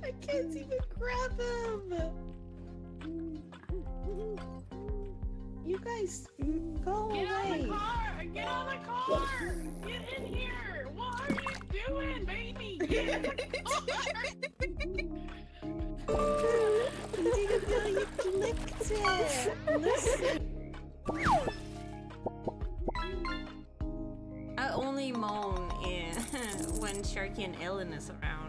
I can't even grab him! You guys, go Get out of away! the car! Get out of the car! Get in here! What are you doing, baby? Get in the car! You didn't know you clicked it! Listen! I only moan when Sharky and Ellen is around.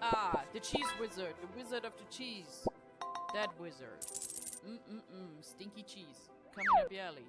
Ah, the cheese wizard, the wizard of the cheese. That wizard. Stinky cheese. Coming up your alley.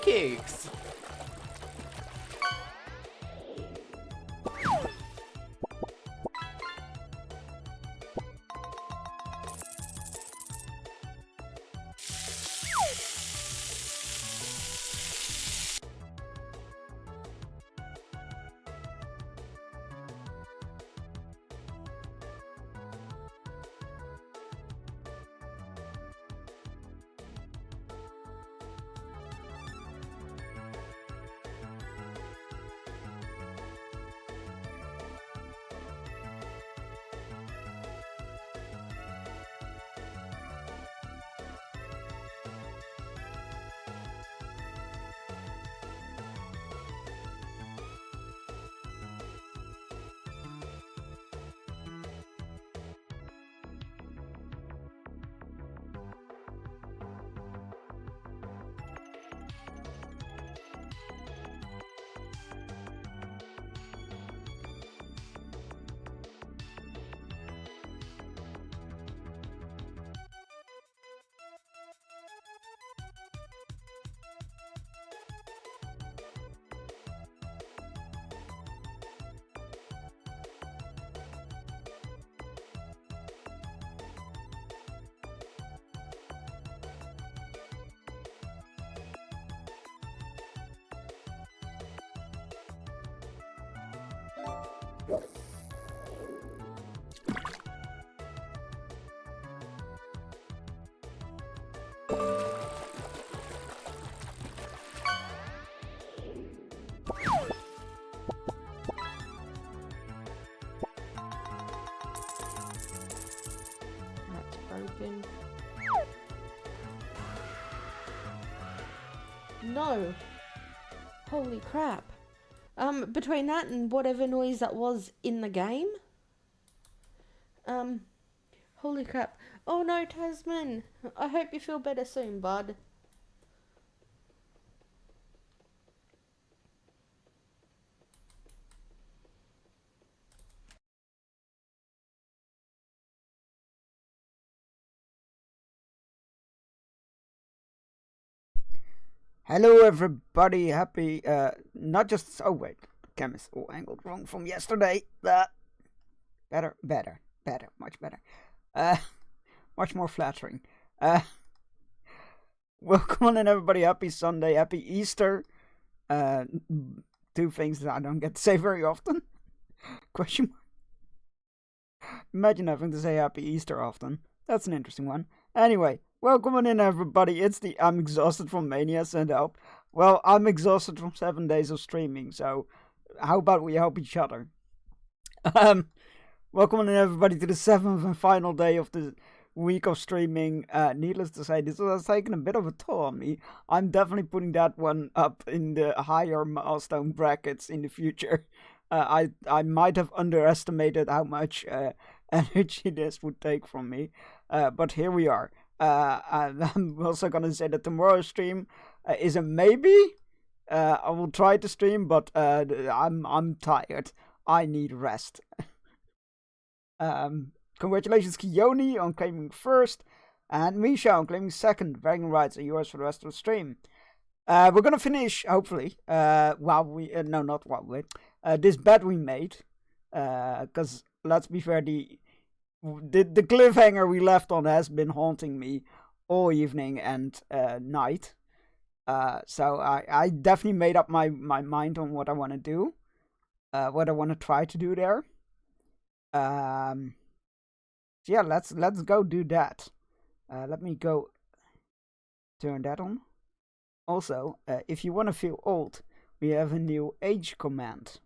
kicks. That's broken. No. Holy crap. Between that and whatever noise that was in the game. Holy crap. Oh no, Tasman. I hope you feel better soon, bud. Hello everybody, happy, not just, oh wait, chemist, all angled wrong from yesterday, better, much better, much more flattering, welcome on in everybody, happy Sunday, happy Easter, two things that I don't get to say very often, question mark, imagine having to say happy Easter often, that's an interesting one, anyway. Welcome on in everybody, it's the I'm exhausted from Mania send help. Well, I'm exhausted from 7 days of streaming, so how about we help each other? Welcome on in everybody to the 7th and final day of the week of streaming. Needless to say, this has taken a bit of a toll on me. I'm definitely putting that one up in the higher milestone brackets in the future. I might have underestimated how much energy this would take from me, but here we are. I'm also gonna say that tomorrow's stream is a maybe. I will try to stream, but I'm tired. I need rest. Congratulations, Kioni, on claiming first, and Misha on claiming second. Bragging rights are yours for the rest of the stream. We're gonna finish, hopefully, while we no, not while we this bet we made, because let's be fair, the cliffhanger we left on has been haunting me all evening and night. So I definitely made up my mind on what I want to do, what I want to try to do there. So yeah, let's go do that. Let me go turn that on. Also, if you want to feel old, we have a new age command.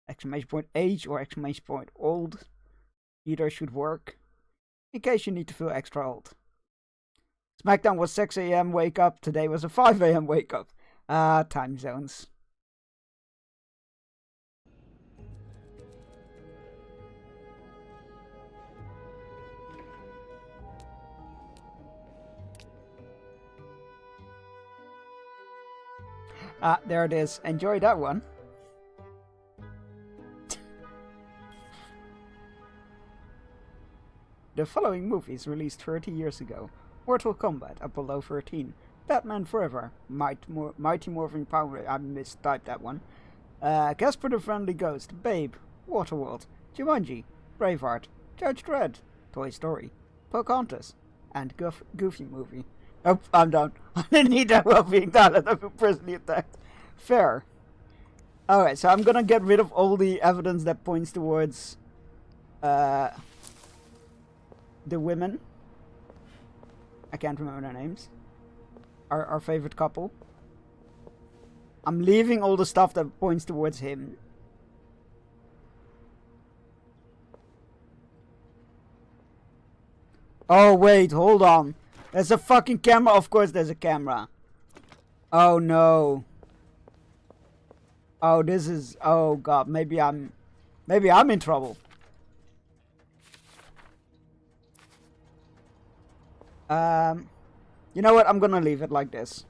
Exclamation point age or exclamation point old. Either should work, in case you need to feel extra old. SmackDown was 6 AM wake up, today was a 5 AM wake up. Time zones. There it is. Enjoy that one. The following movies released 30 years ago: Mortal Kombat Apollo 13, Batman Forever. Mighty Morphin Power. I mistyped that one. Casper the Friendly Ghost. Babe. Waterworld. Jumanji. Braveheart. Judge Dredd. Toy Story. Pocahontas. And Goofy Movie. Oh, I'm done. I didn't need that while being done. I've been personally attacked. Fair. Alright, so I'm gonna get rid of all the evidence that points towards the women. I can't remember their names. Our favorite couple. I'm leaving all the stuff that points towards him. Oh wait, hold on. There's a fucking camera. Of course there's a camera. Oh no. Oh, this is... Oh god, maybe I'm in trouble. You know what? I'm gonna leave it like this.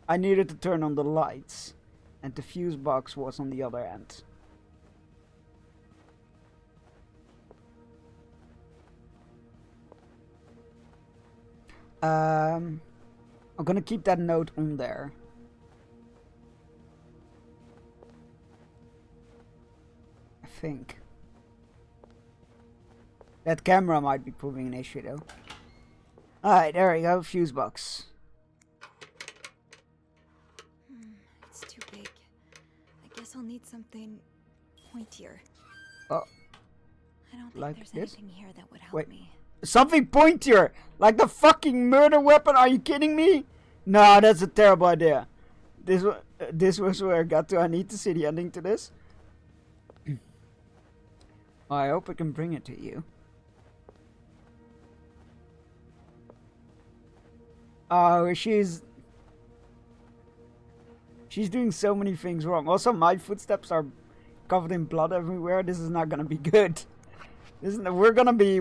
I needed to turn on the lights, and the fuse box was on the other end. I'm gonna keep that note on there. I think. That camera might be proving an issue though. Alright, there we go, fuse box. It's too big. I guess I'll need something pointier. Oh. I don't think Like there's this? anything here that would help Wait. me. Something pointier! Like the fucking murder weapon, are you kidding me? No, that's a terrible idea. This was where I got to. I need to see the ending to this. I hope I can bring it to you. Oh, she's doing so many things wrong. Also, my footsteps are covered in blood everywhere. This is not gonna be good. We're gonna be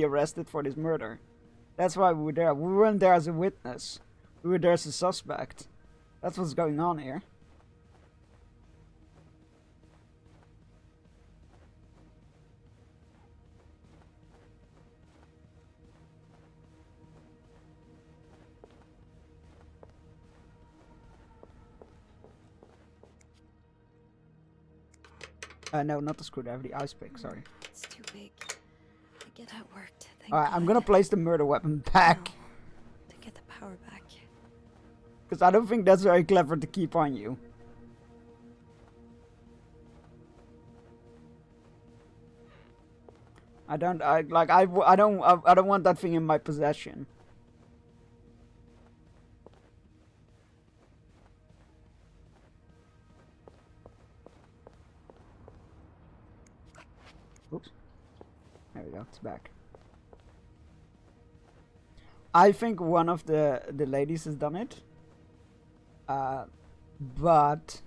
arrested for this murder. That's why we were there. We weren't there as a witness. We were there as a suspect. That's what's going on here. No, not the screwdriver, the ice pick, sorry. It's too big. I get that worked. Thank Alright, I'm God. gonna place the murder weapon back. No, to get the power back. Because I don't think that's very clever to keep on you. I don't want that thing in my possession. Oops. There we go, it's back. I think one of the ladies has done it. But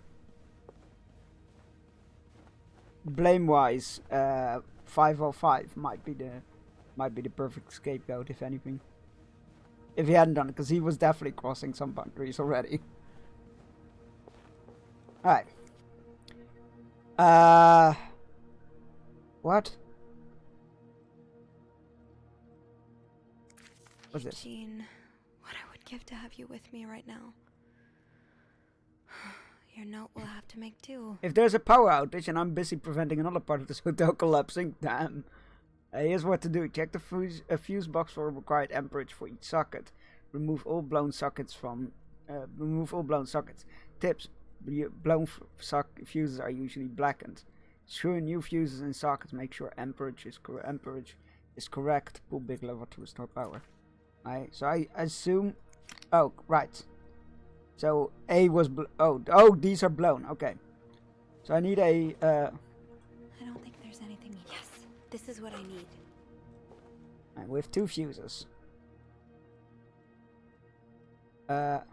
blame-wise, 505 might be the perfect scapegoat, if anything. If he hadn't done it, because he was definitely crossing some boundaries already. Alright. What? What's this? Eugene, what I would give to have you with me right now. Your note will have to make do. If there's a power outage and I'm busy preventing another part of this hotel collapsing, damn. Here's what to do. Check the fuse box for required amperage for each socket. Remove all blown sockets from... Tips. Blown fuses are usually blackened. Screw new fuses in sockets. Make sure amperage is correct. Pull big lever to restore power. Alright, so I assume... Oh, right. So A was... Oh, these are blown. Okay. So I need a... I don't think there's anything... Yes, this is what I need. Right, we have 2 fuses. Type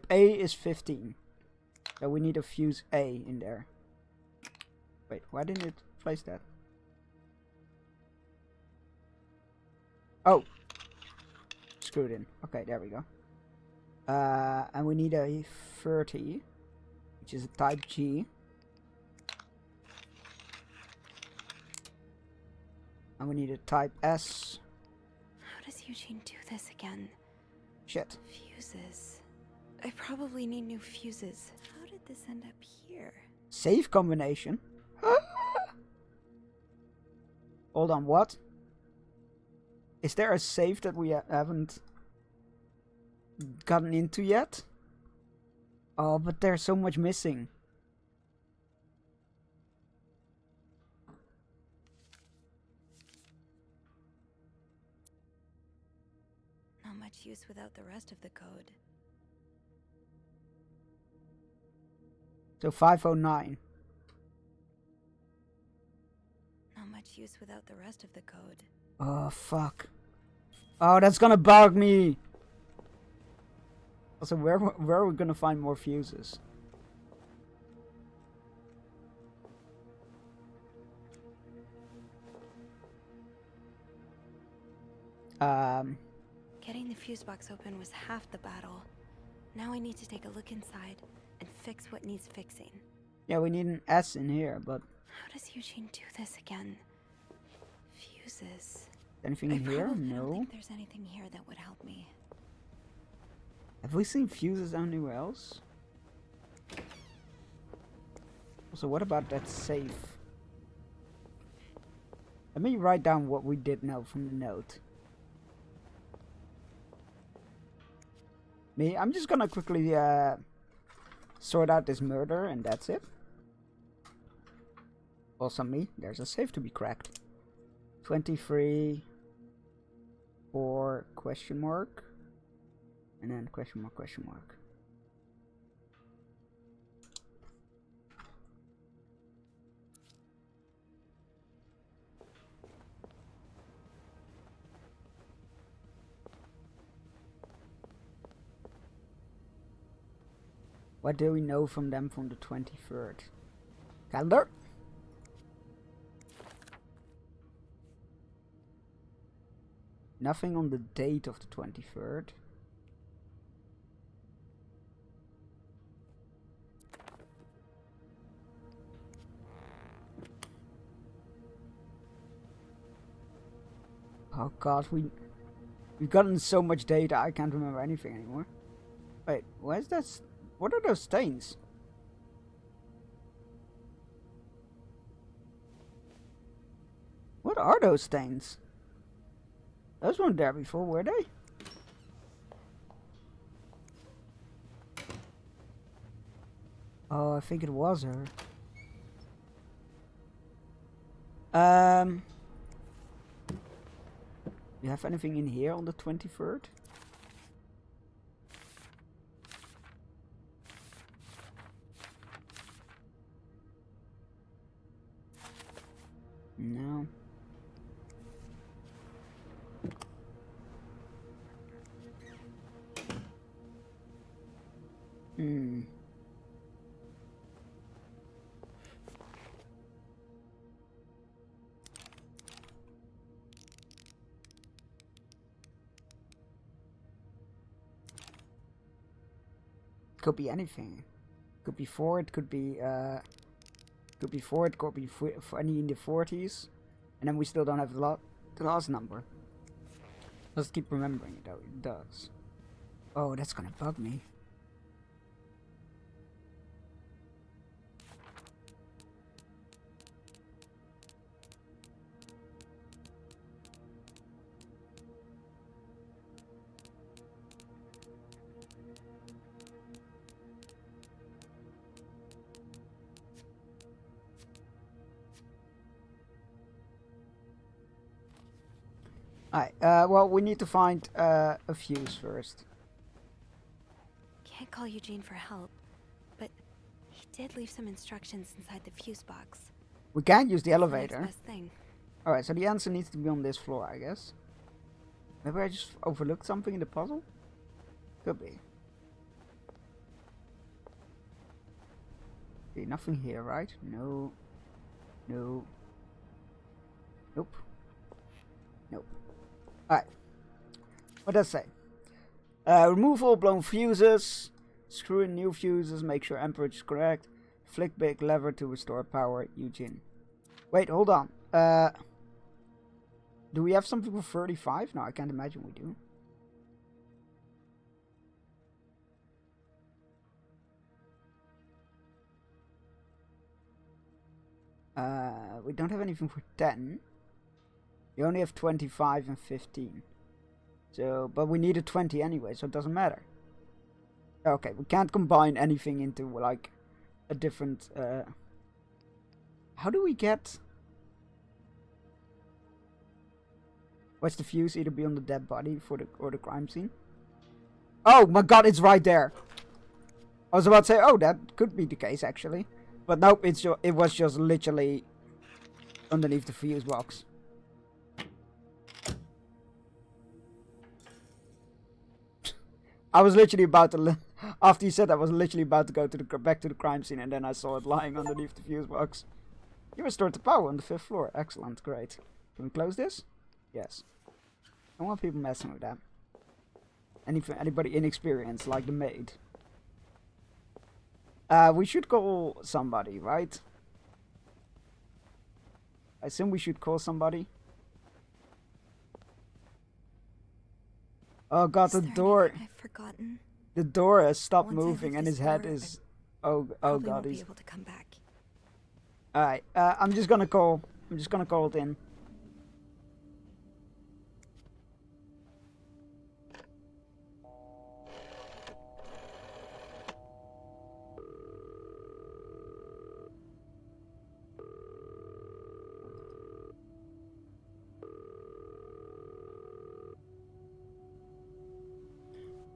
A is 15. So we need a fuse A in there. Wait, why didn't it place that? Oh! Screwed in. Okay, there we go. And we need a 30, which is a type G. And we need a type S, does Eugene do this again? Shit. Fuses. I probably need new fuses. How did this end up here? Save combination? Hold on, what? Is there a save that we haven't gotten into yet? Oh, but there's so much missing. Not much use without the rest of the code. So 509. Not much use without the rest of the code. Oh, fuck. Oh, that's gonna bug me. Also, where are we gonna find more fuses? Getting the fuse box open was half the battle. Now I need to take a look inside and fix what needs fixing. Yeah, we need an S in here, but How does Eugene do this again? Fuses. anything I in here? probably don't No. think there's anything here that would help me. Have we seen fuses anywhere else? Also, what about that safe? Let me write down what we did know from the note. I'm just gonna quickly sort out this murder and that's it. Also there's a safe to be cracked. 23 4 question mark and then question mark question mark. What do we know from them from the 23rd? Calendar? Nothing on the date of the 23rd. Oh god, we've gotten so much data I can't remember anything anymore. Wait, where's that? What are those stains? What are those stains? Those weren't there before, were they? Oh, I think it was her. You have anything in here on the 23rd? No. Could be anything. Could be Ford, could be Ford, could be for any in the 40s. And then we still don't have the last number. Let's keep remembering it though, it does. Oh, that's gonna bug me. Alright, well, we need to find a fuse first. Can't call Eugene for help, but he did leave some instructions inside the fuse box. We can't use the Next elevator. best thing. Alright, so the answer needs to be on this floor, I guess. Maybe I just overlooked something in the puzzle? Could be. Okay, nothing here, right? No. No. Nope. Nope. Alright. What does it say? Remove all blown fuses. Screw in new fuses. Make sure amperage is correct. Flick big lever to restore power. Eugene. Wait, hold on. Do we have something for 35? No, I can't imagine we do. We don't have anything for 10. We only have 25 and 15. So, but we need a 20 anyway, so it doesn't matter. Okay, we can't combine anything into, like, a different, How do we get... What's the fuse? Either be on the dead body or the crime scene? Oh my god, it's right there! I was about to say, oh, that could be the case, actually. But nope, it was just literally underneath the fuse box. I was literally about to... After you said that, I was literally about to go to back to the crime scene, and then I saw it lying underneath the fuse box. You restored the power on the 5th floor. Excellent, great. Can we close this? Yes. I don't want people messing with that. Anybody inexperienced, like the maid. We should call somebody, right? I assume we should call somebody. Oh god, the door. I've forgotten. The door has stopped Once I moving, leave and this his head door, is. Oh Probably god, won't be he's. able to come back. Alright, I'm just gonna call it in.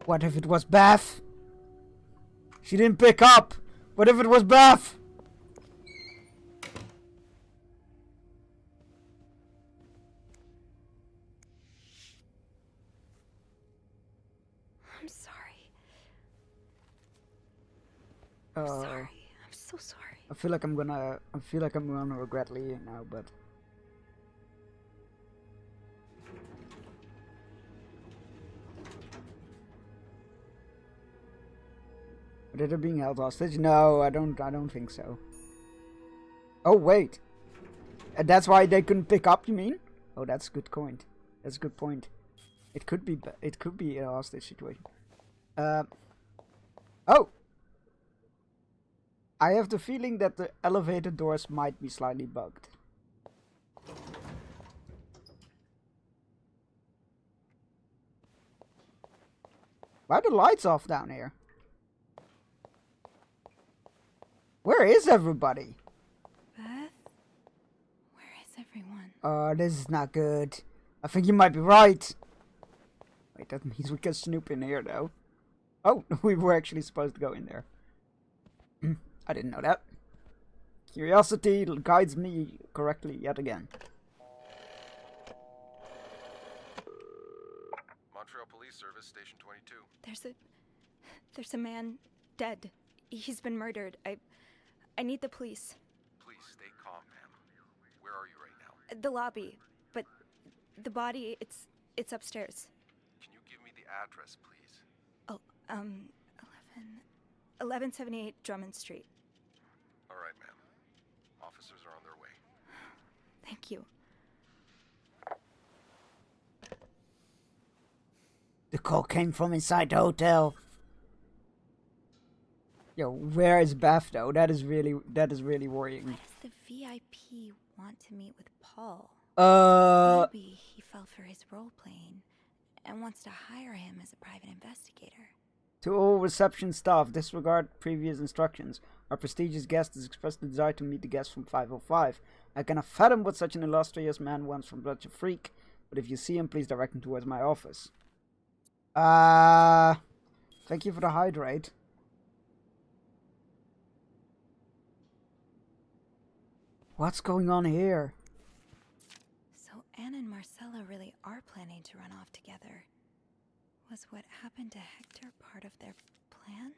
What if it was Beth? She didn't pick up. What if it was Beth? I'm sorry. Oh, I'm sorry. I'm so sorry. I feel like I'm gonna regret leaving now, but. Are they being held hostage? No, I don't think so. Oh wait, that's why they couldn't pick up. You mean? Oh, that's a good point. That's a good point. It could be a hostage situation. Oh, I have the feeling that the elevator doors might be slightly bugged. Why are the lights off down here? Where is everybody? Beth? Where is everyone? Oh, this is not good. I think you might be right. Wait, that means we can snoop in here, though. Oh, we were actually supposed to go in there. I didn't know that. Curiosity guides me correctly yet again. Montreal Police Service, Station 22. There's a man dead. He's been murdered. I need the police. Please stay calm, ma'am. Where are you right now? The lobby, but the body, it's upstairs. Can you give me the address, please? Oh, 1178 Drummond Street. All right, ma'am. Officers are on their way. Thank you. The call came from inside the hotel. Yo, where is Beth though? That is really worrying. Why does the VIP want to meet with Paul? Maybe he fell for his role playing and wants to hire him as a private investigator. To all reception staff, disregard previous instructions. Our prestigious guest has expressed the desire to meet the guest from 505. I cannot fathom what such an illustrious man wants from such a freak, but if you see him, please direct him towards my office. Thank you for the hydrate. What's going on here? So Anne and Marcella really are planning to run off together. Was what happened to Hector part of their plan?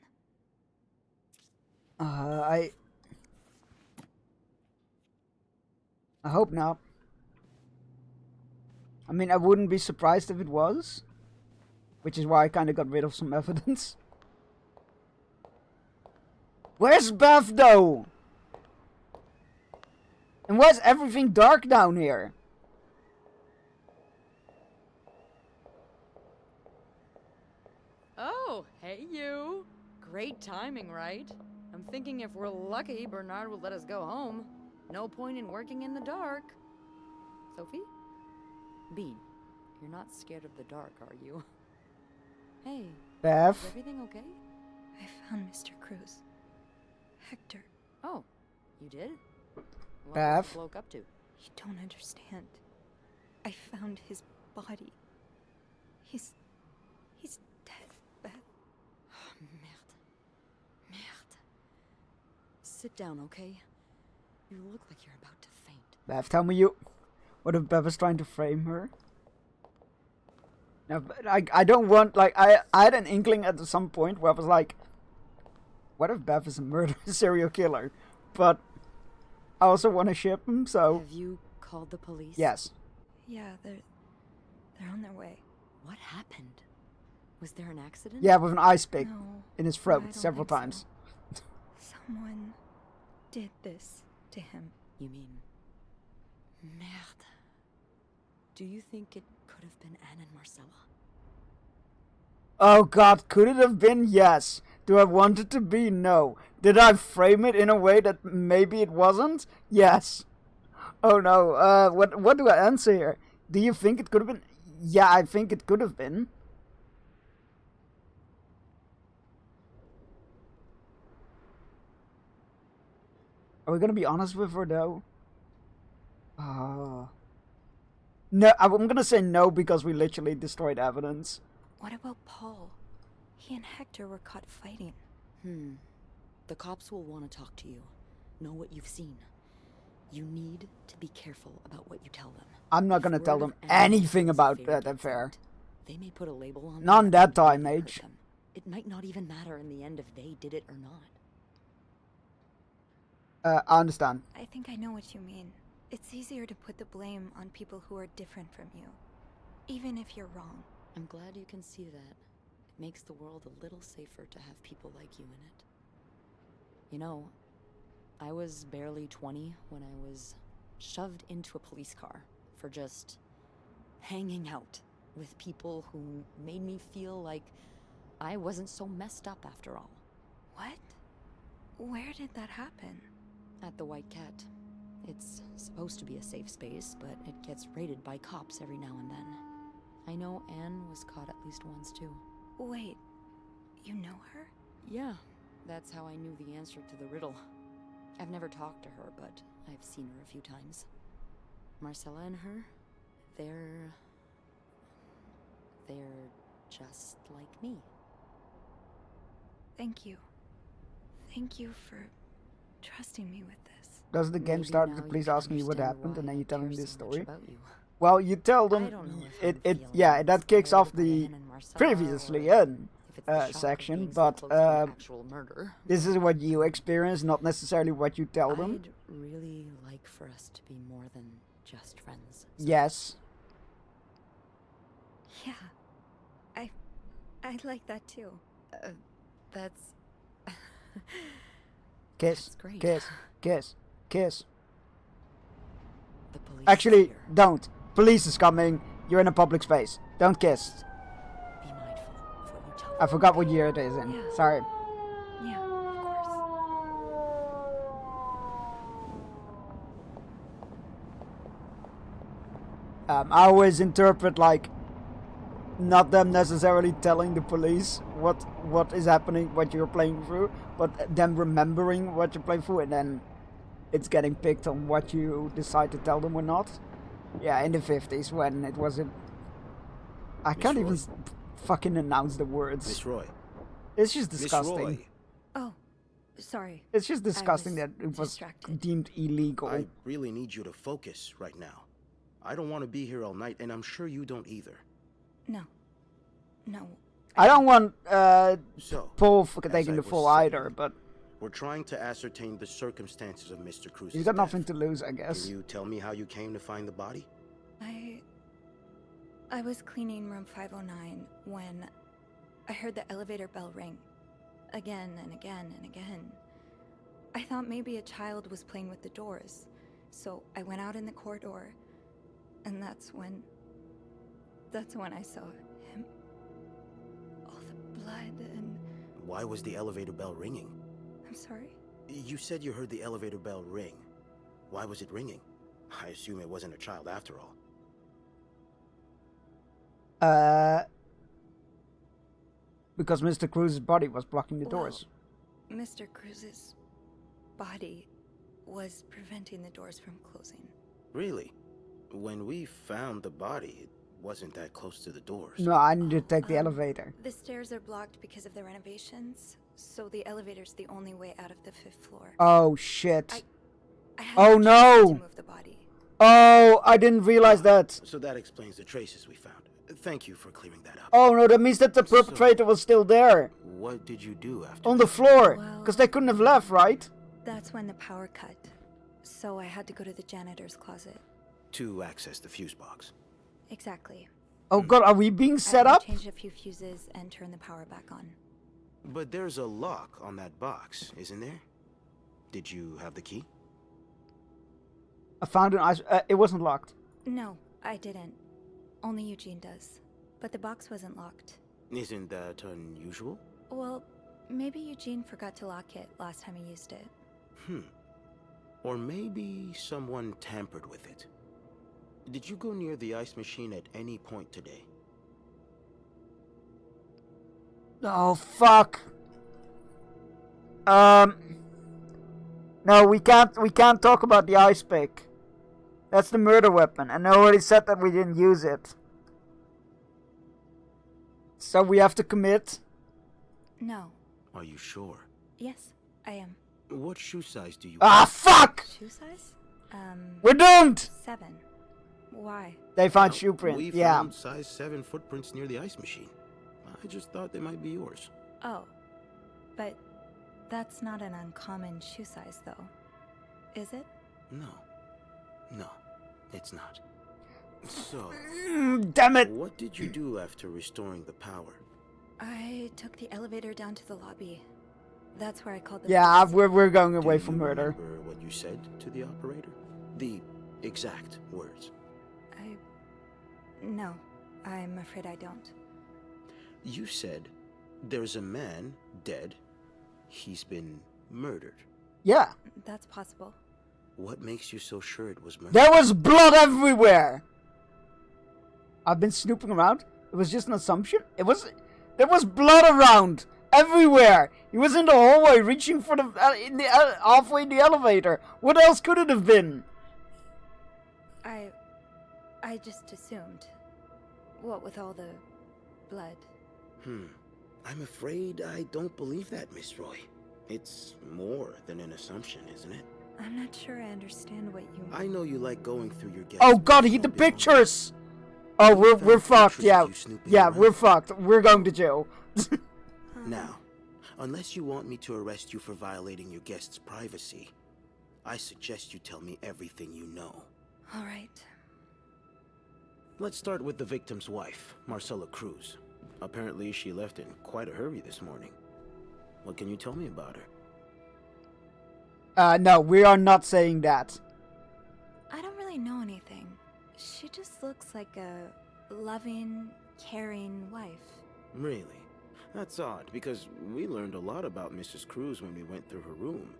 I hope not. I mean, I wouldn't be surprised if it was. Which is why I kind of got rid of some evidence. Where's Beth, though? And why is everything dark down here? Oh, hey you. Great timing, right? I'm thinking if we're lucky, Bernard will let us go home. No point in working in the dark. Sophie? Bean, you're not scared of the dark, are you? Hey, Bev. is everything okay? I found Mr. Cruz. Hector, Oh, you did? What was Bev? the bloke up to? you don't understand. I found his body. He's dead, Beth. Merde. Merde. Sit down, okay? You look like you're about to faint. Bev, tell me you... What if Bev is trying to frame her? No, but I don't want... Like, I had an inkling at some point where I was like... What if Bev is a murderous serial killer? But I also want to ship him, so... Have you called the police? Yes. Yeah, they're on their way. What happened? Was there an accident? Yeah, with an ice pick No, in his I throat don't several think so. times. Someone did this to him. You mean... Merde. Do you think it could have been Anne and Marcella? Oh god, could it have been? Yes. Do I want it to be? No. Did I frame it in a way that maybe it wasn't? Yes. Oh no, what do I answer here? Do you think it could have been? Yeah, I think it could have been. Are we gonna be honest with her though? No, I'm gonna say no because we literally destroyed evidence. What about Paul? He and Hector were caught fighting. The cops will want to talk to you. Know what you've seen. You need to be careful about what you tell them. I'm not If gonna word tell of them Anne anything Marcella's about affair that gets affair. out, they may put a label on Not you in that that might time, hurt Age. them. It might not even matter in the end if they did it or not. I understand. I think I know what you mean. It's easier to put the blame on people who are different from you, even if you're wrong. I'm glad you can see that. It makes the world a little safer to have people like you in it. You know, I was barely 20 when I was shoved into a police car for just hanging out with people who made me feel like I wasn't so messed up after all. What? Where did that happen? At the White Cat. It's supposed to be a safe space, but it gets raided by cops every now and then. I know Anne was caught at least once too. Wait, you know her? Yeah, that's how I knew the answer to the riddle. I've never talked to her, but I've seen her a few times. Marcella and her, they're just like me. Thank you. Thank you for trusting me with this. Does the game Maybe start now with the you police can asking you what understand happened and why then you I tell them care this so much story? about you. Well, you tell I them don't know if it. I'm It feeling yeah, that kicks off inspired by the Anne and Marcella, previously or in if it's the shock of section, being so but close to an actual murder. this is what you experience, not necessarily what you tell them. I'd really like for us to be more than just friends. Yes. Yeah, I'd like that too. That's Kiss. That's great. Kiss. Kiss. Kiss. the police. is Actually, here. don't. Police is coming. You're in a public space. Don't kiss. Be mindful of what you tell I forgot what year it is in. Yeah. Sorry. Yeah, of course. I always interpret like not them necessarily telling the police what is happening, what you're playing through, but them remembering what you're playing through, and then it's getting picked on what you decide to tell them or not. Yeah, in the 50s when it wasn't. I can't even fucking announce the words. Miss Roy. It's just Miss disgusting. Roy. Oh, sorry. It's just disgusting was that it was distracted. deemed illegal. I really need you to focus right now. I don't want to be here all night, and I'm sure you don't either. No. No. I don't want So, Paul for as taking I the was full saying, either, but we're trying to ascertain the circumstances of Mr. Cruz's he's got nothing death. to lose, I guess. Can you tell me how you came to find the body? I was cleaning room 509 when I heard the elevator bell ring. Again and again and again. I thought maybe a child was playing with the doors, so I went out in the corridor, and that's when I saw him. All the blood blood and... Why was the elevator bell ringing? I'm sorry? You said you heard the elevator bell ring. Why was it ringing? I assume it wasn't a child after all. Because Mr. Cruz's body was blocking the Well, doors. Mr. Cruz's body was preventing the doors from closing. Really? When we found the body, it wasn't that close to the doors. No, I need to take the elevator. The stairs are blocked because of the renovations, so the elevator's the only way out of the 5th floor. Oh, shit. I had Oh, to no! to move the body. Oh, I didn't realize that. So that explains the traces we found. Thank you for clearing that up. Oh, no, that means that the perpetrator was still there. What did you do after On the that? floor. Well- Because they couldn't have left, right? That's when the power cut. So I had to go to the janitor's closet. To access the fuse box. Exactly. Oh, God, are we being set I up? changed a few fuses and turned the power back on. But there's a lock on that box, isn't there? Did you have the key? I found an ice... it wasn't locked. No, I didn't. Only Eugene does. But the box wasn't locked. Isn't that unusual? Well, maybe Eugene forgot to lock it last time he used it. Or maybe someone tampered with it. Did you go near the ice machine at any point today? Oh, fuck. No, we can't talk about the ice pick. That's the murder weapon, and I already said that we didn't use it. So we have to commit. No. Are you sure? Yes, I am. What shoe size do you Ah, fuck! Shoe size? We're doomed! 7. Why? They found Well, shoe print, We yeah. found size 7 footprints near the ice machine. I just thought they might be yours. Oh. But that's not an uncommon shoe size, though. Is it? No. No, it's not. So, Damn it! what did you do after restoring the power? I took the elevator down to the lobby. That's where I called the Yeah, police. we're going away Do from you murder. remember what you said to the operator? The exact words. No, I'm afraid I don't. You said, there's a man dead. He's been murdered. Yeah. That's possible. What makes you so sure it was murder? There was blood everywhere! I've been snooping around. It was just an assumption. There was blood around everywhere. He was in the hallway reaching for the halfway in the elevator. What else could it have been? I just assumed. What with all the blood? I'm afraid I don't believe that, Miss Roy. It's more than an assumption, isn't it? I'm not sure I understand what you mean. I know you like going through your guests' Oh god, the personal pictures! Oh, we're Found fucked, pictures yeah. of you snooping Yeah, around. we're fucked. We're going to jail. Now, unless you want me to arrest you for violating your guest's privacy, I suggest you tell me everything you know. All right. Let's start with the victim's wife, Marcella Cruz. Apparently, she left in quite a hurry this morning. What can you tell me about her? No, we are not saying that. I don't really know anything. She just looks like a loving, caring wife. Really? That's odd, because we learned a lot about Mrs. Cruz when we went through her room.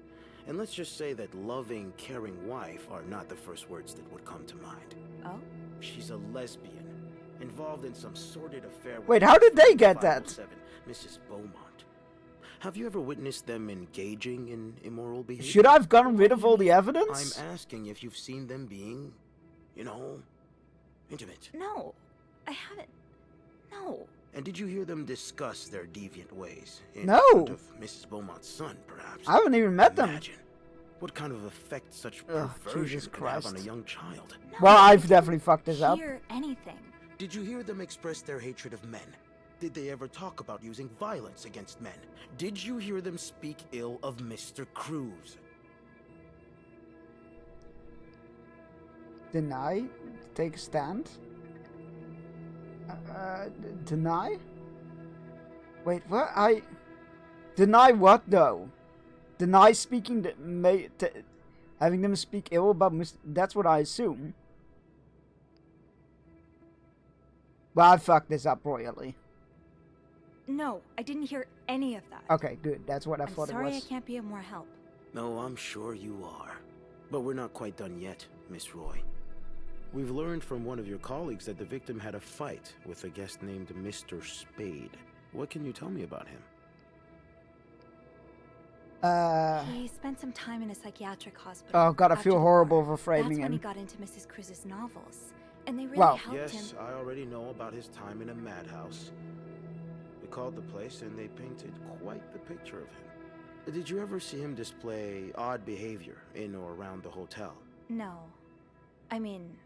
And let's just say that loving, caring wife are not the first words that would come to mind. Oh? She's a lesbian, involved in some sordid affair with... Wait, how did they get that? 507, Mrs. Beaumont. Have you ever witnessed them engaging in immoral behavior? Should I have gotten rid of all the evidence? I'm asking if you've seen them being, you know, intimate. No, I haven't. No. And did you hear them discuss their deviant ways? In No. front of Mrs. Beaumont's son, perhaps? I haven't even met them. Imagine what kind of effect such Ugh, perversion Jesus can have on a Christ. young child. No, Well, I I've definitely fucked this didn't up. hear anything. Did you hear them express their hatred of men? Did they ever talk about using violence against men? Did you hear them speak ill of Mr. Cruz? Deny? Take a stand? Deny? Wait, what? Deny what, though? Deny speaking... having them speak ill about Mr... That's what I assume. Well, I fucked this up royally. No, I didn't hear any of that. Okay, good. That's what I I'm thought sorry it I was. can't be of more help. No, I'm sure you are. But we're not quite done yet, Miss Roy. We've learned from one of your colleagues that the victim had a fight with a guest named Mr. Spade. What can you tell me about him? He spent some time in a psychiatric hospital. Oh god, I after feel the horrible war. for framing That's when he him. got into Mrs. Cruz's novels. And they really Wow. helped Yes, him. I already know about his time in a madhouse. We called the place and they painted quite the picture of him. Did you ever see him display odd behavior in or around the hotel? No. I mean,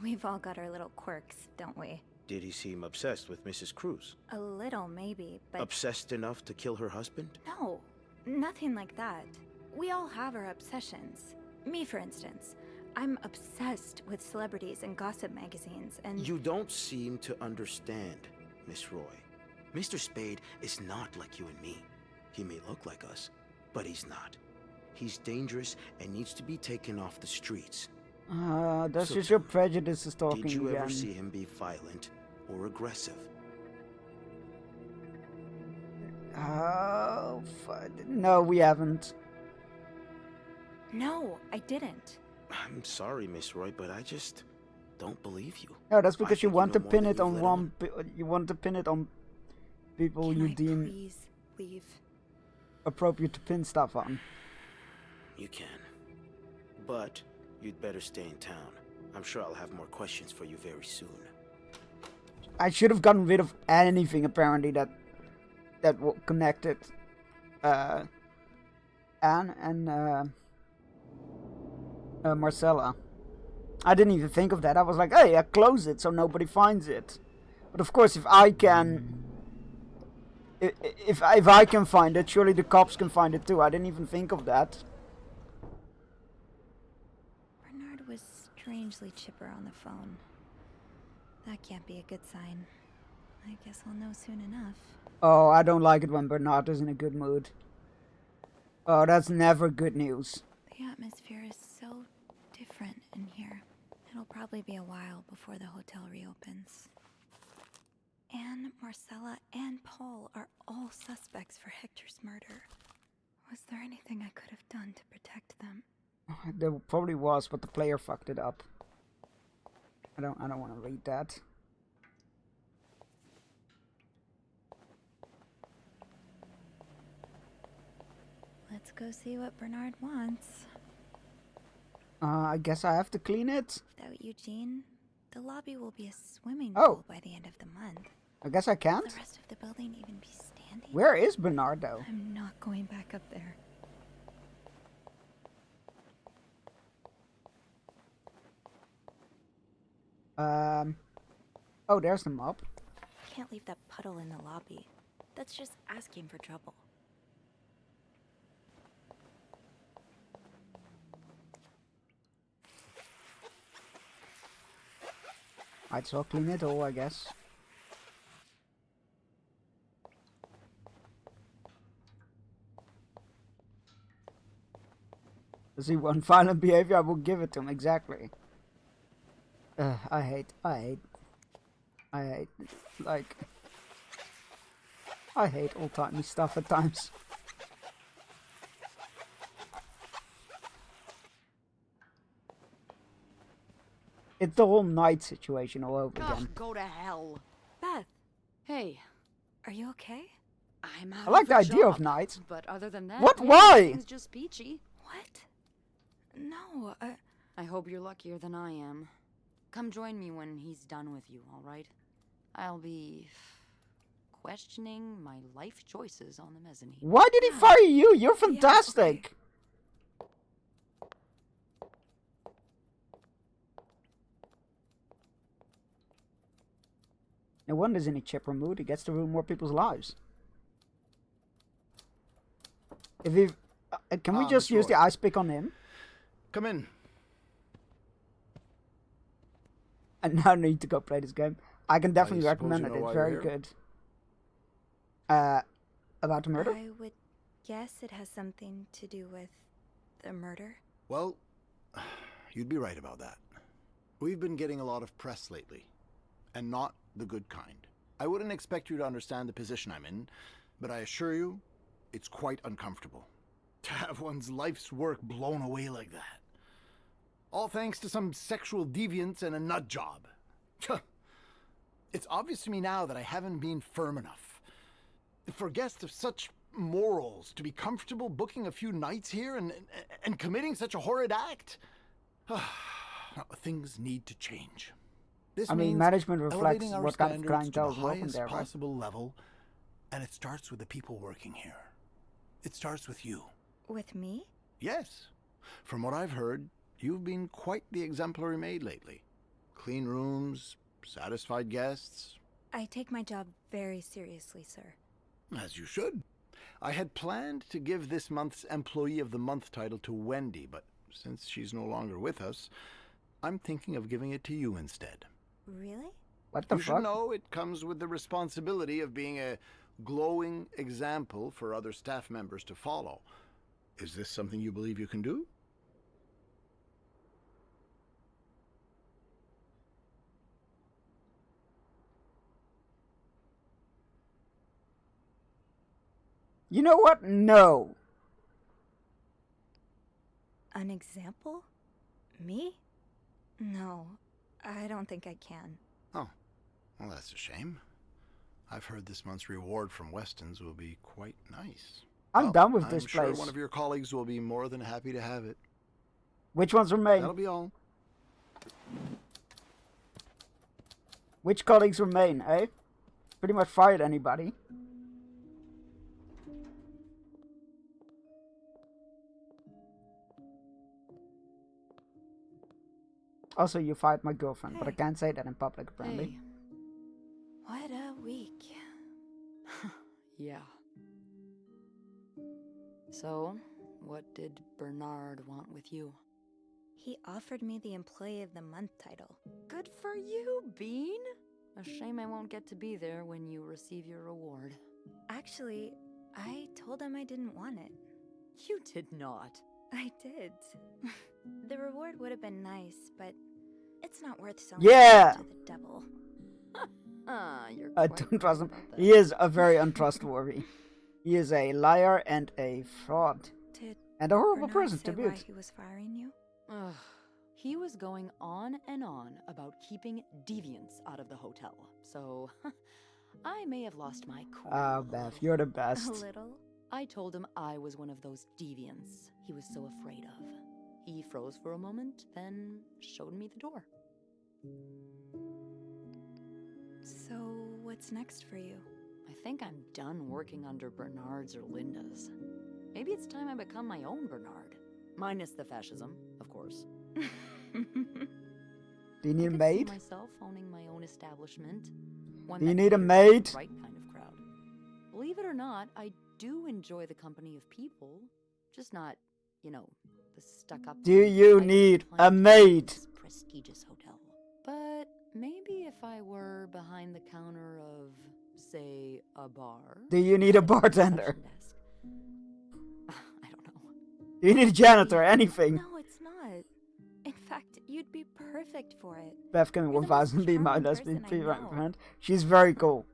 we've all got our little quirks, don't we? Did he seem obsessed with Mrs. Cruz? A little, maybe, but Obsessed enough to kill her husband? no. Nothing like that. We all have our obsessions. Me, for instance. I'm obsessed with celebrities and gossip magazines, and... You don't seem to understand, Miss Roy. Mr. Spade is not like you and me. He may look like us, but he's not. He's dangerous and needs to be taken off the streets. That's So just tell your me, prejudices talking Did you again. ever see him be violent or aggressive? Oh, no, we haven't. No, I didn't. I'm sorry, Miss Roy, but I just don't believe you. No, that's I because you think want to know more pin than it on you've let one. You want to pin it on people Can you I deem please leave? appropriate to pin stuff on. You can. But you'd better stay in town. I'm sure I'll have more questions for you very soon. I should have gotten rid of anything apparently that connected Anne and Marcella. I didn't even think of that. I was like, hey, I close it so nobody finds it. But of course, if I can, if I can find it, surely the cops can find it too. I didn't even think of that. Bernard was strangely chipper on the phone. That can't be a good sign. I guess I'll know soon enough. Oh, I don't like it when Bernard is in a good mood. Oh, that's never good news. The atmosphere is so different in here. It'll probably be a while before the hotel reopens. Anne, Marcella, and Paul are all suspects for Hector's murder. Was there anything I could have done to protect them? There probably was, but the player fucked it up. I don't want to read that. Let's go see what Bernard wants. I guess I have to clean it. Without Eugene, the lobby will be a swimming Oh. pool by the end of the month. I guess I Will can't. the rest of the building even be standing? Where is Bernard though? I'm not going back up there. Oh, there's the mop. Can't leave that puddle in the lobby. That's just asking for trouble. I'd so clean it all, I guess. Does he want violent behavior? I will give it to him, exactly. I hate, like, I hate old-timey stuff at times. It's the whole night situation all over Ugh, again. go to hell. Beth, Hey, are you okay? I'm out I like of the a idea of job, night. But other than that, What? yeah, Why? everything's just peachy. What? No, I hope you're luckier than I am. Come join me when he's done with you, all right? I'll be questioning my life choices on the mezzanine. Why did he fire you? You're okay. fantastic. No wonder he's in a chipper mood. He gets to ruin more people's lives. If he, can we just Mr. use the Roy. ice pick on him? Come in. And now I need to go play this game. I can definitely suppose recommend you it. know It's why very you're here? good. About the murder? I would guess it has something to do with the murder. Well, you'd be right about that. We've been getting a lot of press lately, and not the good kind. I wouldn't expect you to understand the position I'm in, but I assure you, it's quite uncomfortable. To have one's life's work blown away like that. All thanks to some sexual deviance and a nut job. It's obvious to me now that I haven't been firm enough. For guests of such morals to be comfortable booking a few nights here and committing such a horrid act? Things need to change. This I mean, means management reflects elevating our what kind of standards to clientele the is welcome highest there, right? possible level, and it starts with the people working here. It starts with you. With me? Yes. From what I've heard, you've been quite the exemplary maid lately. Clean rooms, satisfied guests. I take my job very seriously, sir. As you should. I had planned to give this month's Employee of the Month title to Wendy, but since she's no longer with us, I'm thinking of giving it to you instead. Really? What the You should fuck? know it comes with the responsibility of being a glowing example for other staff members to follow. Is this something you believe you can do? You know what? No. An example? Me? No, I don't think I can. Oh, well, that's a shame. I've heard this month's reward from Weston's will be quite nice. I'm Well, done with this I'm sure place. one of your colleagues will be more than happy to have it. Which ones remain? That'll be all. Which colleagues remain, eh? Pretty much fired anybody. Also, you fired my girlfriend, but I Hey. can't say that in public, apparently. Hey. What a week. Yeah. So, what did Bernard want with you? He offered me the Employee of the Month title. Good for you, Bean! A shame I won't get to be there when you receive your reward. Actually, I told him I didn't want it. You did not. I did. The reward would have been nice, but it's not worth so Yeah. much to the devil. You're I quite don't trust him. right about that. He is a very untrustworthy. He is a liar and a fraud. Did And a horrible Bernard person say to why boot. he was firing you? Ugh. He was going on and on about keeping deviants out of the hotel, so I may have lost my cool. Ah, Beth, you're the A best. little. I told him I was one of those deviants he was so afraid of. He froze for a moment, then showed me the door. So, what's next for you? I think I'm done working under Bernard's or Linda's. Maybe it's time I become my own Bernard. Minus the fascism, of course. Do you need a I could see maid? myself owning my own establishment. One Do you that need a caters to maid? the right kind of crowd. Believe it or not, I do enjoy the company of people. Just not, you know, the stuck-up... Do you high need a clientele maid? of this prestigious hotel. But maybe if I were behind the counter of, say, a bar... Do you need a at the bartender? reception desk. I don't know. Do you need a janitor? Anything? No, it's not. In fact, you'd be perfect for it. Beth can You're the most 1000 be my charming lesbian person I female know. friend. She's very cool.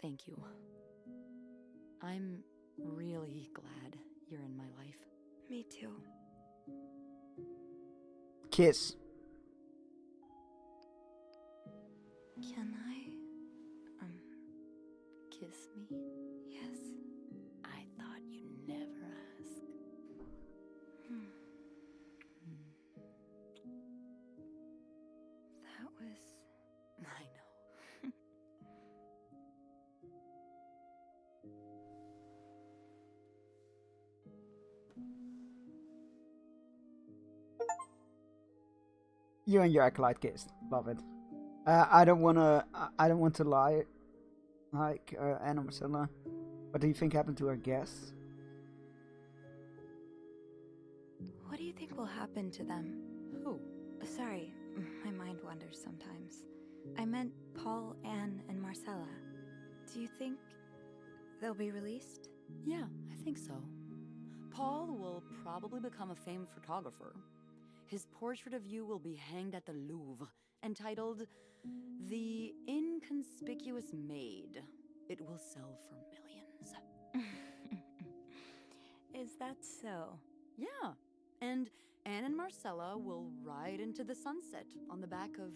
Thank you. I'm really glad you're in my life. Me too. Kiss. Can I? Kiss me? Yes. I thought you'd never ask. That was... I know. You and your acolyte kissed. Love it. I don't wanna. I don't want to lie, like Anna Marcella. What do you think happened to our guests? What do you think will happen to them? Who? Sorry, my mind wanders sometimes. I meant Paul, Anne, and Marcella. Do you think they'll be released? Yeah, I think so. Paul will probably become a famed photographer. His portrait of you will be hanged at the Louvre, entitled The Inconspicuous Maid. It will sell for millions. Is that so? Yeah, and Anne and Marcella will ride into the sunset on the back of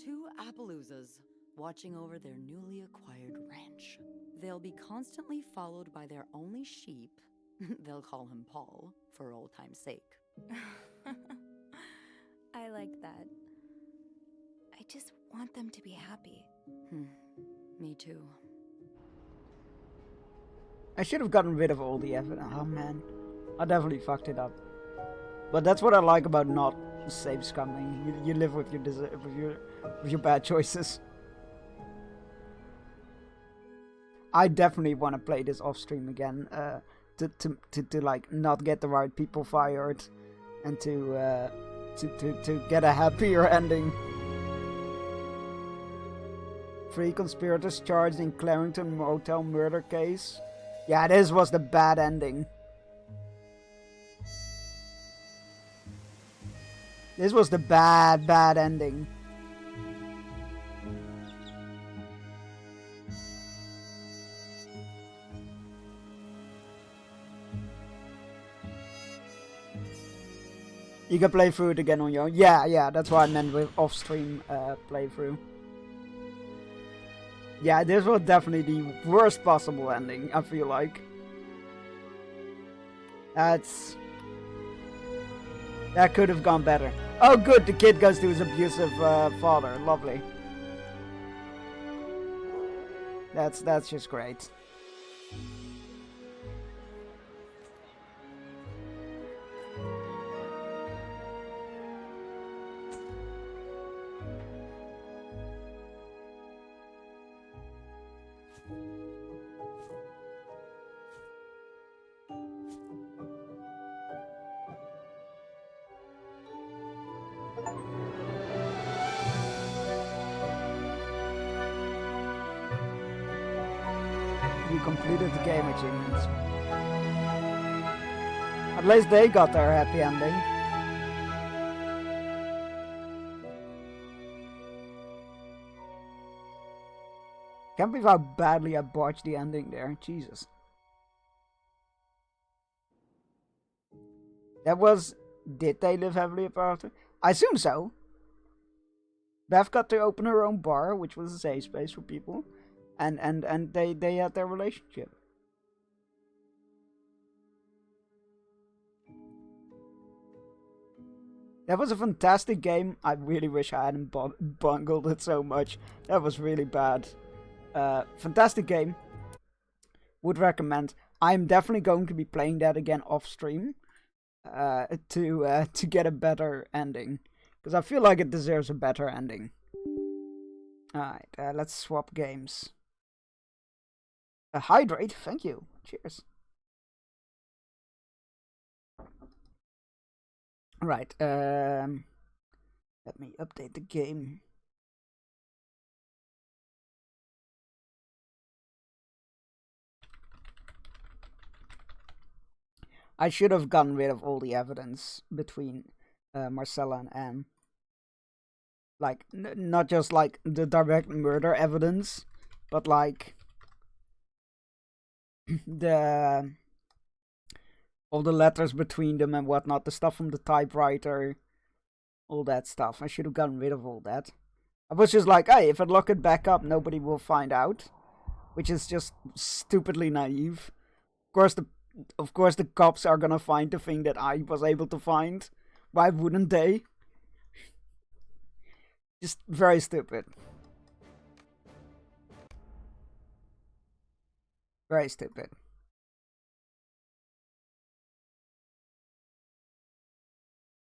2 Appaloozas, watching over their newly acquired ranch. They'll be constantly followed by their only sheep. They'll call him Paul, for old time's sake. I like that. I just want them to be happy. Me too. I should have gotten rid of all the evidence. Oh man, I definitely fucked it up. But that's what I like about not save scumming. You live with your bad choices. I definitely want to play this off stream again. To like not get the right people fired, and to get a happier ending. 3 conspirators charged in Clarendon motel murder case. Yeah, this was the bad ending. This was the bad ending. You can play through it again on your own. Yeah, that's what I meant with off-stream playthrough. Yeah, this was definitely the worst possible ending, I feel like. That could have gone better. Oh good, the kid goes to his abusive father. Lovely. That's just great. You completed the game achievements. At least they got their happy ending. Can't believe how badly I botched the ending there. Jesus. That was... Did they live happily ever after? I assume so. Bev got to open her own bar, which was a safe space for people. And they had their relationship. That was a fantastic game. I really wish I hadn't bungled it so much. That was really bad. Fantastic game. Would recommend. I'm definitely going to be playing that again off stream. To get a better ending. Because I feel like it deserves a better ending. Alright, let's swap games. Hydrate, thank you. Cheers. Right, let me update the game. I should have gotten rid of all the evidence between Marcella and Anne. Like, not just like the direct murder evidence, but like all the letters between them and whatnot, the stuff from the typewriter, all that stuff. I should have gotten rid of all that. I was just like, hey, if I lock it back up, nobody will find out, which is just stupidly naive. Of course, the cops are gonna find the thing that I was able to find. Why wouldn't they? Just very stupid. Very stupid.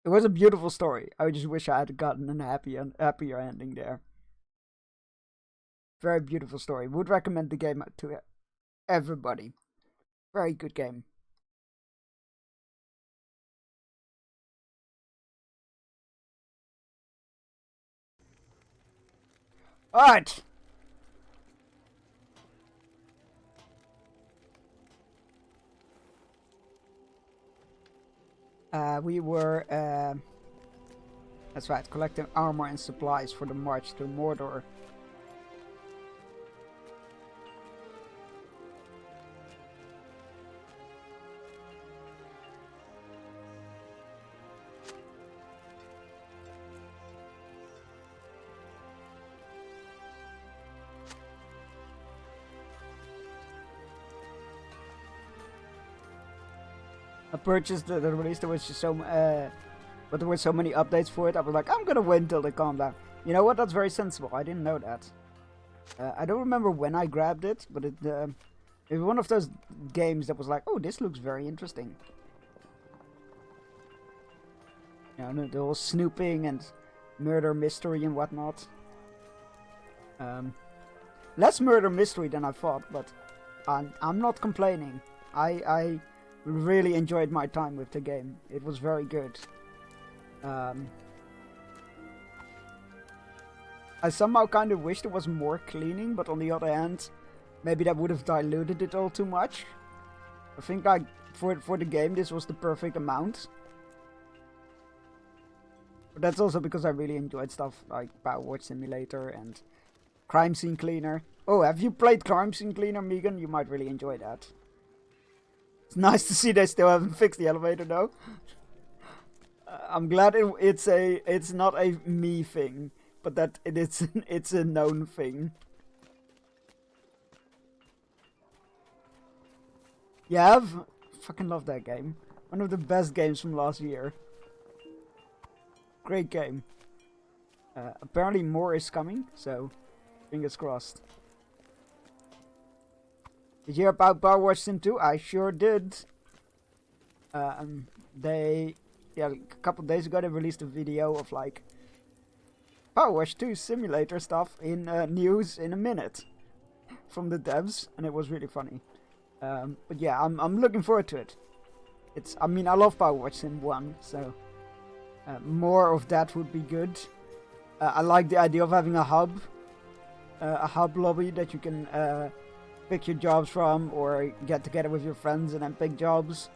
It was a beautiful story. I just wish I had gotten a happier ending there. Very beautiful story. Would recommend the game to everybody. Very good game. Alright. We were That's right, collecting armor and supplies for the march to Mordor. I purchased the release. There was just but there were so many updates for it. I was like, I'm gonna wait until they calm down. You know what? That's very sensible. I didn't know that. I don't remember when I grabbed it, but it was one of those games that was like, oh, this looks very interesting. You know, the whole snooping and murder mystery and whatnot. Less murder mystery than I thought, but I'm not complaining. I really enjoyed my time with the game. It was very good. I somehow kind of wished there was more cleaning, but on the other hand, maybe that would have diluted it all too much. I think like for the game, this was the perfect amount. But that's also because I really enjoyed stuff like Power Watch Simulator and Crime Scene Cleaner. Oh, have you played Crime Scene Cleaner, Megan? You might really enjoy that. It's nice to see they still haven't fixed the elevator though. I'm glad it's not a me thing, but that it's a known thing. Yeah, I've fucking love that game. One of the best games from last year. Great game. Apparently more is coming, so fingers crossed. Did you hear about Power Watch Sim 2? I sure did. A couple days ago they released a video of like Power Watch 2 simulator stuff in news in a minute from the devs, and it was really funny. But yeah, I'm looking forward to it. I mean, I love Power Watch Sim 1, so more of that would be good. I like the idea of having a hub lobby that you can pick your jobs from, or get together with your friends and then pick jobs,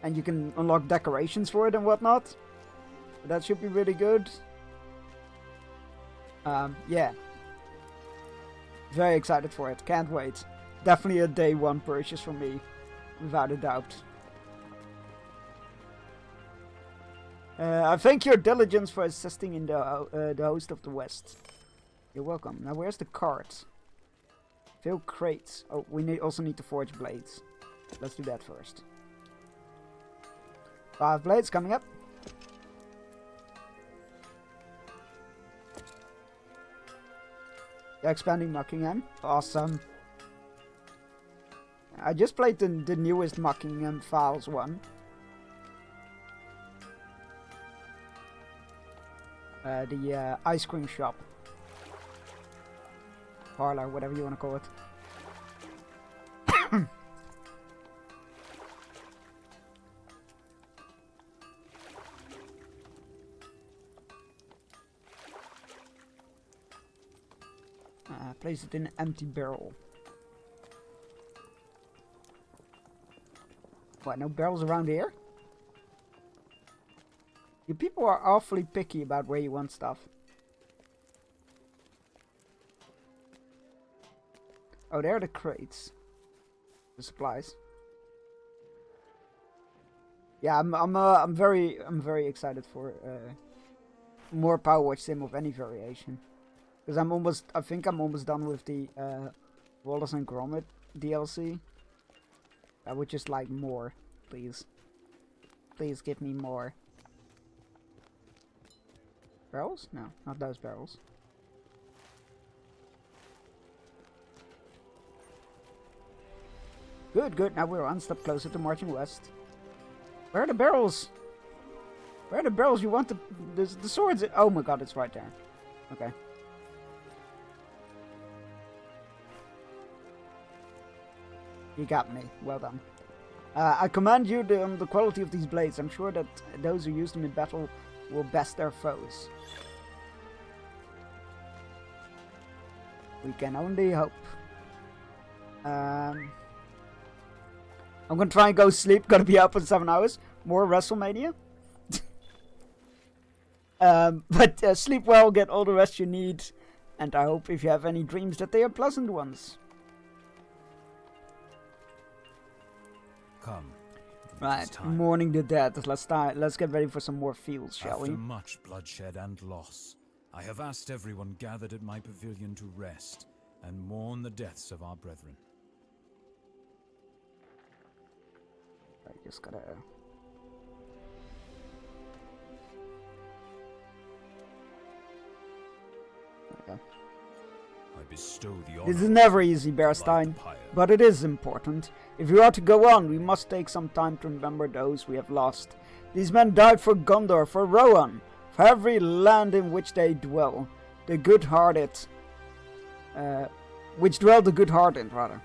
and you can unlock decorations for it and whatnot. That should be really good. Yeah, very excited for it. Can't wait. Definitely a day one purchase for me, without a doubt. I thank your diligence for assisting in the host of the West. You're welcome. Now where's the cards? Fill crates. Oh, we also need to forge blades. Let's do that first. 5 blades coming up. Yeah, expanding Muckingham. Awesome. I just played the newest Muckingham Files one. The ice cream shop. Parlor, whatever you want to call it. Place it in an empty barrel. What, no barrels around here? You people are awfully picky about where you want stuff. Oh, there are the crates. The supplies. Yeah, I'm very excited for more Power Watch Sim of any variation. Because I think I'm almost done with the Wallace and Gromit DLC. I would just like more, please. Please give me more. Barrels? No, not those barrels. Good, good. Now we're one step closer to marching west. Where are the barrels? Where are the barrels? You want the swords? Oh my god, it's right there. Okay. You got me. Well done. I commend you on the quality of these blades. I'm sure that those who use them in battle will best their foes. We can only hope. I'm gonna try and go sleep. Gonna be up in 7 hours. More WrestleMania. But sleep well, get all the rest you need, and I hope if you have any dreams that they are pleasant ones. Come. Right, mourning the dead. Let's get ready for some more fields, shall we? After much bloodshed and loss, I have asked everyone gathered at my pavilion to rest and mourn the deaths of our brethren. I just gotta... Okay. I bestow the honor. This is never easy, Bearstein, but it is important. If we are to go on, we must take some time to remember those we have lost. These men died for Gondor, for Rohan, for every land in which they dwell. The good-hearted... which dwell the good-hearted, rather.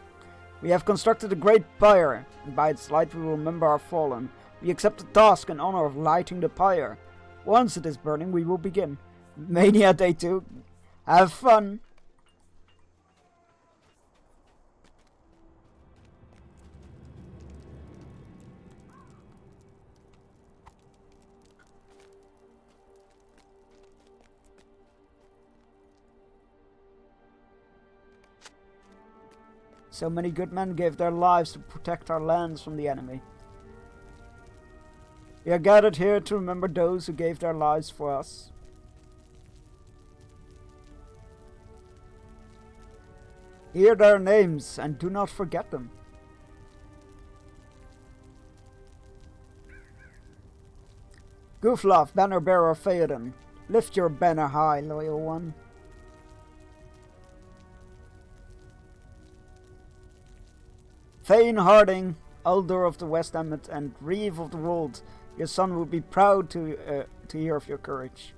We have constructed a great pyre, and by its light we will remember our fallen. We accept the task in honor of lighting the pyre. Once it is burning, we will begin. Mania Day 2. Have fun! So many good men gave their lives to protect our lands from the enemy. We are gathered here to remember those who gave their lives for us. Hear their names and do not forget them. Guflaf, banner bearer Theoden, lift your banner high, loyal one. Thane Harding, Elder of the West Emmet and Reeve of the Wold, your son would be proud to hear of your courage.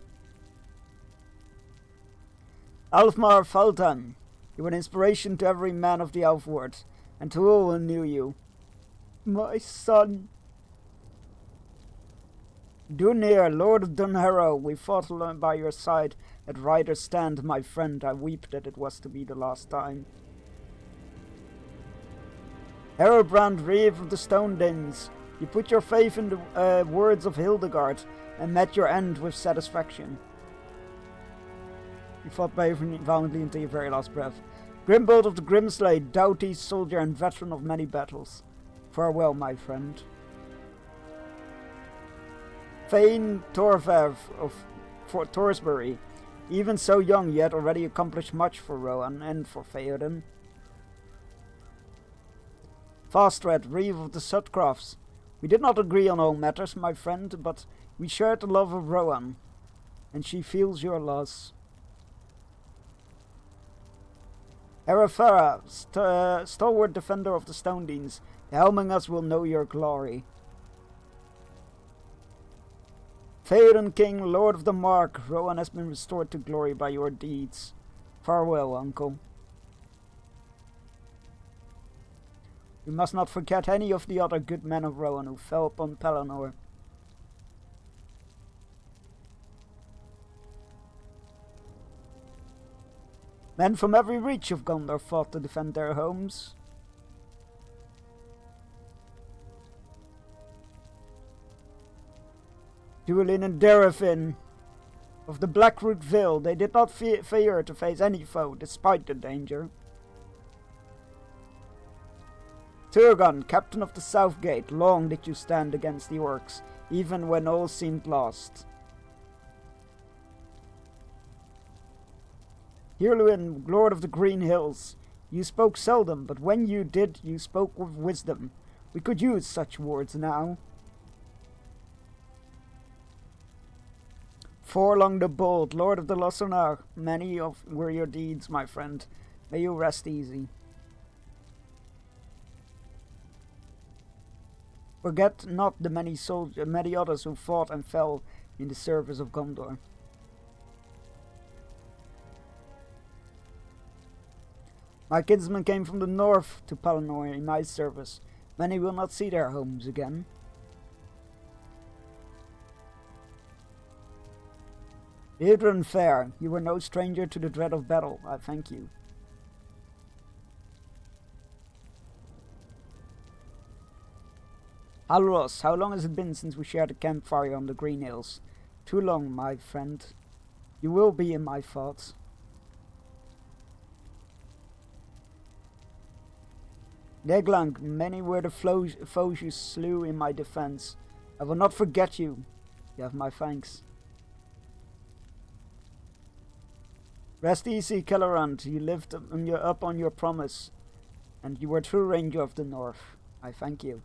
Alfmar Feltan, you were an inspiration to every man of the Elfward, and to all who knew you. My son. Dunir, Lord of Dunharrow, we fought alone by your side at Ryder's Stand, my friend. I weep that it was to be the last time. Herobrand, Reeve of the Stone Dins, you put your faith in the words of Hildegard and met your end with satisfaction. You fought valiantly until your very last breath. Grimbold of the Grimslade, doughty soldier and veteran of many battles. Farewell, my friend. Thane Torvev of Fort Torsbury, even so young yet already accomplished much for Rohan and for Theoden. Fastred, Reeve of the Sudcrofts, we did not agree on all matters, my friend, but we shared the love of Rohan, and she feels your loss. Erefara, stalwart defender of the Stone Deans, helming us will know your glory. Theoden King, Lord of the Mark, Rohan has been restored to glory by your deeds. Farewell, uncle. We must not forget any of the other good men of Rohan who fell upon Pelennor. Men from every reach of Gondor fought to defend their homes. Duelin and Derefin of the Blackroot Vale, they did not fear to face any foe despite the danger. Turgon, captain of the Southgate, long did you stand against the orcs, even when all seemed lost. Hirluin, Lord of the Green Hills, you spoke seldom, but when you did, you spoke with wisdom. We could use such words now. Forlong the Bold, Lord of the Lossarnar, many were your deeds, my friend. May you rest easy. Forget not the many others who fought and fell in the service of Gondor. My kinsmen came from the north to Pelennor in my service. Many will not see their homes again. Idrun Fair, you were no stranger to the dread of battle, I thank you. Halros, how long has it been since we shared a campfire on the Green Hills? Too long, my friend. You will be in my thoughts. Neglang, many were the foes you slew in my defense. I will not forget you. You have my thanks. Rest easy, Kellerand. You lived up on your promise, and you were true ranger of the north. I thank you.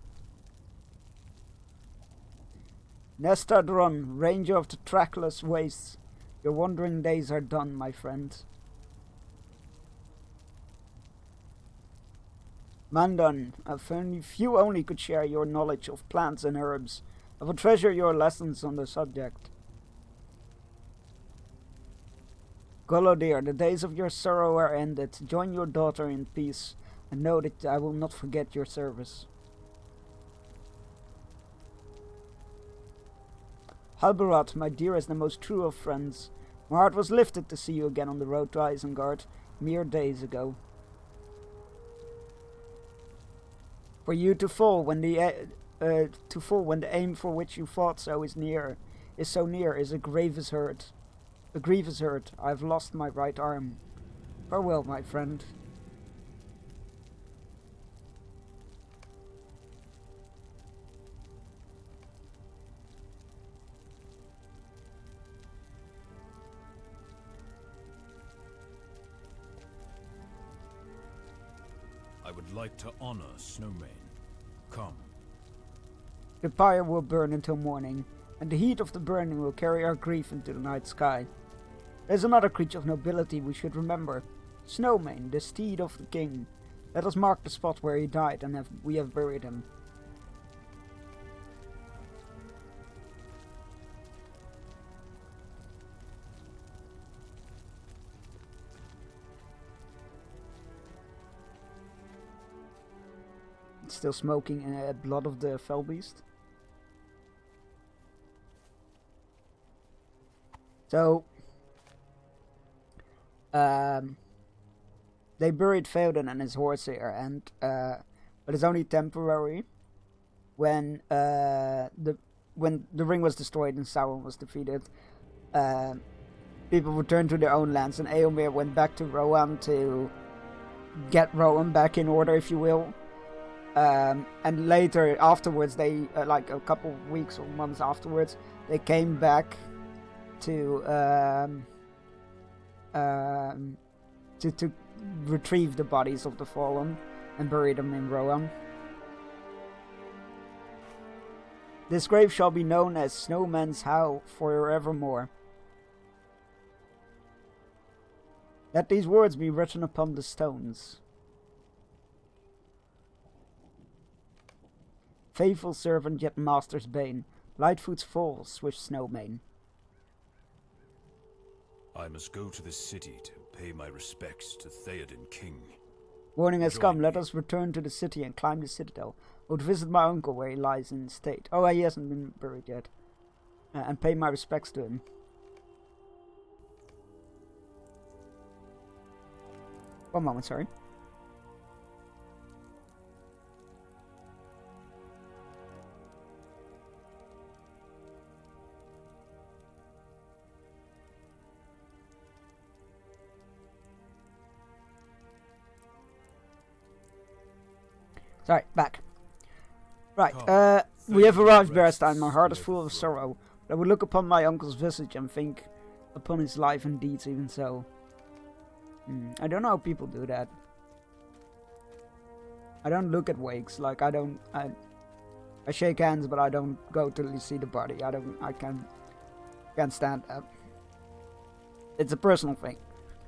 Nestadron, ranger of the trackless wastes. Your wandering days are done, my friend. Mandan, if you only could share your knowledge of plants and herbs, I would treasure your lessons on the subject. Golodir, the days of your sorrow are ended. Join your daughter in peace, and know that I will not forget your service. Halberat, my dearest and most true of friends, my heart was lifted to see you again on the road to Isengard, mere days ago. For you to fall when the aim for which you fought is so near, is a grievous hurt. A grievous hurt. I have lost my right arm. Farewell, my friend. I would like to honor Snowmane. Come. The pyre will burn until morning, and the heat of the burning will carry our grief into the night sky. There's another creature of nobility we should remember. Snowmane, the steed of the king. Let us mark the spot where he died, and we have buried him. Still smoking blood of the fell beast. So, they buried Theoden and his horse here, and but it's only temporary. When the ring was destroyed and Sauron was defeated, people returned to their own lands, and Eomer went back to Rohan to get Rohan back in order, if you will. And later, afterwards, they like a couple of weeks or months afterwards, they came back to retrieve the bodies of the fallen and bury them in Rohan. This grave shall be known as Snowman's Howe forevermore. Let these words be written upon the stones. Faithful servant, yet master's bane. Lightfoot's fall, swift Snowmane. I must go to the city to pay my respects to Theoden King. Morning has Join come. me. Let us return to the city and climb the citadel. I would visit my uncle where he lies in state. Oh, he hasn't been buried yet. And pay my respects to him. One moment, sorry. Sorry, back. Right, we have arrived, Bearstein. My heart is full of sorrow. But I would look upon my uncle's visage and think upon his life and deeds even so. I don't know how people do that. I don't look at wakes, like I shake hands, but I don't go till you see the body. I can't stand that. It's a personal thing.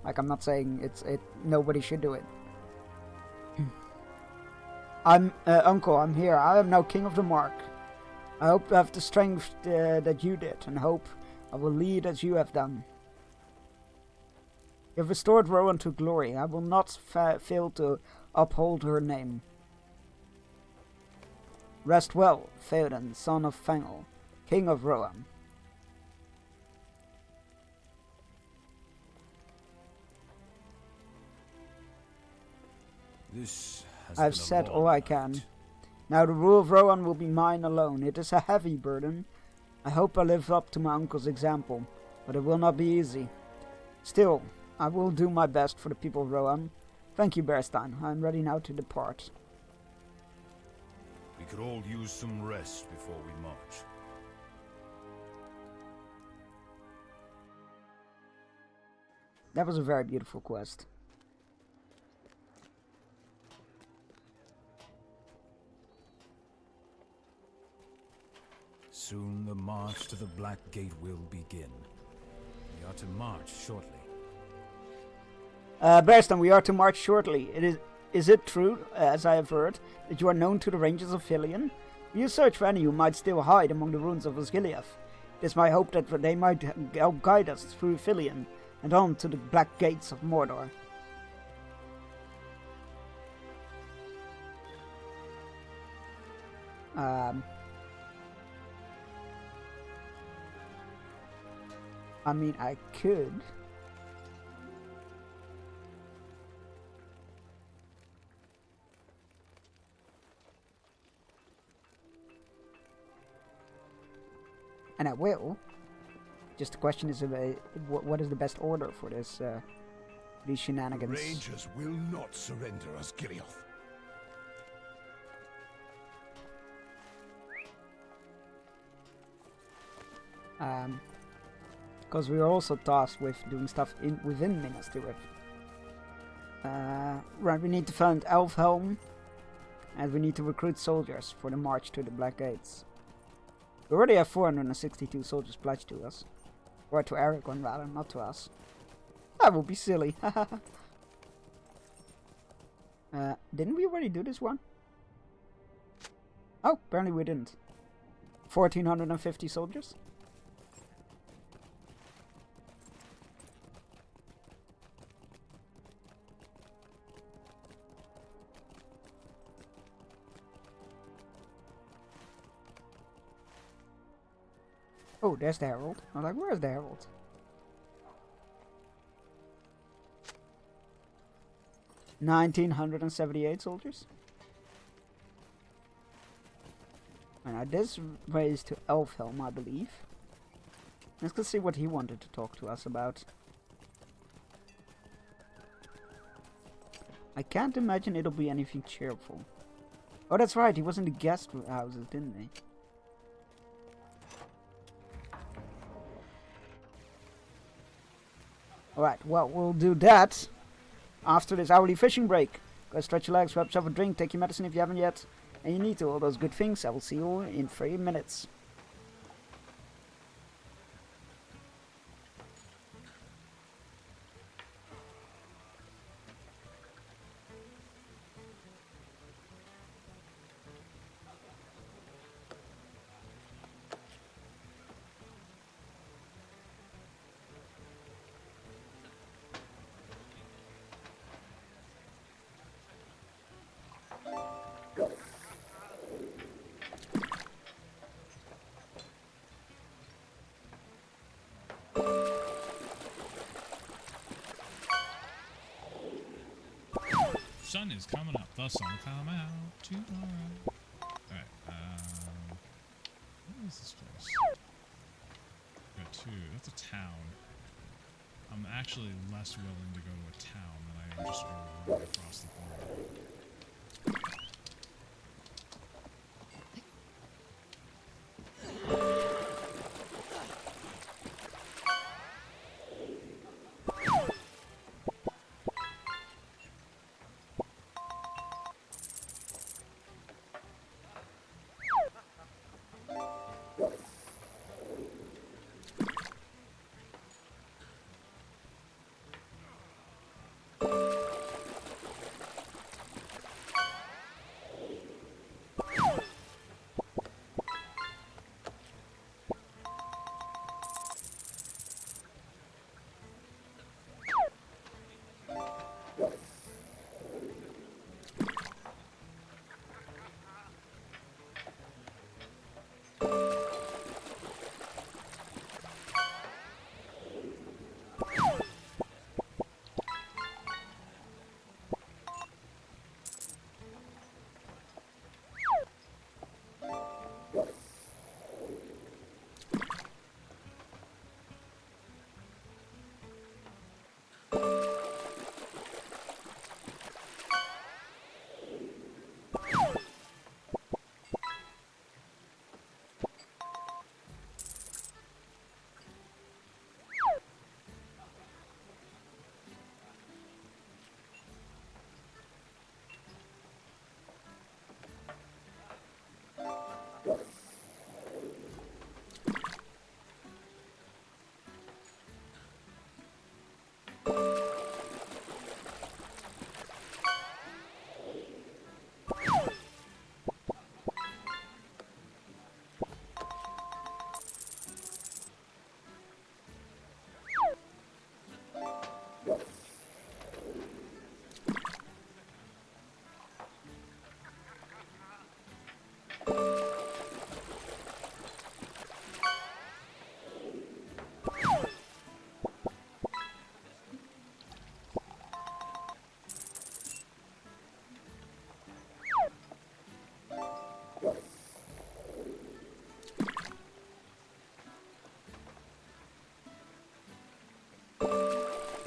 Like, I'm not saying nobody should do it. Uncle, I'm here. I am now King of the Mark. I hope to have the strength that you did, and hope I will lead as you have done. You have restored Rohan to glory. I will not fail to uphold her name. Rest well, Theoden, son of Fangel, King of Rohan. I've said all I can. Now the rule of Rohan will be mine alone. It is a heavy burden, I hope I live up to my uncle's example, but it will not be easy. Still, I will do my best for the people of Rohan. Thank you, Bearstein. I am ready now to depart. We could all use some rest before we march. That was a very beautiful quest. Soon the march to the Black Gate will begin. We are to march shortly. Bearstein, we are to march shortly. Is it true, as I have heard, that you are known to the Rangers of Filion? You search for any who might still hide among the ruins of Osgiliath. It is my hope that they might help guide us through Filion and on to the Black Gates of Mordor. I mean, I could. And I will. Just the question is, what is the best order for this, these shenanigans? The Rangers will not surrender Osgiliath. Because we are also tasked with doing stuff within Minas Tirith. Right, we need to find Elfhelm, and we need to recruit soldiers for the march to the Black Gates. We already have 462 soldiers pledged to us. Or to Aragorn rather, not to us. That would be silly. Didn't we already do this one? Oh, apparently we didn't. 1450 soldiers? Oh, there's the Herald. I'm like, where's the Herald? $1,978 soldiers. And now this raised to Elfhelm, I believe. Let's go see what he wanted to talk to us about. I can't imagine it'll be anything cheerful. Oh, that's right, he was in the guest houses, didn't he? Alright, well, we'll do that after this hourly fishing break. Go stretch your legs, grab yourself a drink, take your medicine if you haven't yet. And you need to, all those good things. I will see you in 3 minutes. Sun is coming up. The sun come out tomorrow. Alright, what is this place? Got two. That's a town. I'm actually less willing to go to a town than I am just going across the border.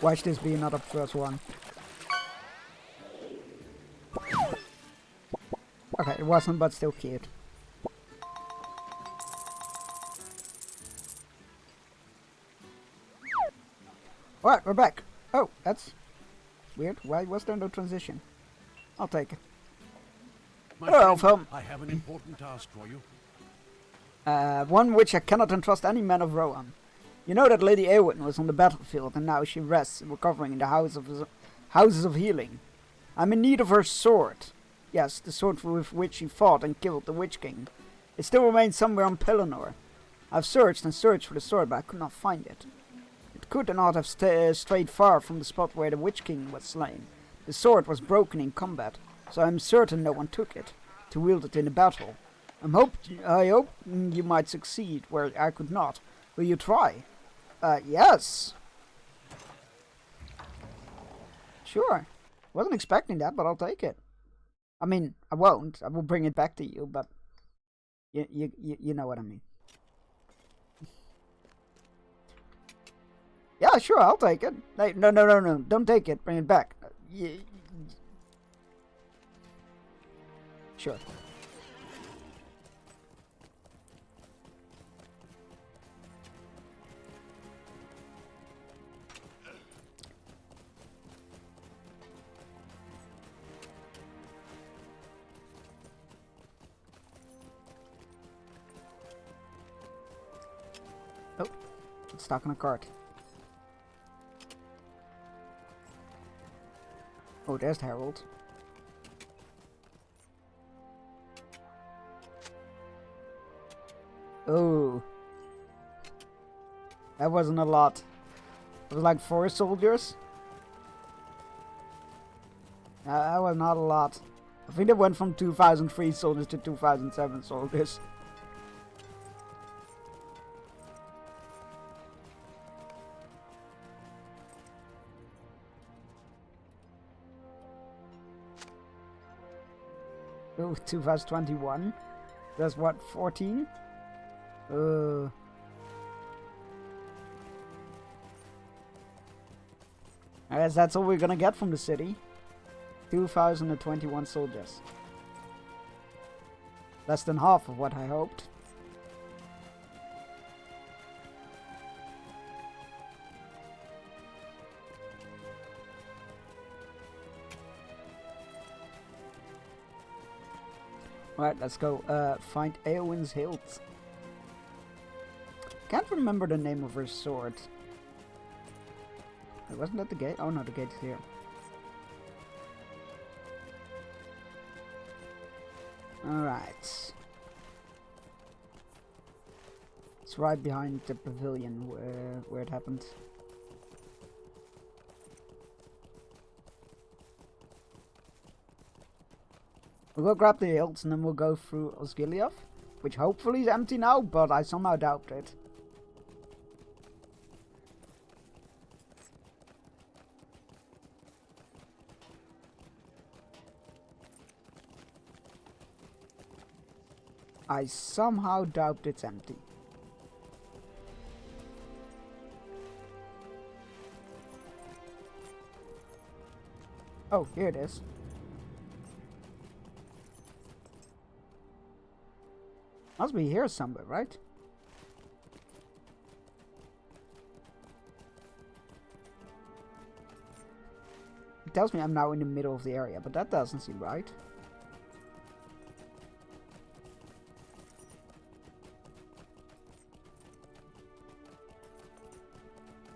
Watch this be another +1. Okay, it wasn't, but still cute. Alright, we're back. Oh, that's weird. Why was there no transition? I'll take it. Hello, Elfhelm. I have an important task for you. One which I cannot entrust any man of Rohan. You know that Lady Eowyn was on the battlefield and now she rests, recovering in the houses of healing. I'm in need of her sword. Yes, the sword with which she fought and killed the Witch King. It still remains somewhere on Pelennor. I've searched and searched for the sword, but I could not find it. It could not have strayed far from the spot where the Witch King was slain. The sword was broken in combat, so I'm certain no one took it to wield it in a battle. I hope you might succeed where I could not. Will you try? Yes. Sure. Wasn't expecting that, but I'll take it. I mean, I won't. I will bring it back to you, but you know what I mean. Yeah, sure, I'll take it. Hey, no, don't take it. Bring it back. Sure. Oh, it's stuck on a cart. Oh, there's Harold. Oh. That wasn't a lot. It was like 4 soldiers. That was not a lot. I think it went from 2003 soldiers to 2007 soldiers. Oh, 2021. That's what, 14? I guess that's all we're gonna get from the city. 2021 soldiers. Less than half of what I hoped. Alright, let's go find Eowyn's hilt. Can't remember the name of her sword. Wasn't that the gate? Oh no, the gate's here. Alright. It's right behind the pavilion where it happened. We'll go grab the hilts and then we'll go through Osgiliath, which hopefully is empty now, but I somehow doubt it. I somehow doubt it's empty. Oh, here it is. Must be here somewhere, right? It tells me I'm now in the middle of the area, but that doesn't seem right.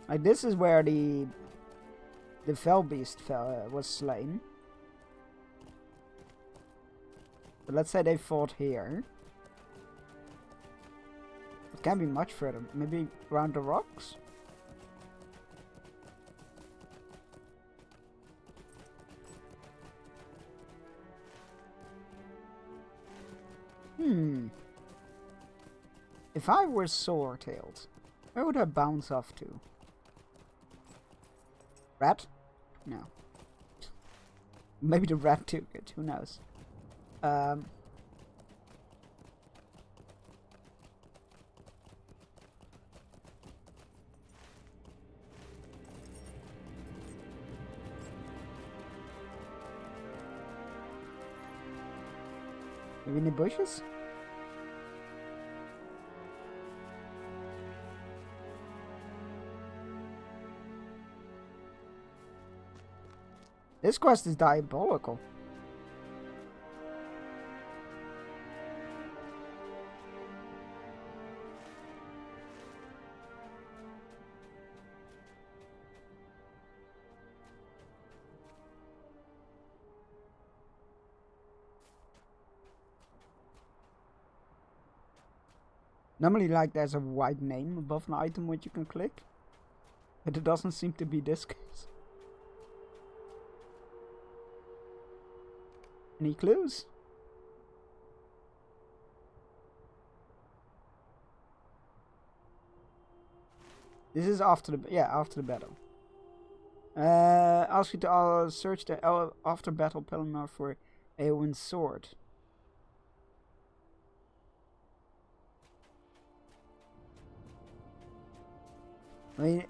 Like, this is where the fell beast was slain. But let's say they fought here. It can't be much further. Maybe around the rocks? If I were Swordtailed, where would I bounce off to? Rat? No. Maybe the rat took it, who knows? Maybe in the bushes? This quest is diabolical. Normally, like, there's a white name above an item which you can click. But it doesn't seem to be this case. Any clues? This is after the battle. Ask you to search the after battle Pelennor for Eowyn's sword. I mean,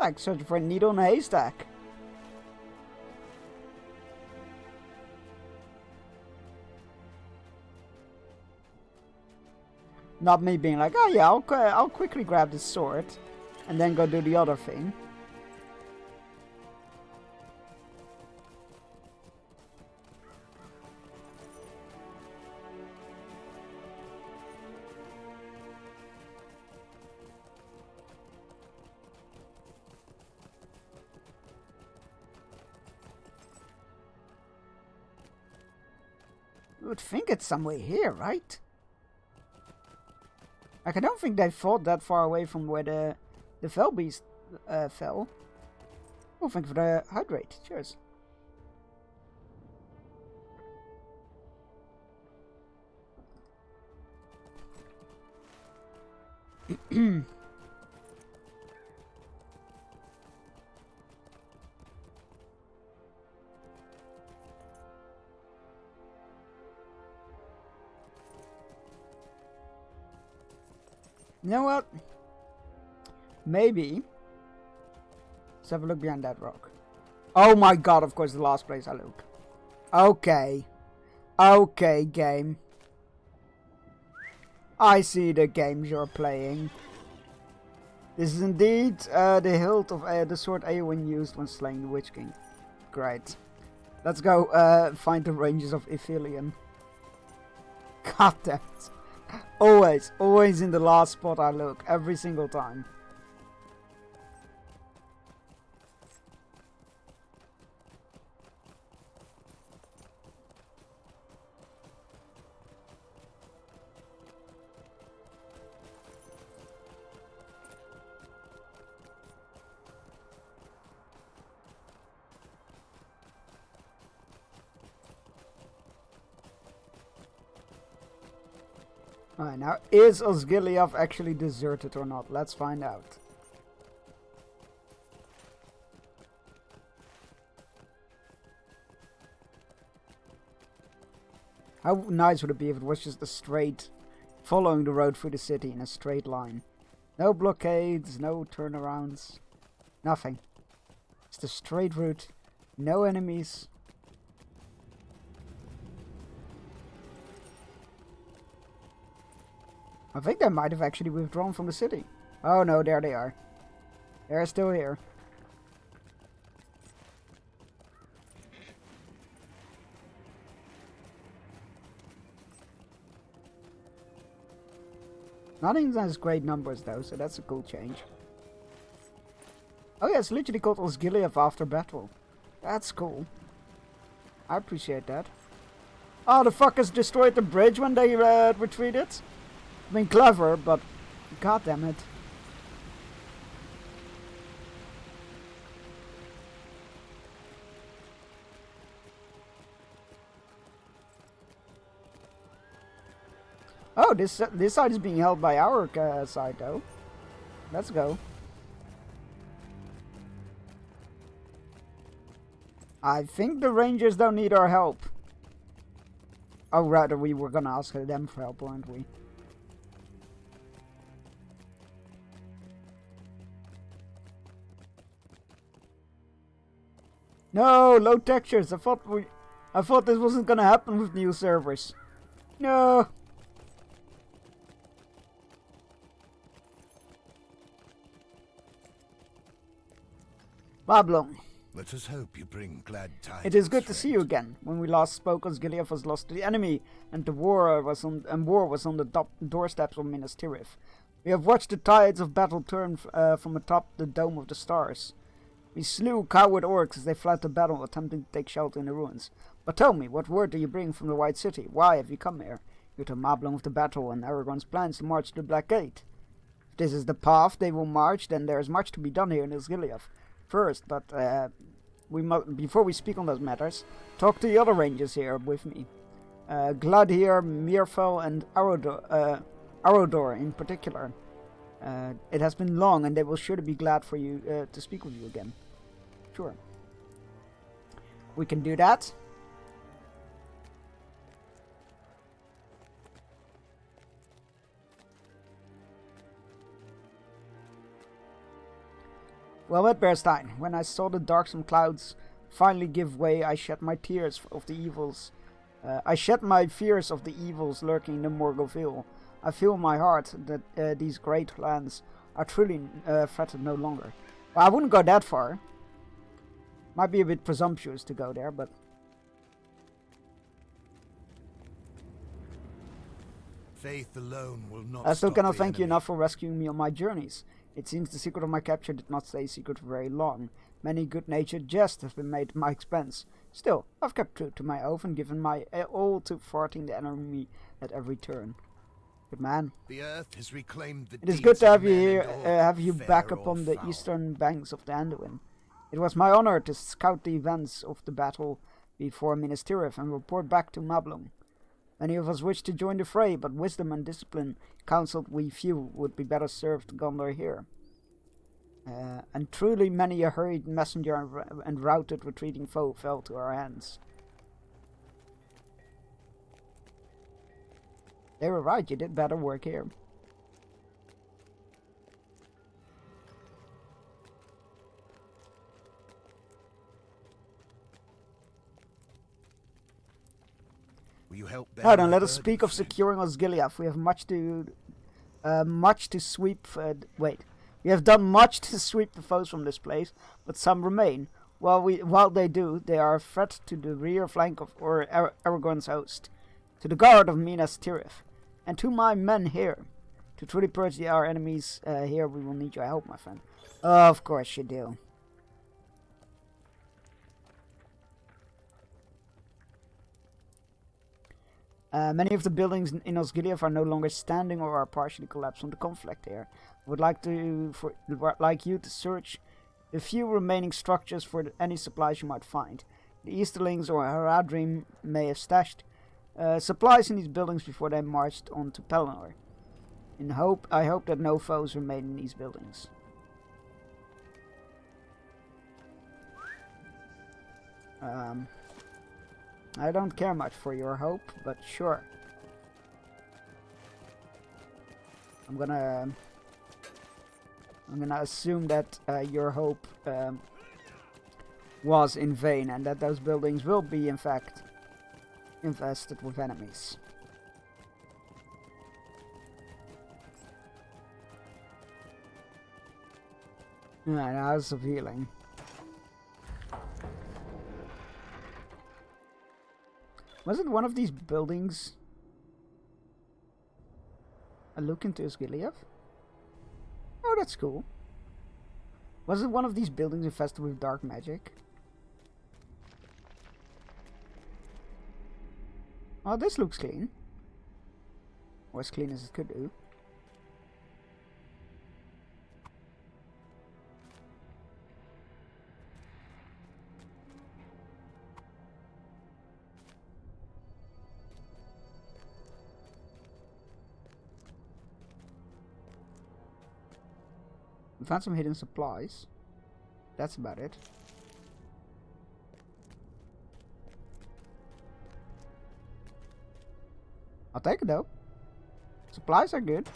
like searching for a needle in a haystack. Not me being like, oh yeah, I'll quickly grab this sword and then go do the other thing. You would think it's somewhere here, right? Like, I don't think they fought that far away from where the fell beast fell. Oh, thank you for the hydrate. Cheers. You know what? Maybe. Let's have a look behind that rock. Oh my god, of course, the last place I look. Okay. Okay, game. I see the games you're playing. This is indeed the hilt of the sword Eowyn used when slaying the Witch King. Great. Let's go find the ranges of Ithilien. God damn it. Always in the last spot I look, every single time. Alright, now is Osgiliath actually deserted or not? Let's find out. How nice would it be if it was just a straight, following the road through the city in a straight line. No blockades, no turnarounds, nothing. Just a straight route, no enemies. I think they might have actually withdrawn from the city. Oh no, there they are. They're still here. Nothing has great numbers though, so that's a cool change. Oh yeah, it's literally called Osgiliath after battle. That's cool. I appreciate that. Oh, the fuckers destroyed the bridge when they retreated? I mean, clever, but god damn it. Oh, this side is being held by our side though. Let's go. I think the Rangers don't need our help. Oh, rather, we were gonna ask them for help, weren't we? No, low textures. I thought this wasn't gonna happen with new servers. No. Mablung. Let us hope you bring glad tidings. It is good to see you again. When we last spoke, Osgiliath was lost to the enemy, and war was on the doorsteps of Minas Tirith. We have watched the tides of battle turn from atop the Dome of the Stars. We slew coward orcs as they fled to battle, attempting to take shelter in the ruins. But tell me, what word do you bring from the White City? Why have you come here? You told Mablung of the battle and Aragorn's plans to march to the Black Gate. If this is the path they will march, then there is much to be done here in Osgiliath. First, but before we speak on those matters, talk to the other rangers here with me. Gladir, Mirfel, and Arodor in particular. It has been long, and they will surely be glad for you to speak with you again. Sure. We can do that. Well met, Bearstein. When I saw the darksome clouds finally give way, I shed my tears of the evils. I shed my fears of the evils lurking in the Morgulville. I feel in my heart that these great lands are truly threatened no longer. Well, I wouldn't go that far. Might be a bit presumptuous to go there, but... Faith alone will not I still stop cannot the thank you enemy. enough for rescuing me on my journeys. It seems the secret of my capture did not stay secret for very long. Many good-natured jests have been made at my expense. Still, I've kept true to my oath and given my all to thwarting the enemy at every turn. Good man. The earth has reclaimed the It is deeds good to of have you men here, and all, have you back fair or upon the foul. eastern banks of the Anduin. It was my honor to scout the events of the battle before Minas Tirith and report back to Mablung. Many of us wished to join the fray, but wisdom and discipline counseled we few would be better served to Gondor here. And truly many a hurried messenger and routed retreating foe fell to our hands. They were right, you did better work here. Will you help bear Now then, my let us burden, speak of friend? securing Osgiliath. We have much to sweep. We have done much to sweep the foes from this place, but some remain. While they do, they are a threat to the rear flank of Aragorn's host, to the guard of Minas Tirith, and to my men here. To truly purge our enemies here, we will need your help, my friend. Of course you do. Many of the buildings in Osgiliath are no longer standing or are partially collapsed from the conflict here. I would like you to search the few remaining structures for any supplies you might find. The Easterlings or Haradrim may have stashed supplies in these buildings before they marched on to Pelennor. I hope that no foes remain in these buildings. I don't care much for your hope, but sure. I'm gonna assume that your hope was in vain and that those buildings will be in fact infested with enemies. Alright, House of Healing. Wasn't one of these buildings a look into Osgiliath? Oh, that's cool. Wasn't one of these buildings infested with dark magic? Oh, this looks clean. Or as clean as it could do. We found some hidden supplies. That's about it. I'll take it though. Supplies are good.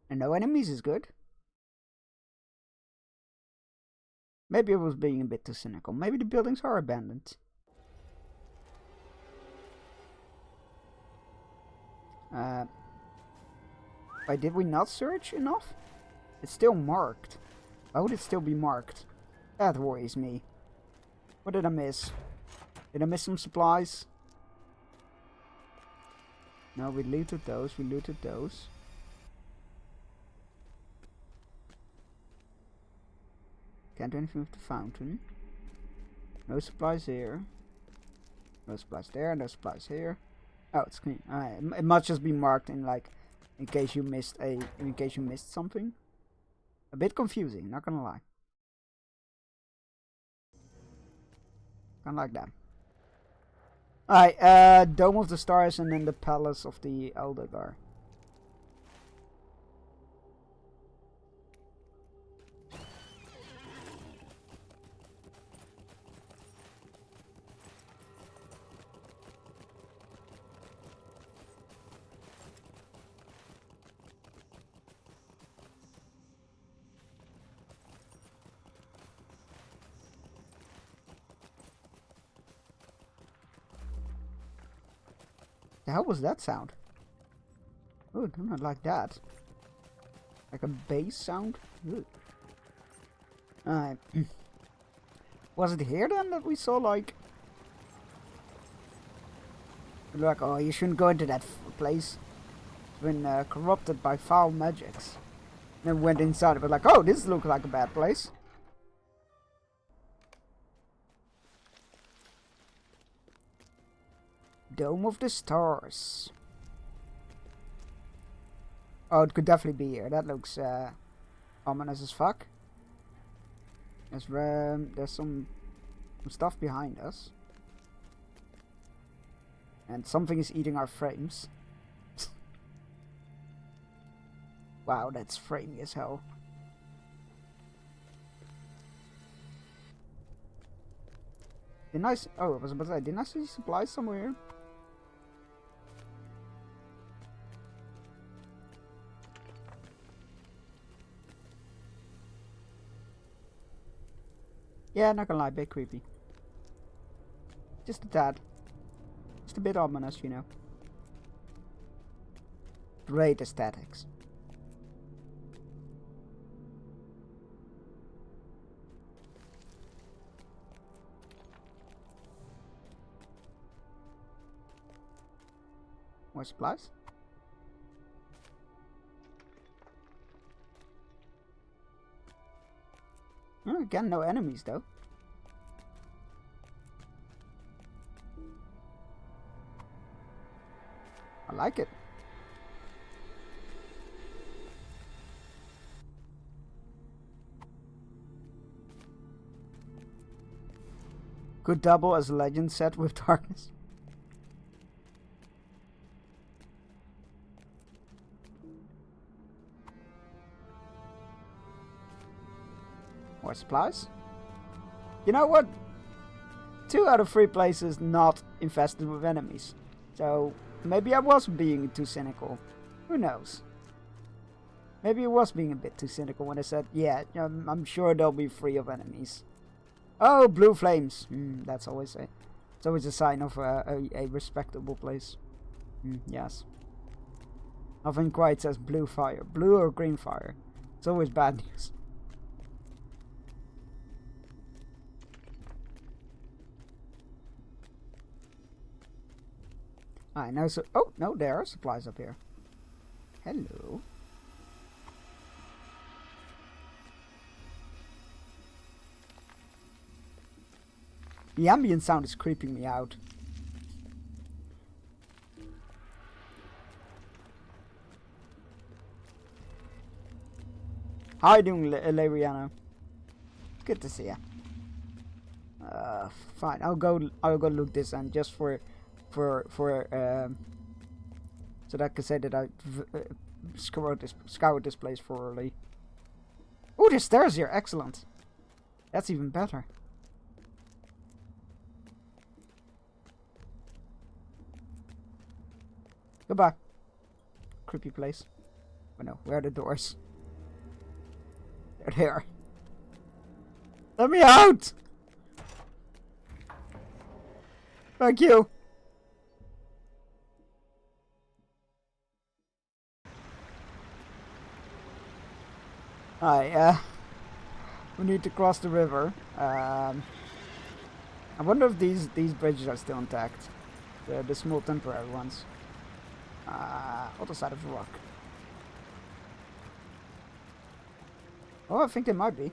And no enemies is good. Maybe I was being a bit too cynical. Maybe the buildings are abandoned. Wait, did we not search enough? It's still marked. Why would it still be marked? That worries me. What did I miss? Did I miss some supplies? No, we looted those. We looted those. Can't do anything with the fountain. No supplies here. No supplies there. No supplies here. Oh, it's clean. Alright, it must just be marked in like, in case you missed something. A bit confusing, not gonna lie. Kinda like that. Alright, Dome of the Stars and then the Palace of the Eldergar. The hell was that sound? Oh, I do not like that. Like a bass sound? Alright. Was it here then that we saw like... Like, oh, you shouldn't go into that place. It's been corrupted by foul magics. And then went inside, but like, oh, this looks like a bad place. Dome of the Stars. Oh, it could definitely be here. That looks ominous as fuck. There's some stuff behind us. And something is eating our frames. Wow, that's framey as hell. Didn't I see, oh, I was about to say, didn't I see supplies somewhere? Yeah, not gonna lie, a bit creepy. Just a tad. Just a bit ominous, you know. Great aesthetics. More supplies? Oh, again, no enemies though. I like it. Could double as a legend set with darkness. More supplies? You know what? 2 out of 3 places not infested with enemies. So maybe I was being too cynical. Who knows? Maybe I was being a bit too cynical when I said, yeah, I'm sure they'll be free of enemies. Oh, blue flames. That's always it's always a sign of a respectable place. Yes. Nothing quite says blue fire. Blue or green fire. It's always bad news. I know. So, oh no, there are supplies up here. Hello. The ambient sound is creeping me out. How are you doing, Lariano? Good to see ya. Fine. I'll go loot this and just for so that I can say that I scour this place thoroughly. Oh, there's stairs here. Excellent. That's even better. Goodbye. Creepy place. Oh no, where are the doors? They're there. Let me out! Thank you. Hi, we need to cross the river. I wonder if these bridges are still intact. The small temporary ones. Other side of the rock. Oh, I think they might be.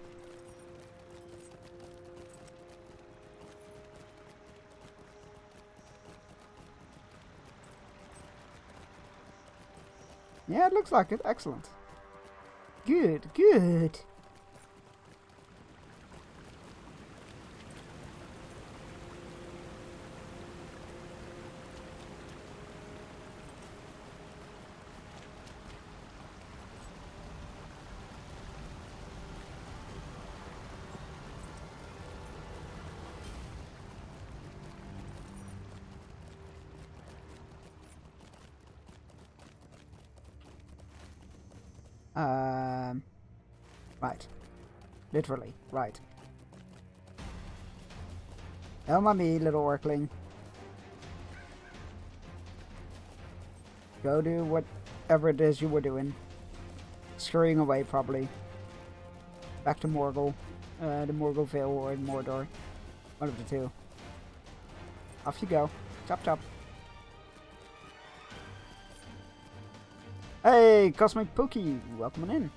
Yeah, it looks like it. Excellent. Good, good. Right. Literally, right. Oh, mommy, little orkling. Go do whatever it is you were doing. Scurrying away, probably. Back to Morgul. The Morgulville or Mordor. One of the two. Off you go. Chop chop. Hey, Cosmic Pookie, welcome in.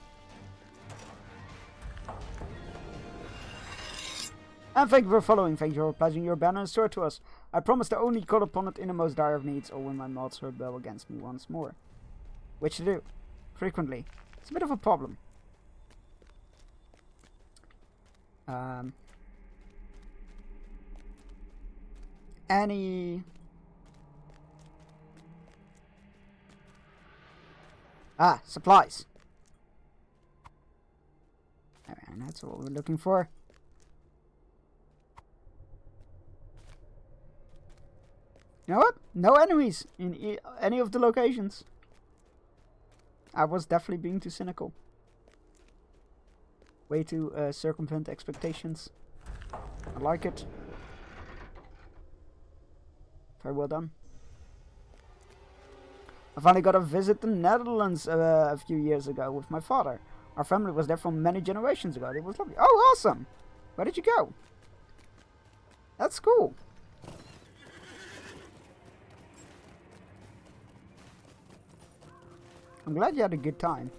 And thank you for following, thank you for pledging your banner and sword to us. I promise to only call upon it in the most dire of needs or when my mods rebel against me once more. Which to do. Frequently. It's a bit of a problem. Any... Ah, supplies. And that's what we're looking for. You know what? No enemies in any of the locations. I was definitely being too cynical. Way to circumvent expectations. I like it. Very well done. I finally got to visit the Netherlands a few years ago with my father. Our family was there from many generations ago. It was lovely. Oh, awesome! Where did you go? That's cool. I'm glad you had a good time.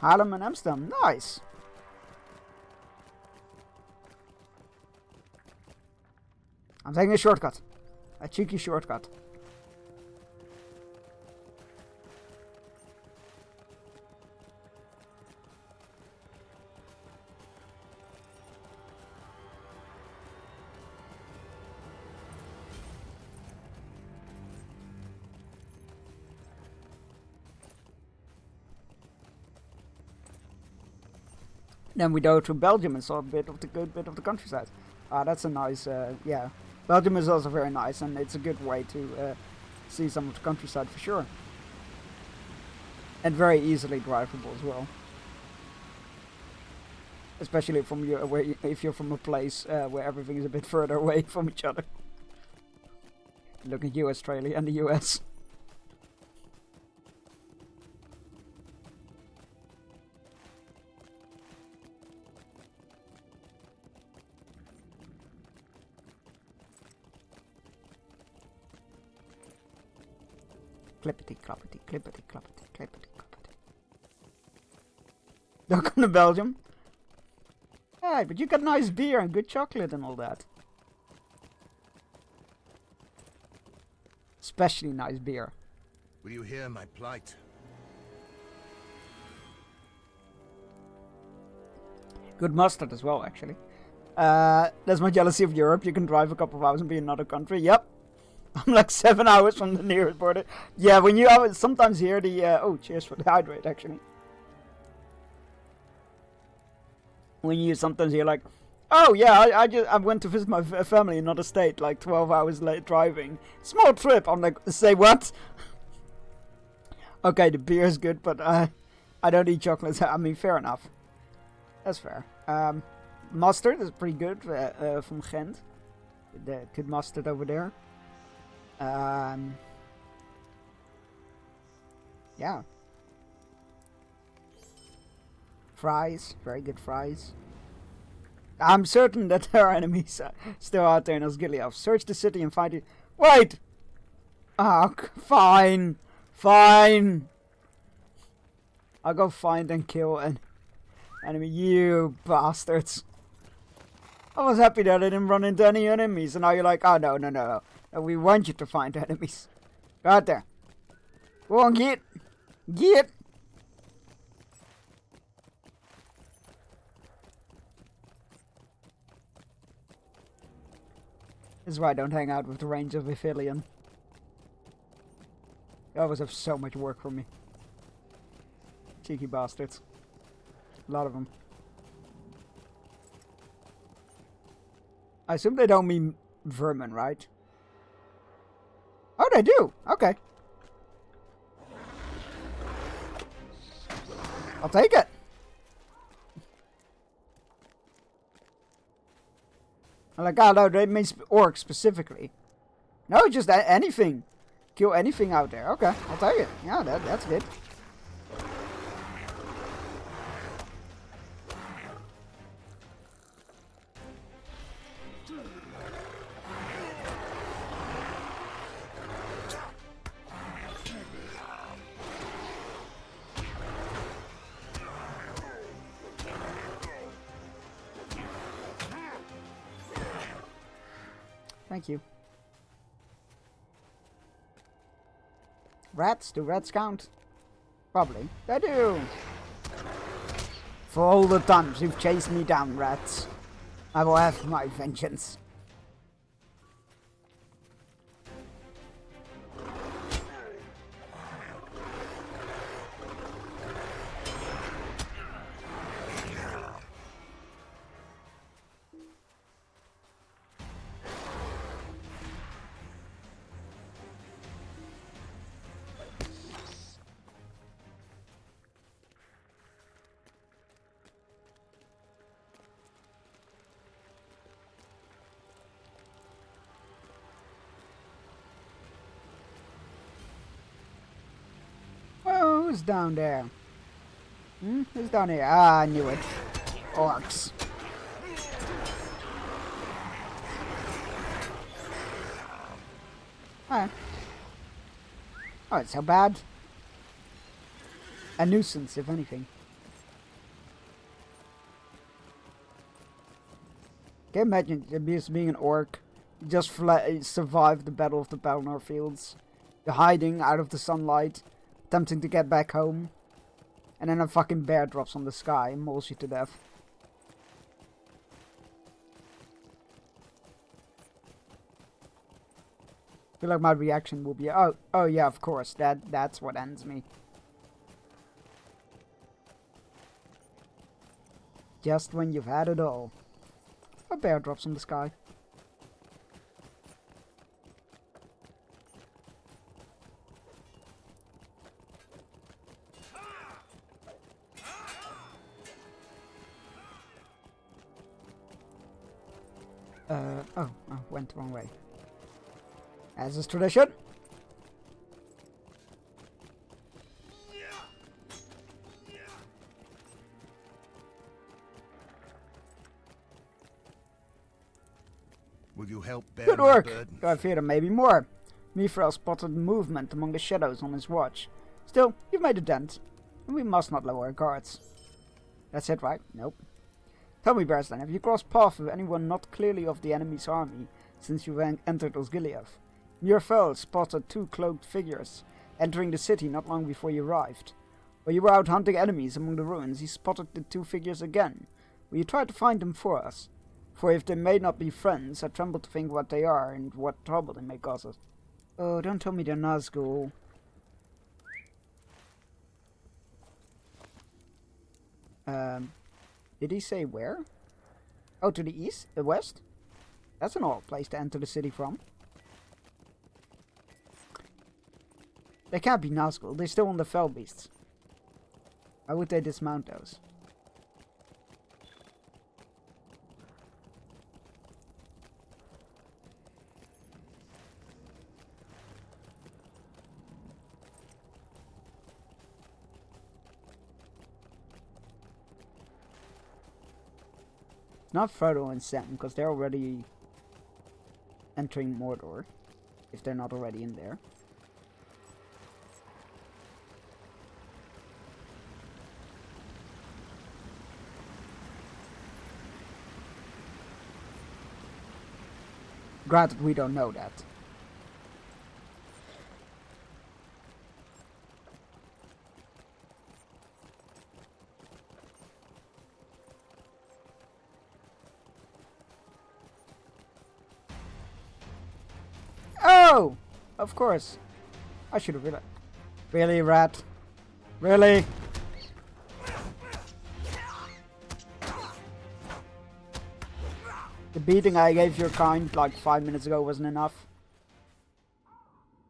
Haarlem and Amsterdam. Nice! I'm taking a shortcut. A cheeky shortcut. Then we go to Belgium and saw a good bit of the countryside. That's a nice, yeah. Belgium is also very nice, and it's a good way to see some of the countryside for sure. And very easily drivable as well. Especially from if you're from a place where everything is a bit further away from each other. Look at you, Australia and the US. Clippity cloppity, clippity cloppity, clippity cloppity. Don't come to Belgium. Hey, but you got nice beer and good chocolate and all that. Especially nice beer. Will you hear my plight? Good mustard as well, actually. That's my jealousy of Europe. You can drive a couple of hours and be in another country. Yep. I'm like 7 hours from the nearest border. Yeah, when you sometimes hear the... oh, cheers for the hydrate, actually. When you sometimes hear like, oh yeah, I went to visit my family in another state, like 12 hours late driving. Small trip. I'm like, say what? Okay, the beer is good, but I don't eat chocolates. I mean, fair enough. That's fair. Mustard is pretty good from Ghent. The good mustard over there. Yeah. Fries, very good fries. I'm certain that there are enemies still out there in Osgiliath. Search the city and find it. Wait! Ah, fine. Fine. I'll go find and kill an enemy. You bastards. I was happy that I didn't run into any enemies, and now you're like, oh no. We want you to find enemies. Go out there. Go on, get. Get. This is why I don't hang out with the range of Ithilien. They always have so much work for me. Cheeky bastards. A lot of them. I assume they don't mean vermin, right? Oh, they do! Okay. I'll take it! I'm like, oh no, that means orcs specifically. No, just anything. Kill anything out there. Okay, I'll take it. Yeah, that's good. Thank you. Rats? Do rats count? Probably. They do! For all the times you've chased me down, rats, I will have my vengeance. Who's down there? Who's down here? Ah, I knew it. Orcs. Alright. Oh, it's so bad. A nuisance, if anything. Can you imagine just being an orc? Just survive the Battle of the Pelennor Fields. You're hiding out of the sunlight. Attempting to get back home, and then a fucking bear drops from the sky and mauls you to death. I feel like my reaction will be, oh yeah, of course, that's what ends me. Just when you've had it all, a bear drops from the sky. Oh, went the wrong way. As is tradition. Will you help bear Good my work! burden? I fear there may be more. Mifrel spotted movement among the shadows on his watch. Still, you've made a dent, and we must not lower our guards. That's it, right? Nope. Tell me, Bearsden, have you crossed paths with anyone not clearly of the enemy's army since you entered Osgiliath? Murfel spotted 2 cloaked figures entering the city not long before you arrived. While you were out hunting enemies among the ruins, he spotted the 2 figures again. Will you try to find them for us? For if they may not be friends, I tremble to think what they are and what trouble they may cause us. Oh, don't tell me they're Nazgul. Did he say where? Oh, to the east? The west? That's an odd place to enter the city from. They can't be Nazgul. They're still on the Fell Beasts. Why would they dismount those? Not Frodo and Sam, because they're already entering Mordor, if they're not already in there. Granted, we don't know that. Oh! Of course. I should have realized. Really, rat? Really? The beating I gave your kind like 5 minutes ago wasn't enough.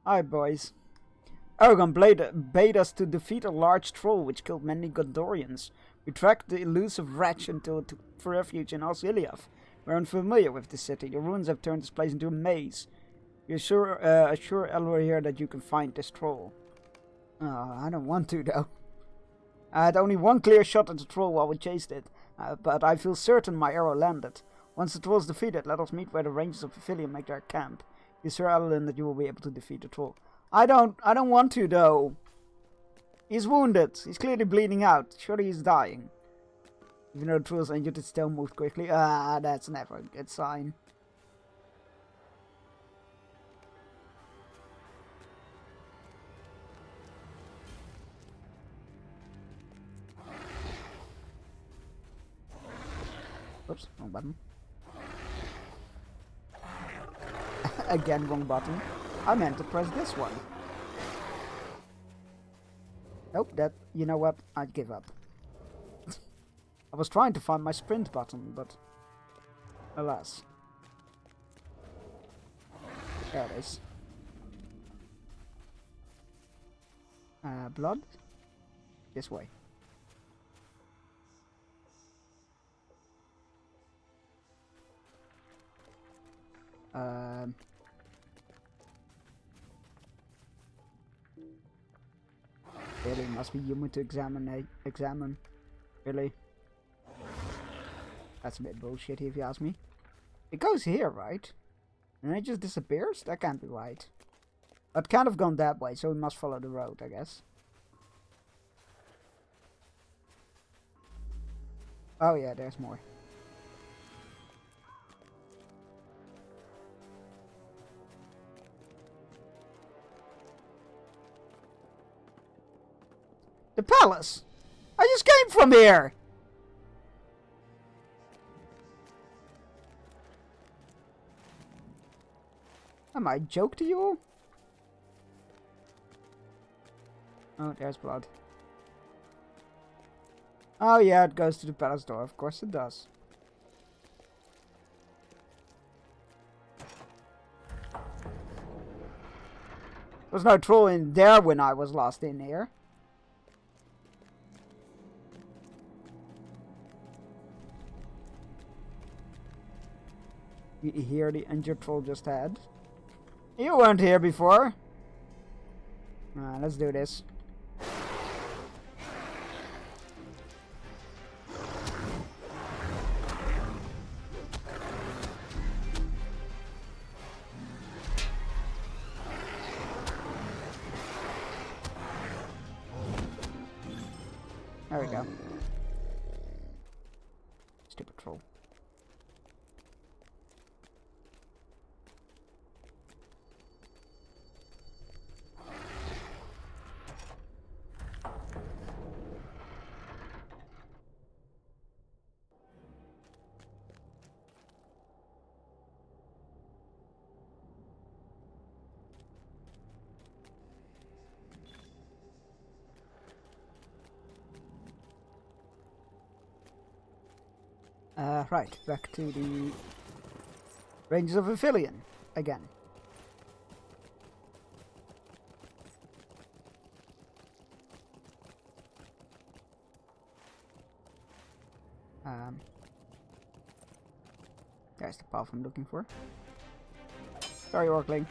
Hi, boys. Aragorn bade us to defeat a large troll which killed many Gondorians. We tracked the elusive wretch until it took refuge in Osgiliath. We're unfamiliar with the city. The ruins have turned this place into a maze. You assure Elroy here that you can find this troll. Oh, I don't want to, though. I had only one clear shot at the troll while we chased it, but I feel certain my arrow landed. Once the troll is defeated, let us meet where the rangers of Vivilion make their camp. You assure Aladin that you will be able to defeat the troll. I don't want to, though. He's wounded. He's clearly bleeding out. Surely he's dying. Even though the troll's injured, it still moved quickly. Ah, that's never a good sign. Oops, wrong button. Again, wrong button. I meant to press this one. Nope, you know what? I'd give up. I was trying to find my sprint button, but alas. There it is. Blood? This way. Really must be human to examine. Really? That's a bit bullshit if you ask me. It goes here, right? And it just disappears? That can't be right. It can't have gone that way, so we must follow the road, I guess. Oh yeah, there's more. The palace! I just came from here! Am I a joke to you all? Oh, there's blood. Oh yeah, it goes to the palace door. Of course it does. There was no troll in there when I was last in here. You hear the injured troll just had. You weren't here before. Let's do this. There we go. Stupid troll. Right, back to the Rangers of Aphelion again. There's the path I'm looking for. Sorry, Orkling.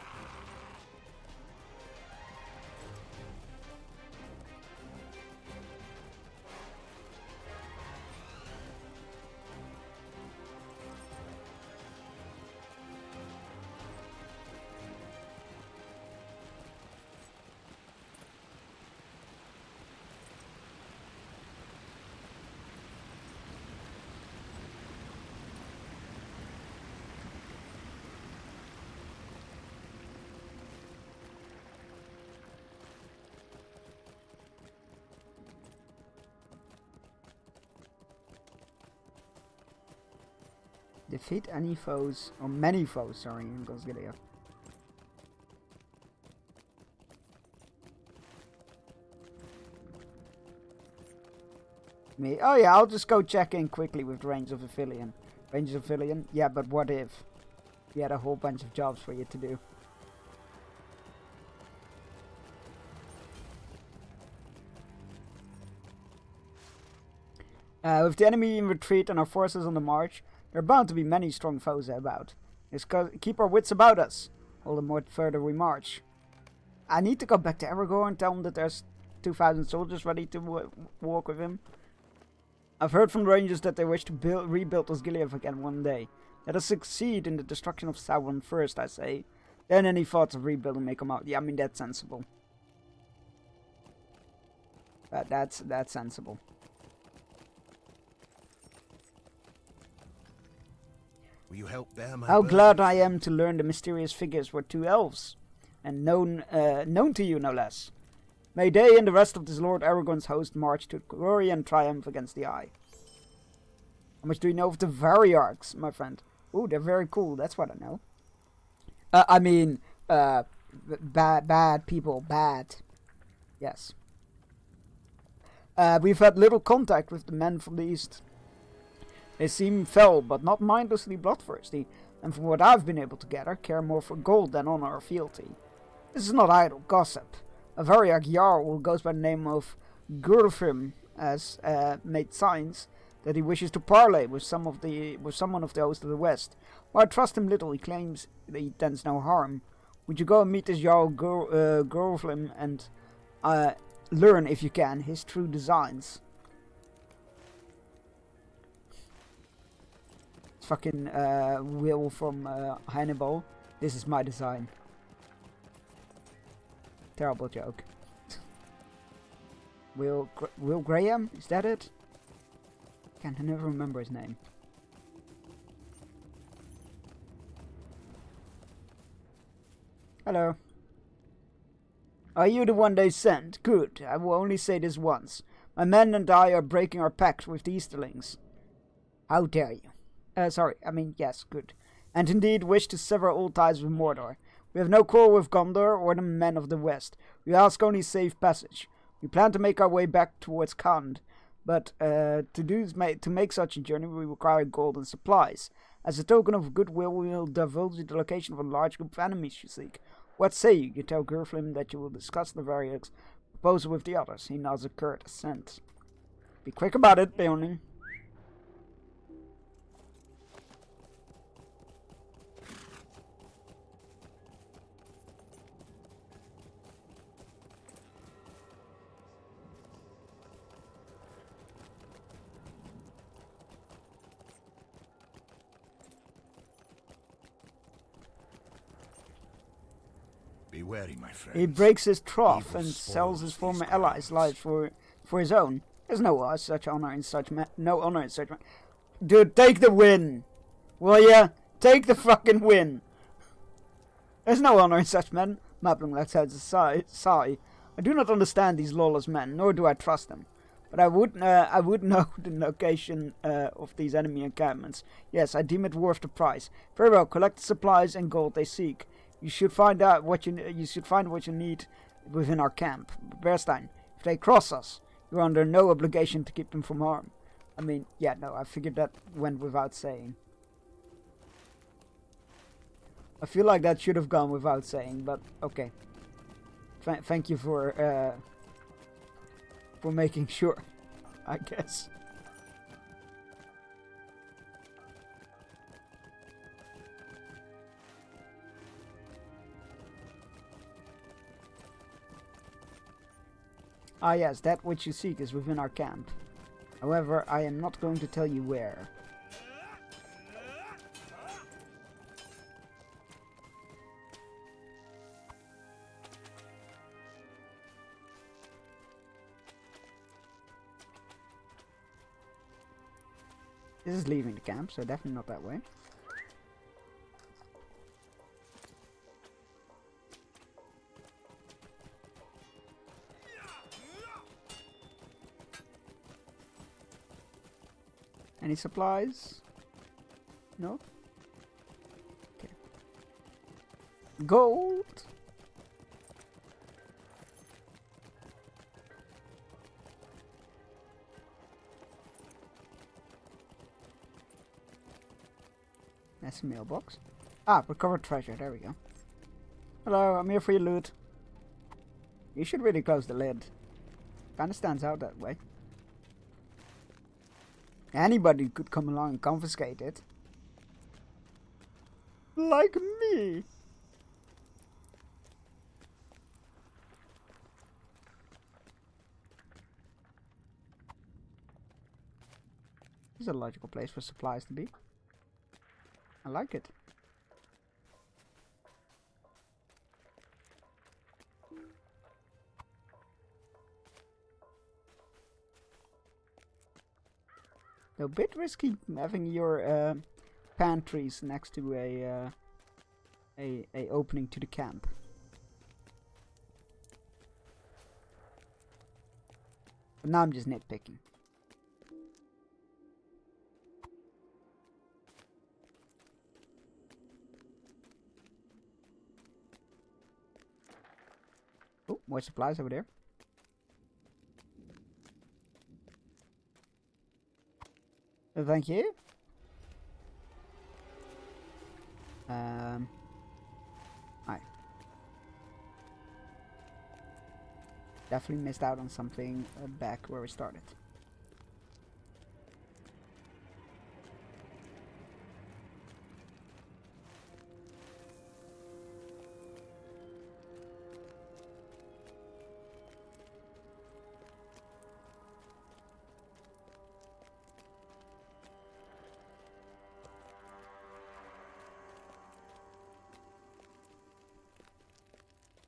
Defeat any foes, or many foes, sorry, in Gosgilea. Me? Oh yeah, I'll just go check in quickly with Rangers of Aphelion. Rangers of Aphelion? Yeah, but what if? We had a whole bunch of jobs for you to do. With the enemy in retreat and our forces on the march, there are bound to be many strong foes about. Let's keep our wits about us, all the more further we march. I need to go back to Aragorn and tell him that there's 2,000 soldiers ready to walk with him. I've heard from the Rangers that they wish to rebuild Osgiliath again one day. Let us succeed in the destruction of Sauron first, I say. Then any thoughts of rebuilding may come out. Yeah, I mean, that's sensible. That's sensible. Will you help bear my How burden? glad I am to learn the mysterious figures were two elves, and known to you no less. May they and the rest of this Lord Aragorn's host march to glory and triumph against the Eye. How much do you know of the Variarchs, my friend? Ooh, they're very cool, that's what I know. I mean, bad people, bad. Yes. We've had little contact with the men from the east. They seem fell, but not mindlessly bloodthirsty, and from what I've been able to gather, care more for gold than honor or fealty. This is not idle gossip. A Variarch Jarl who goes by the name of Gurfrim has made signs that he wishes to parley with someone of the host of the West. While I trust him little, he claims that he intends no harm. Would you go and meet this Jarl Gurfrim and learn, if you can, his true designs? Fucking Will from Hannibal. This is my design. Terrible joke. Will Graham? Is that it? I never remember his name. Hello. Are you the one they sent? Good. I will only say this once. My men and I are breaking our pact with the Easterlings. How dare you? Yes, good. And indeed wish to sever all ties with Mordor. We have no quarrel with Gondor or the men of the West. We ask only safe passage. We plan to make our way back towards Khand, but to make such a journey we require gold and supplies. As a token of goodwill, we will divulge the location of a large group of enemies you seek. What say you? You tell Gurflim that you will discuss the Variarch's proposal with the others. He nods a curt assent. Be quick about it, Beonin. Be wary, my friend. He breaks his trough and sells his former allies' lives for his own. There's no such honor in such no honor in such Dude, take the win, will ya? Take the fucking win. There's no honor in such men. Mapling lets out a sigh. I do not understand these lawless men, nor do I trust them. But I would know the location of these enemy encampments. Yes, I deem it worth the price. Very well, collect the supplies and gold they seek. You should find what you need within our camp. Bearstein, if they cross us, you are under no obligation to keep them from harm. I mean, yeah, no, I figured that went without saying. I feel like that should have gone without saying, but okay. Thank you for making sure, I guess. Ah yes, that which you seek is within our camp. However, I am not going to tell you where. This is leaving the camp, so definitely not that way. Any supplies? No? Okay. Gold! That's a mailbox. Ah, recovered treasure, there we go. Hello, I'm here for your loot. You should really close the lid. Kinda stands out that way. Anybody could come along and confiscate it. Like me. This is a logical place for supplies to be. I like it. A bit risky having your pantries next to a opening to the camp. But now I'm just nitpicking. Oh, more supplies over there. Thank you. Hi. Definitely missed out on something back where we started.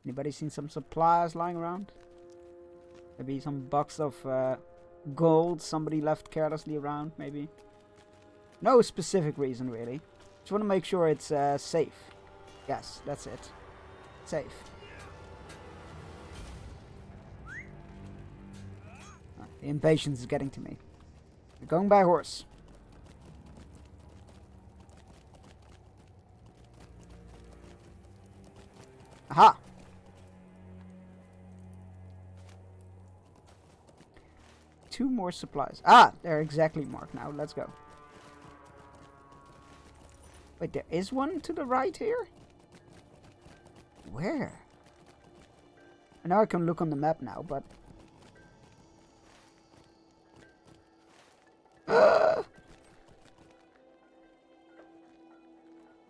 Anybody seen some supplies lying around? Maybe some box of gold somebody left carelessly around, maybe? No specific reason, really. Just want to make sure it's safe. Yes, that's it. Safe. The impatience is getting to me. We're going by horse. Aha! Two more supplies. Ah, they're exactly marked now. Let's go. Wait, there is one to the right here? Where? I know I can look on the map now, but...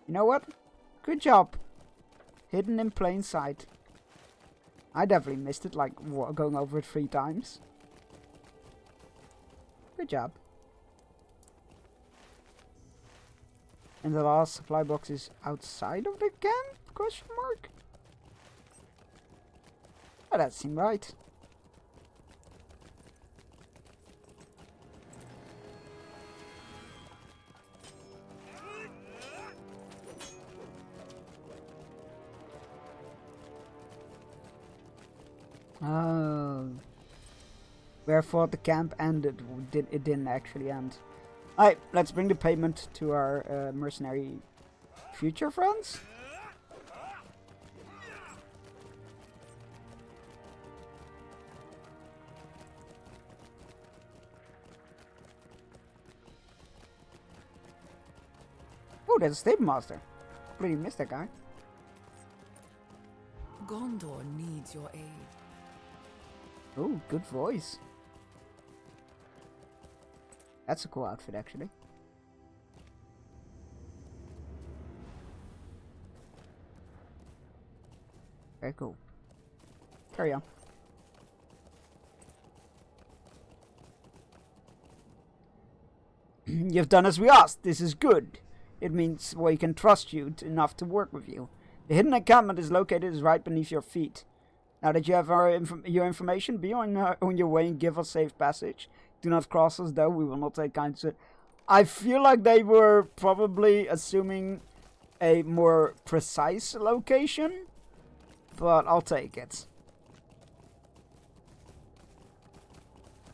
You know what? Good job. Hidden in plain sight. I definitely missed it, like, going over it 3 times. Good job. And the last supply box is outside of the camp? Question mark? Oh, that seemed right. Oh. Where I thought the camp ended, it didn't actually end. Alright, let's bring the payment to our mercenary future friends. that's a stable master. Completely missed that guy. Gondor needs your aid. Oh, good voice. That's a cool outfit, actually. Very cool. Carry on. You've done as we asked. This is good. It means we can trust you enough to work with you. The hidden encampment is located right beneath your feet. Now that you have your information, be on your way and give us safe passage. Do not cross us, though. We will not take kindly to it. I feel like they were probably assuming a more precise location, but I'll take it.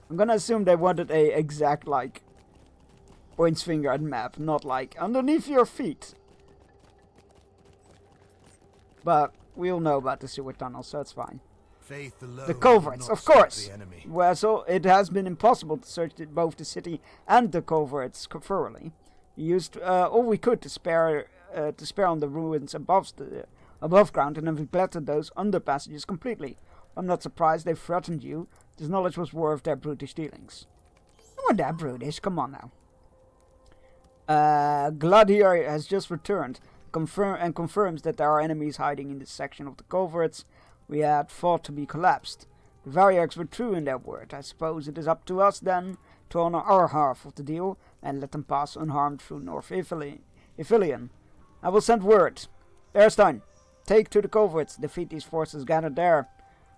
I'm gonna assume they wanted a exact, like, points finger at map, not like underneath your feet. But we'll know about the sewer tunnel, so it's fine. Faith alone The coverts, will not of course. stop the enemy. Well, so it has been impossible to search both the city and the coverts thoroughly. We used all we could to spare on the ruins above ground, and have neglected those under passages completely. I'm not surprised they threatened you. This knowledge was worth their brutish dealings. They weren't that brutish. Come on now. Gladier has just returned, confirms that there are enemies hiding in this section of the coverts we had thought to be collapsed. The Variags were true in their word. I suppose it is up to us then to honor our half of the deal and let them pass unharmed through North Ithilien. I will send word. Bearstein, take to the coverts, defeat these forces gathered there,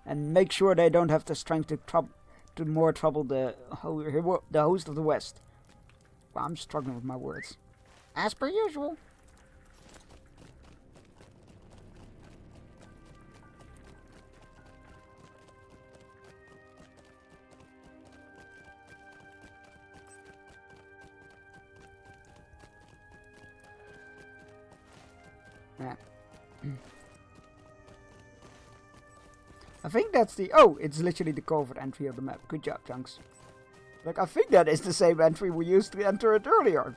and make sure they don't have the strength to more trouble the host of the West. Well, I'm struggling with my words. As per usual. Yeah. I think that's the... Oh, it's literally the covert entry of the map. Good job, Chunks. Like, I think that is the same entry we used to enter it earlier.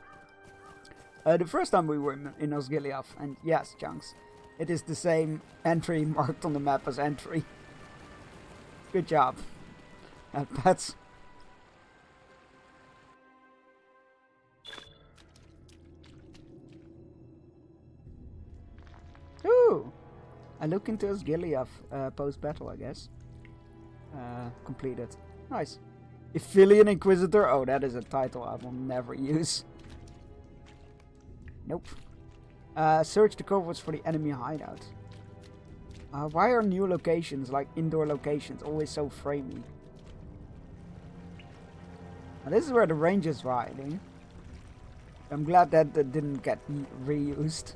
The first time we were in Osgiliath. And yes, Chunks, it is the same entry marked on the map as entry. Good job. Pets. Ooh! I look into Osgiliath post-battle, I guess. Completed. Nice. Ithilien Inquisitor? Oh, that is a title I will never use. Nope. Search the coverts for the enemy hideout. Why are new locations, like indoor locations, always so framey? Now, this is where the Rangers were hiding. I'm glad that didn't get reused.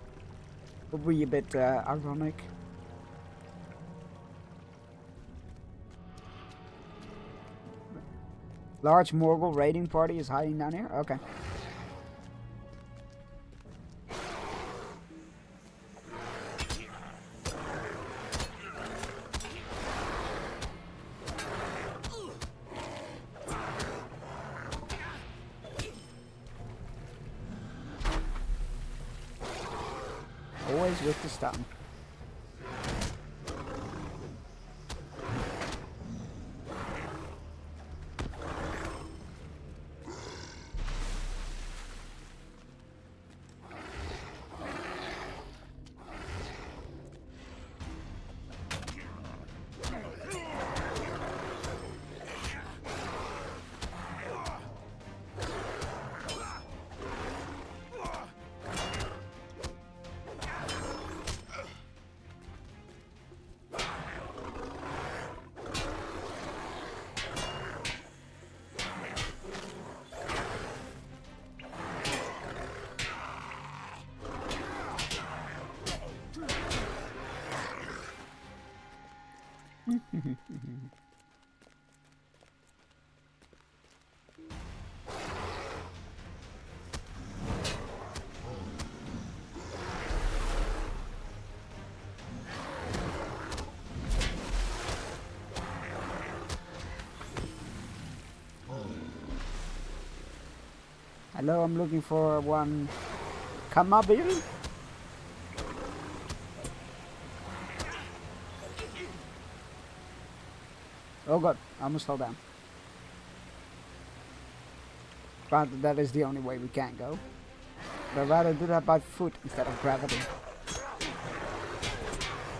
Would be a bit ironic. Large Morgul raiding party is hiding down here? Okay. Always with the stun. Hello, I'm looking for one Come up, baby. Oh god, I almost fell down. Granted, that is the only way we can go. But I'd rather do that by foot instead of gravity.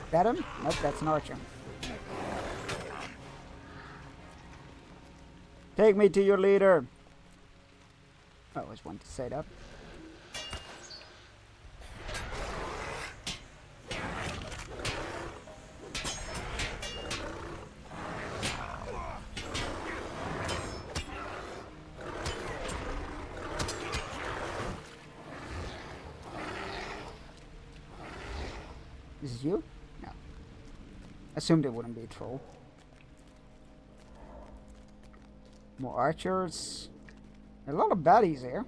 That him? Nope, that's an archer. Take me to your leader. I always wanted to say that. This is you? No. Assumed it wouldn't be a troll. More archers. A lot of baddies here.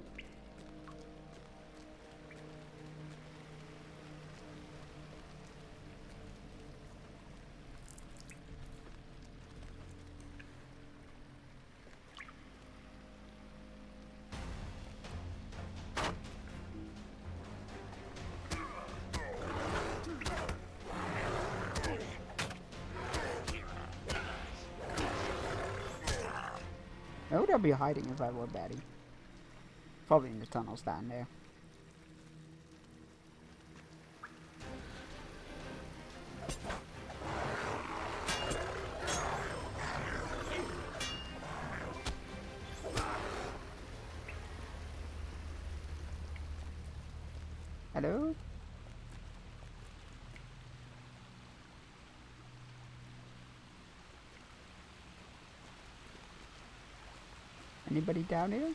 Where would I be hiding if I were a baddie? Probably in the tunnels down there. Hello? Anybody down here?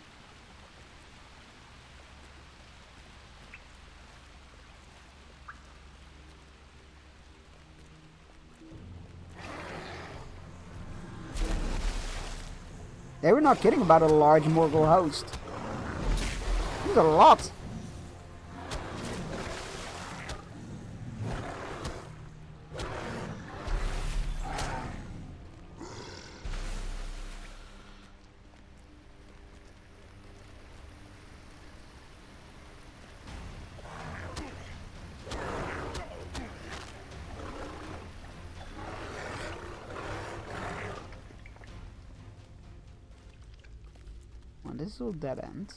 They were not kidding about a large Morgul host. There's a lot. This is all dead end.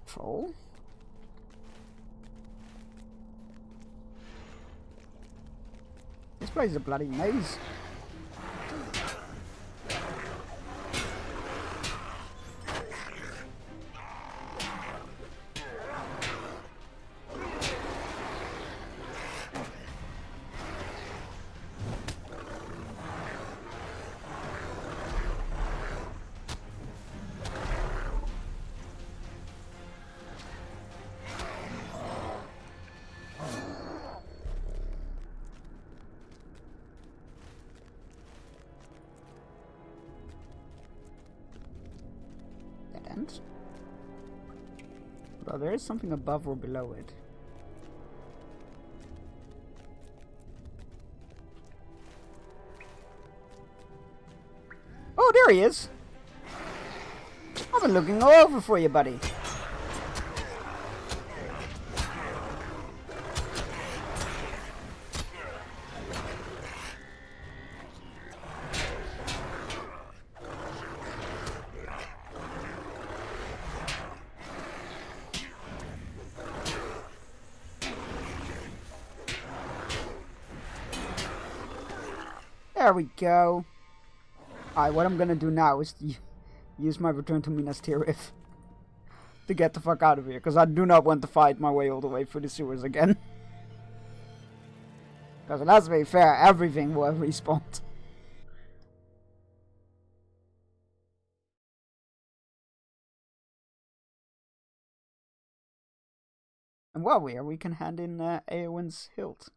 Troll? This place is a bloody maze. Well, there is something above or below it. Oh, there he is! I've been looking all over for you, buddy. There we go. Alright, what I'm gonna do now is use my return to Minas Tirith to get the fuck out of here, because I do not want to fight my way all the way through the sewers again. Because let's be fair, everything will have respawned. And while we're here, we can hand in Eowyn's hilt.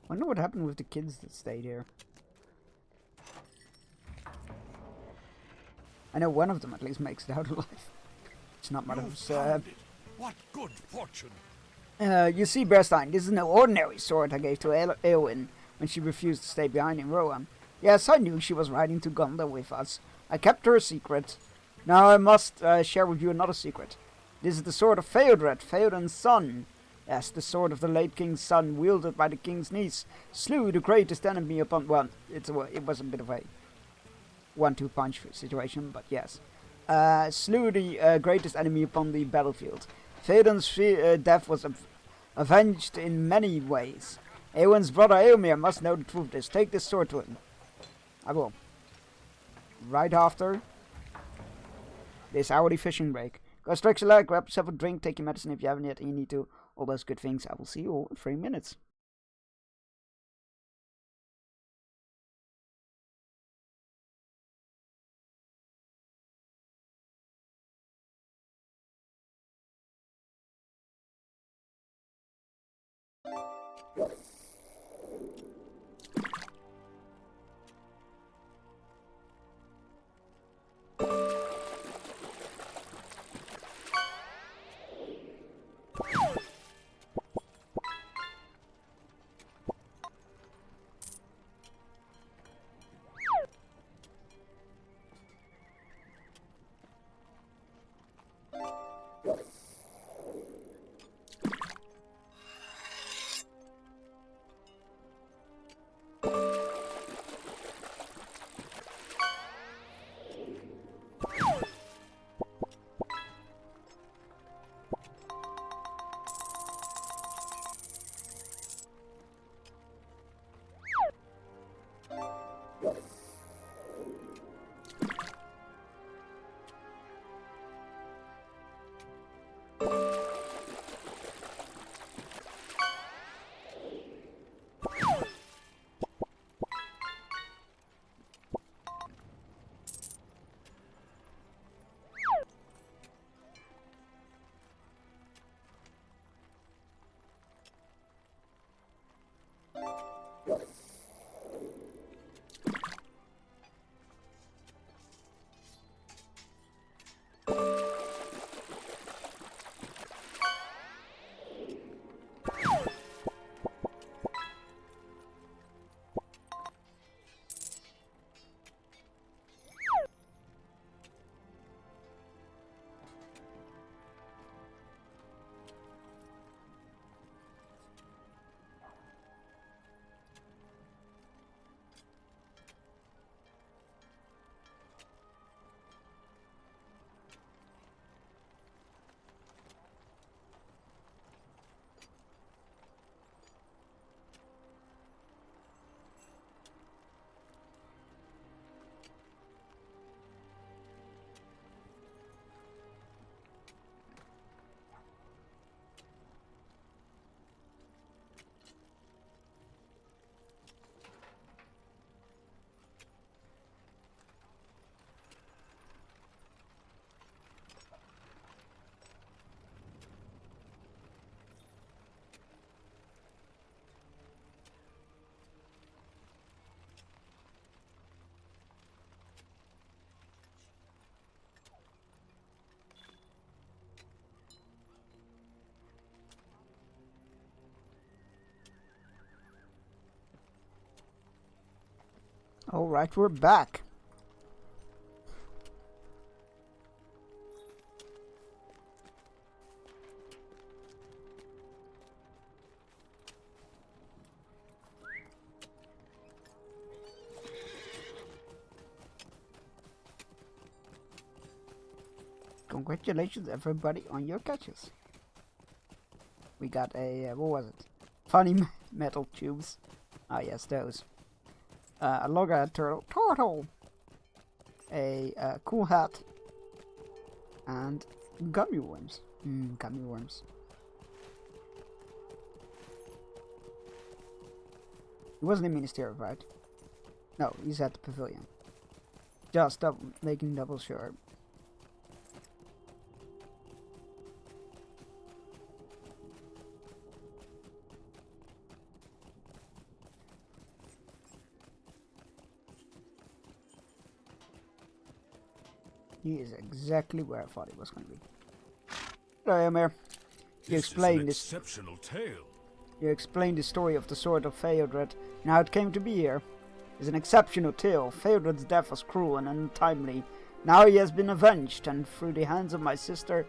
Wonder what happened with the kids that stayed here. I know one of them at least makes it out alive. It's not Mother's. What good fortune! You see, Bearstein, this is no ordinary sword I gave to Eowyn when she refused to stay behind in Rohan. Yes, I knew she was riding to Gondor with us. I kept her a secret. Now I must share with you another secret. This is the sword of Theodred, Theoden's son. Yes, the sword of the late king's son, wielded by the king's niece, slew the greatest enemy upon... Well, it was a bit of a 1-2 punch situation, but yes. Slew the greatest enemy upon the battlefield. Theoden's death was avenged in many ways. Eowyn's brother Eomer must know the truth of this. Take this sword to him. I will. Right after this hourly fishing break. Go stretch your leg, grab yourself a drink, take your medicine if you haven't yet and you need to. All those good things. I will see you all in 3 minutes. Alright, we're back. Congratulations everybody on your catches. We got a, what was it? Funny metal tubes. Ah yes, those. A loggerhead turtle. A cool hat. And gummy worms. Gummy worms. He wasn't in Ministerial, right? No, he's at the pavilion. Just making double sure. He is exactly where I thought he was going to be. Hello, Ymir. You explained this exceptional tale. You explained the story of the Sword of Theodred and how it came to be here. It's an exceptional tale. Theodred's death was cruel and untimely. Now he has been avenged, and through the hands of my sister,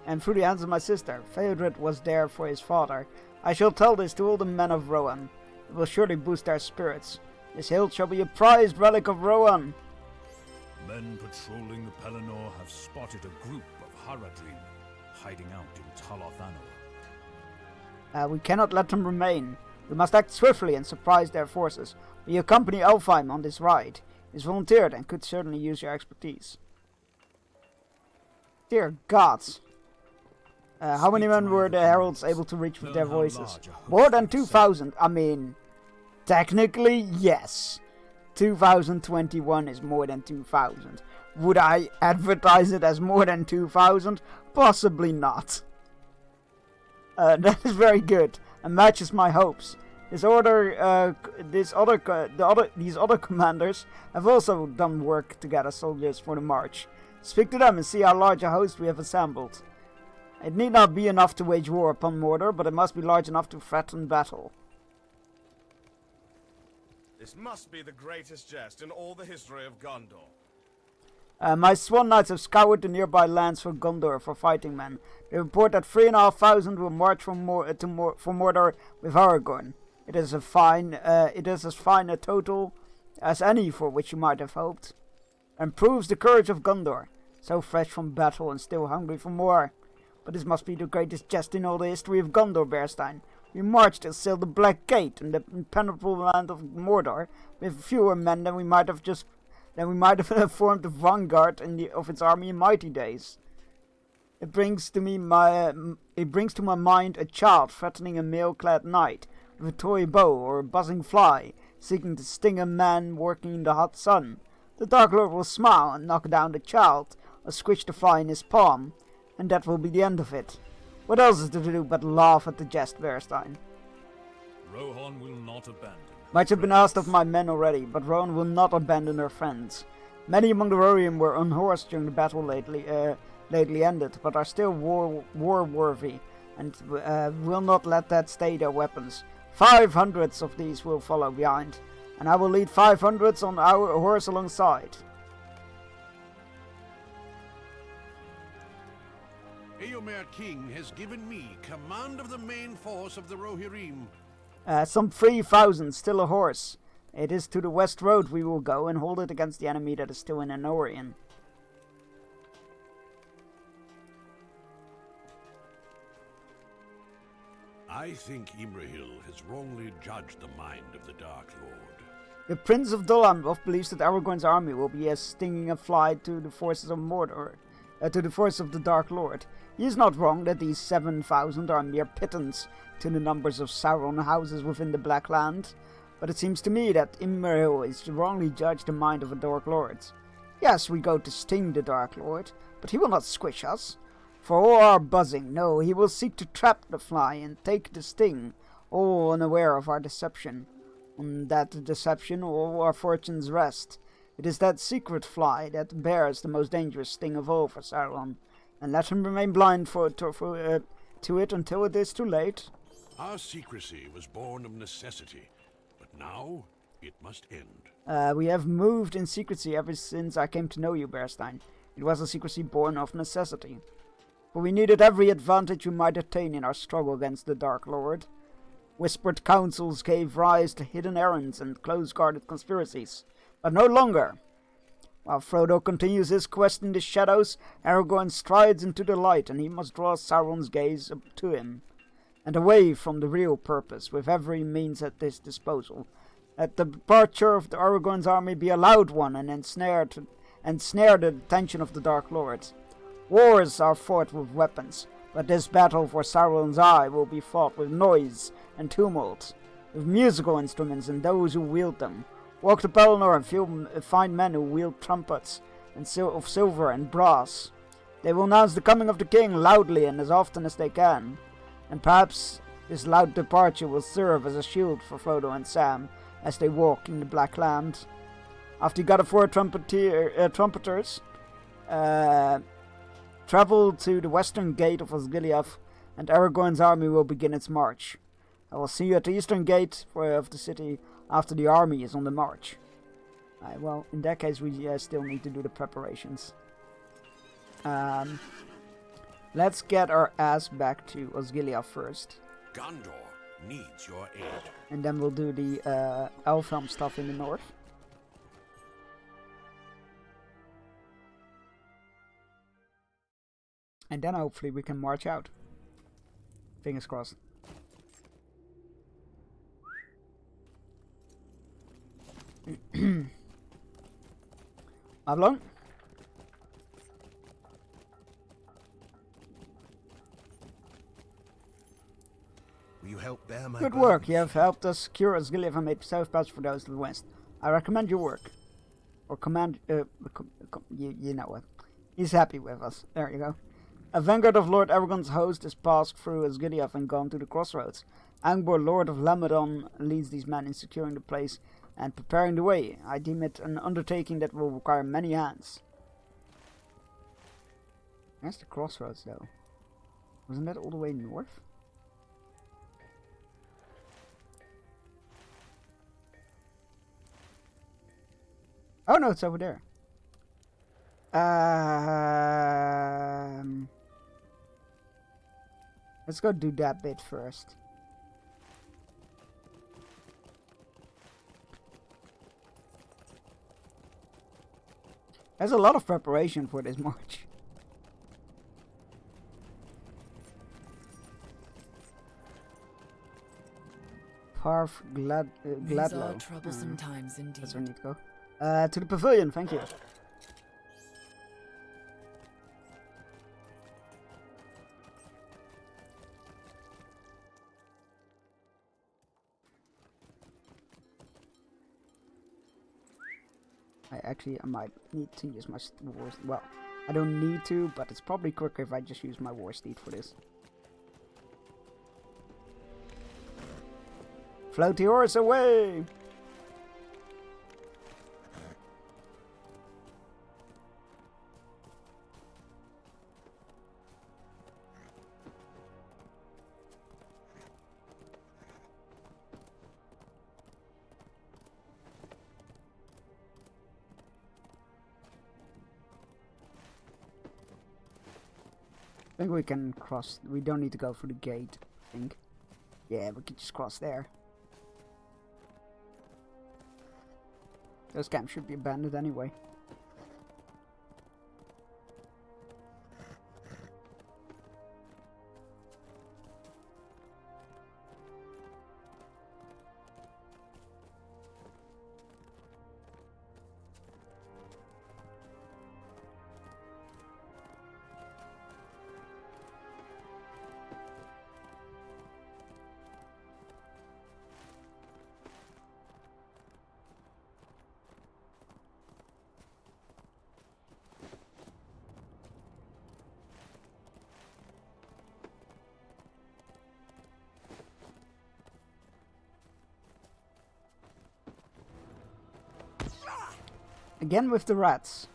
Theodred was there for his father. I shall tell this to all the men of Rohan. It will surely boost their spirits. This hilt shall be a prized relic of Rohan. Men patrolling the Pelennor have spotted a group of Haradrim hiding out in Taloth Anor. We cannot let them remain. We must act swiftly and surprise their forces. We accompany Elfheim on this ride. He's volunteered and could certainly use your expertise. Dear gods. How many men were the heralds able to reach with their voices? More than 2,000. I mean, technically, yes. 2021 is more than 2,000. Would I advertise it as more than 2,000? Possibly not. That is very good and matches my hopes. These other commanders have also done work to gather soldiers for the march. Speak to them and see how large a host we have assembled. It need not be enough to wage war upon Mordor, but it must be large enough to threaten battle. This must be the greatest jest in all the history of Gondor. My Swan Knights have scoured the nearby lands for Gondor for fighting men. They report that 3,500 will march from Mordor with Aragorn. It is as fine a total as any for which you might have hoped, and proves the courage of Gondor, so fresh from battle and still hungry for more. But this must be the greatest jest in all the history of Gondor, Bearstein. We marched and sailed the Black Gate in the impenetrable land of Mordor with fewer men than we might have formed the vanguard of its army in mighty days. It brings to my mind a child threatening a mail-clad knight with a toy bow or a buzzing fly, seeking to sting a man working in the hot sun. The Dark Lord will smile and knock down the child, or squish the fly in his palm, and that will be the end of it. What else is there to do but laugh at the jest, Bearstein? Rohan will not abandon. Much have been asked of my men already, but Rohan will not abandon her friends. Many among the Rohirrim were unhorsed during the battle lately ended, but are still war-worthy, and will not let that stay their weapons. 500 of these will follow behind, and I will lead 500 on our horse alongside. Eomer King has given me command of the main force of the Rohirrim. Some 3,000 still a horse. It is to the west road we will go and hold it against the enemy that is still in Anorion. I think Imrahil has wrongly judged the mind of the Dark Lord. The Prince of Dol Amroth believes that Aragorn's army will be as stinging a fly to the forces of Mordor, to the force of the Dark Lord. He is not wrong that these 7,000 are mere pittance to the numbers of Sauron houses within the Black Land, but it seems to me that Imrahil is wrongly judged the mind of the Dark Lord. Yes, we go to sting the Dark Lord, but he will not squish us. For all our buzzing, no, he will seek to trap the fly and take the sting, all unaware of our deception. On that deception all our fortunes rest. It is that secret fly that bears the most dangerous sting of all for Sauron, and let him remain blind to it until it is too late. Our secrecy was born of necessity, but now it must end. We have moved in secrecy ever since I came to know you, Bearstein. It was a secrecy born of necessity. For we needed every advantage we might attain in our struggle against the Dark Lord. Whispered councils gave rise to hidden errands and close-guarded conspiracies. But no longer. While Frodo continues his quest in the shadows, Aragorn strides into the light, and he must draw Sauron's gaze up to him, and away from the real purpose, with every means at his disposal. Let the departure of the Aragorn's army be a loud one, and ensnare the attention of the Dark Lord. Wars are fought with weapons, but this battle for Sauron's eye will be fought with noise and tumult, with musical instruments and those who wield them. Walk to Pelennor and find men who wield trumpets of silver and brass. They will announce the coming of the king loudly and as often as they can, and perhaps this loud departure will serve as a shield for Frodo and Sam as they walk in the Black Land. After you gather 4 trumpeters, travel to the western gate of Osgiliath, and Aragorn's army will begin its march. I will see you at the eastern gate of the city after the army is on the march. Well, in that case, we still need to do the preparations. Let's get our ass back to Osgiliath first. Gondor needs your aid. And then we'll do the Elfhelm stuff in the north. And then hopefully we can march out. Fingers crossed. How long? Will you help bear my Good work. You have helped us secure Osgiliath and made safe paths for those to the west. I recommend your work. Or command... you know what. He's happy with us. There you go. A vanguard of Lord Aragorn's host is passed through Osgiliath and gone to the crossroads. Angbor, Lord of Lamedon, leads these men in securing the place and preparing the way. I deem it an undertaking that will require many hands. That's the crossroads, though. Wasn't that all the way north? Oh no, it's over there. Let's go do that bit first. There's a lot of preparation for this march. Parv Gladlow. These are troublesome times indeed. That's where we need to go. To the pavilion, thank you. I might need to use my war. Well, I don't need to, but it's probably quicker if I just use my war steed for this. Floaty horse away! I think we can cross. We don't need to go through the gate, I think. Yeah, we can just cross there. Those camps should be abandoned anyway. Again with the rats.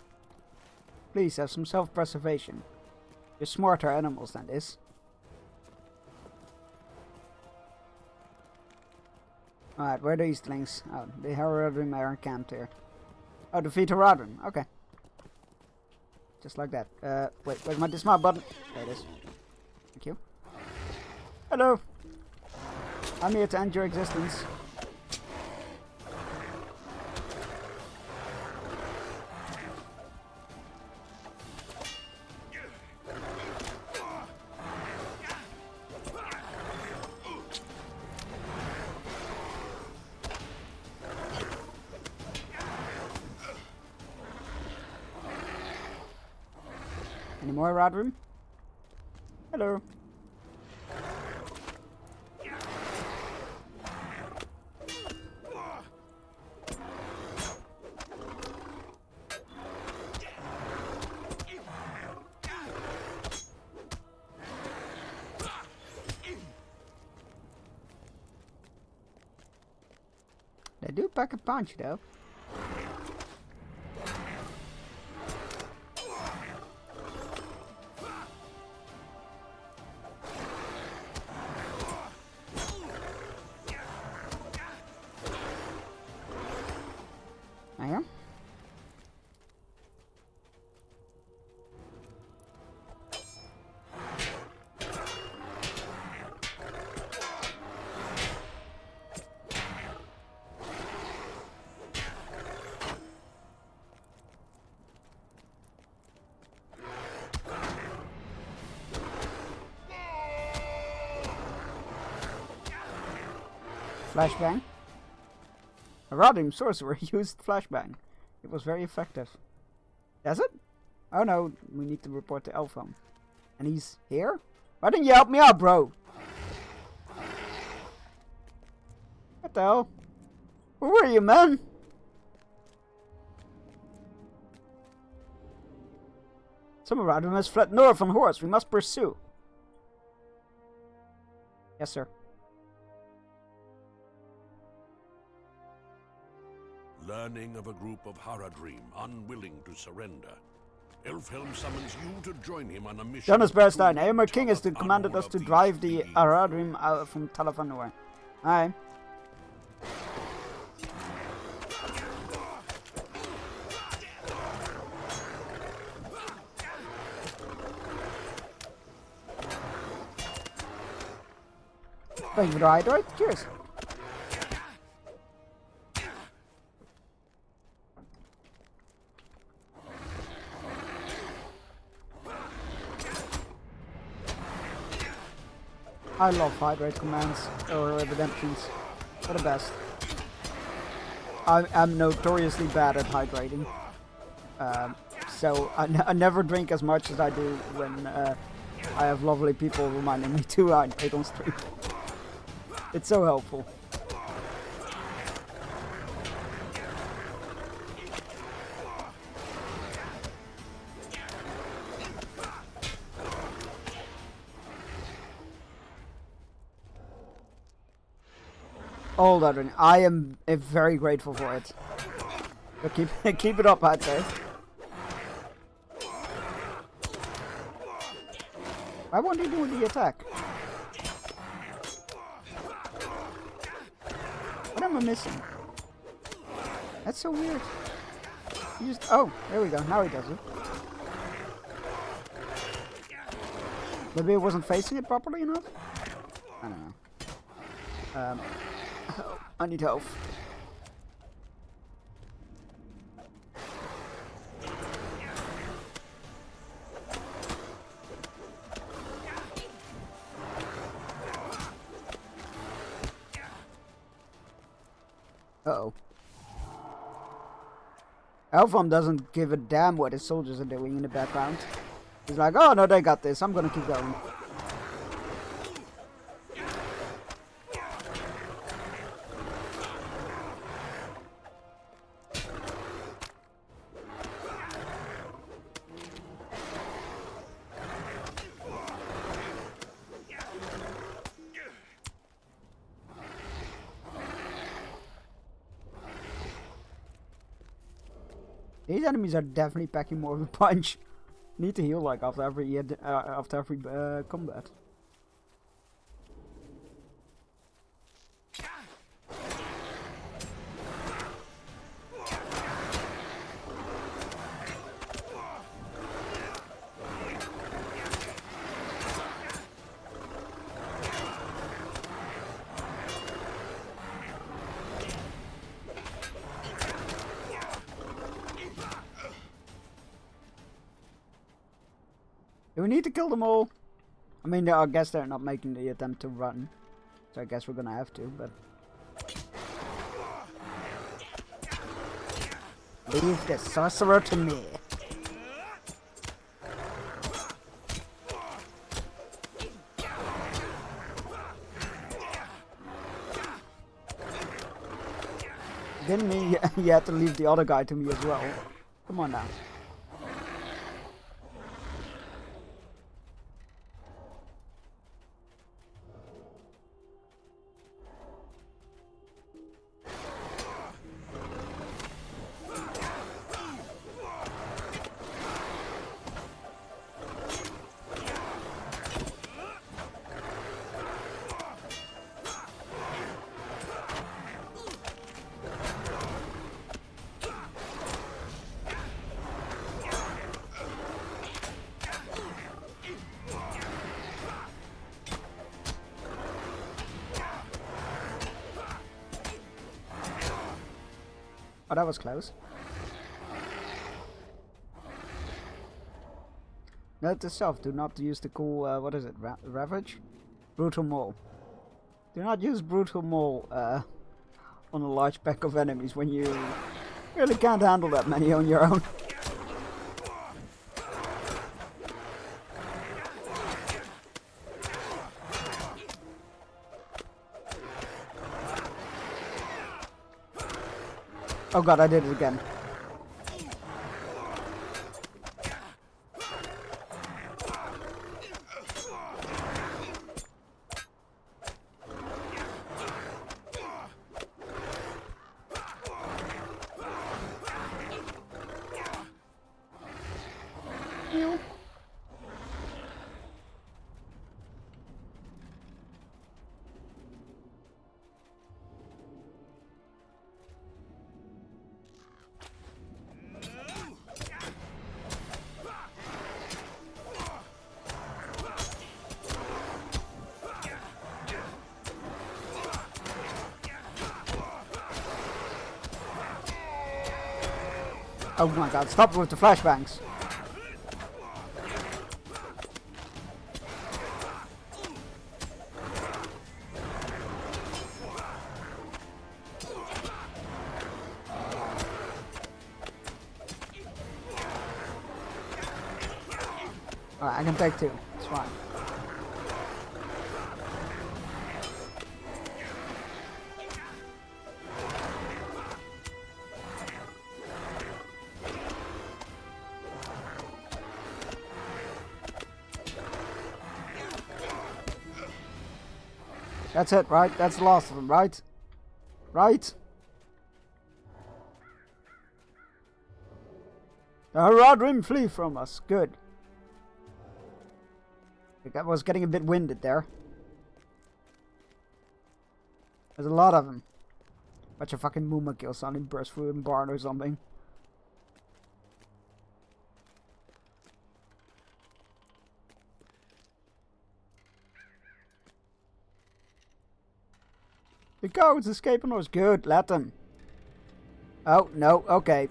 Please have some self-preservation. You're smarter animals than this. Alright, where are the Eastlings? Oh, the Haradrim are encamped here. Oh, defeat Haradrim. Okay. Just like that. Wait, where's my dismount button? There it is. Thank you. Hello! I'm here to end your existence. Any more Radrim? Hello. They do pack a punch though. I am. Flashbang. A Radrim sorcerer used flashbang. It was very effective. Does it? Oh no, we need to report to Elfhelm. And he's here? Why didn't you help me out, bro? What the hell? Where were you, man? Some Radrim has fled north on horse. We must pursue. Yes, sir. Learning of a group of Haradrim unwilling to surrender. Elfhelm summons you to join him on a mission. Jonas Berstein, Eomer King has commanded us to drive the Haradrim out from Tal of Anor. Aye. Thank you for the hydrate. Cheers. I love hydrate commands or redemptions. They're the best. I'm notoriously bad at hydrating. So I never drink as much as I do when I have lovely people reminding me to hydrate on stream. It's so helpful. All that, I am very grateful for it. But keep it up, I'd say. Why won't he do the attack? What am I missing? That's so weird. He just, oh, there we go. Now he does it. Maybe it wasn't facing it properly enough? I don't know. I need health. Uh-oh. Elfhelm doesn't give a damn what his soldiers are doing in the background. He's like, oh no, they got this. I'm gonna keep going. These enemies are definitely packing more of a punch. Need to heal like after every combat. Do we need to kill them all? I mean, I guess they're not making the attempt to run. So I guess we're gonna have to, but... Leave the sorcerer to me. Didn't mean you had to leave the other guy to me as well. Come on now. Oh, that was close. Note to self, do not use the cool, what is it, Ravage? Brutal Maul. Do not use Brutal Maul on a large pack of enemies when you really can't handle that many on your own. Oh god, I did it again. Oh my god, stop with the flashbangs. Alright, I can take two. It's fine. That's it, right? That's the last of them, right? Right? The Haradrim flee from us. Good. I think I was getting a bit winded there. There's a lot of them. Bunch of fucking Muma kills sounding burst through a barn or something. The cowards escaping us. Good, let them. Oh, no, okay.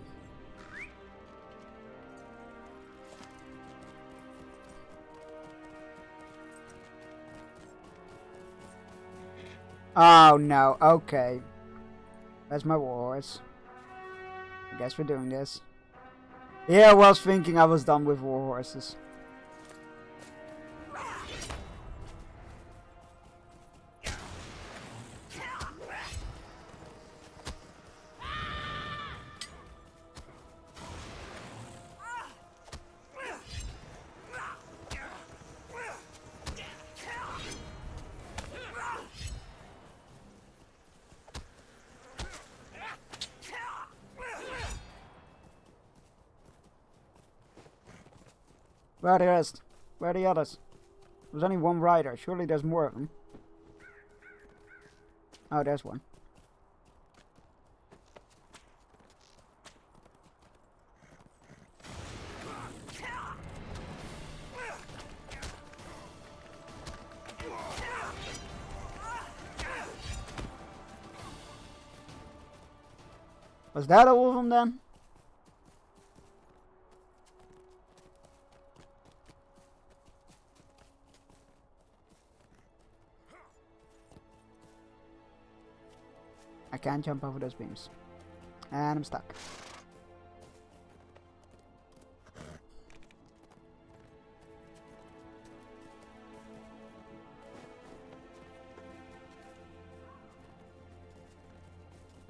Oh, no, okay. That's my wars. I guess we're doing this. Yeah, I was thinking I was done with war horses. Where are the rest? Where are the others? There's only one rider. Surely there's more of them. Oh, there's one. Was that all of them then? I can't jump over those beams. And I'm stuck.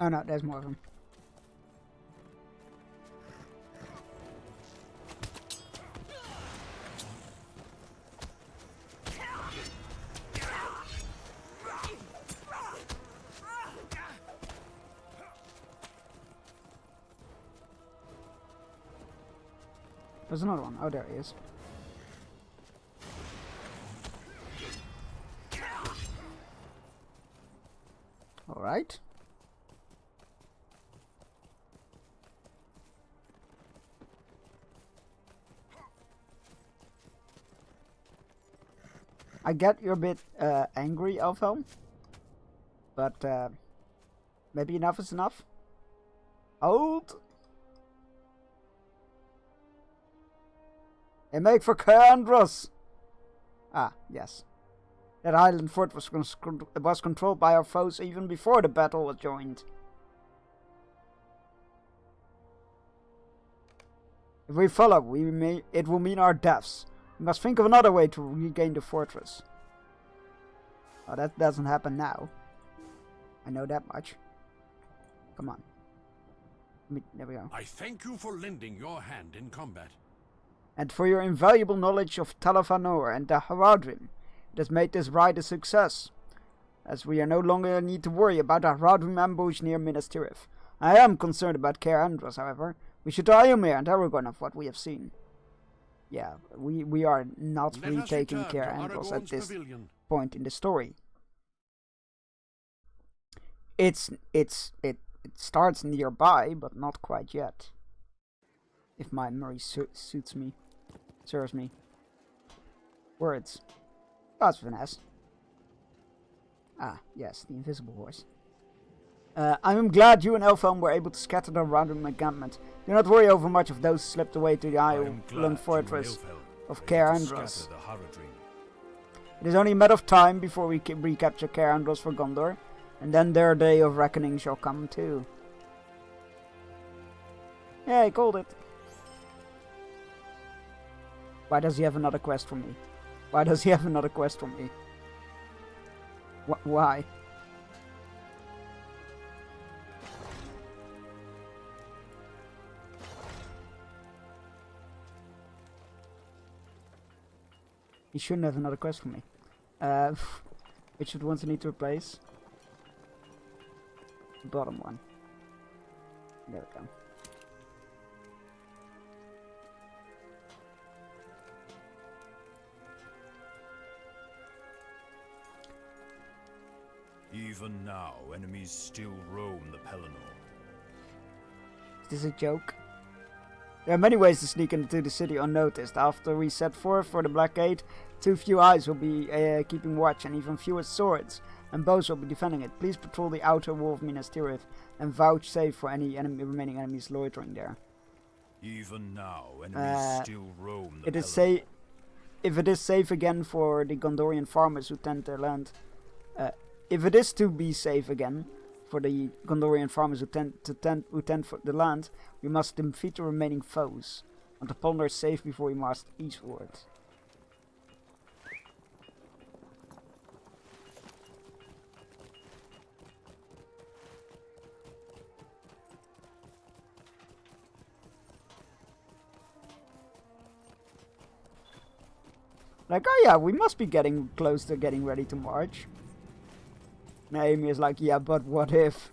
Oh no, there's more of them. There's another one. Oh, there he is. Alright. I get you're a bit angry, Elfhelm. But maybe enough is enough. Hold! They make for Cair-Andros! Ah, yes. That island fort was controlled by our foes even before the battle was joined. If we follow, it will mean our deaths. We must think of another way to regain the fortress. Oh, that doesn't happen now. I know that much. Come on. There we go. I thank you for lending your hand in combat. And for your invaluable knowledge of Tal of Anor and the Haradrim. It has made this ride a success, as we are no longer need to worry about a Haradrim ambush near Minas Tirith. I am concerned about Cair-Andros, however. We should tell Éomer and Aragorn of what we have seen. Yeah, we are not retaking Cair-Andros at this point in the story. It starts nearby, but not quite yet. If my memory suits me, serves me. Words. That's finesse. Ah, yes, the invisible horse. I am glad you and Elfhelm were able to scatter the random encampment. Do not worry over much of those slipped away to the island fortress of Cair-Andros. It is only a matter of time before we recapture Cair-Andros for Gondor, and then their day of reckoning shall come too. Yeah, I called it. Why does he have another quest for me? Why does he have another quest for me? Why? He shouldn't have another quest for me. Which ones I need to replace? The bottom one. There we go. Even now, enemies still roam the Pelennor. Is this a joke? There are many ways to sneak into the city unnoticed. After we set forth for the Black Gate, too few eyes will be keeping watch, and even fewer swords and bows will be defending it. Please patrol the outer wall of Minas Tirith and vouchsafe for any remaining enemies loitering there. Even now, enemies still roam the Pelennor. If it is safe again for the Gondorian farmers who tend their land, if it is to be safe again for the Gondorian farmers who tend for the land, we must defeat the remaining foes. Want to plunder safe before we march eastward. Like, oh yeah, we must be getting close to getting ready to march. Naomi is like, yeah, but what if?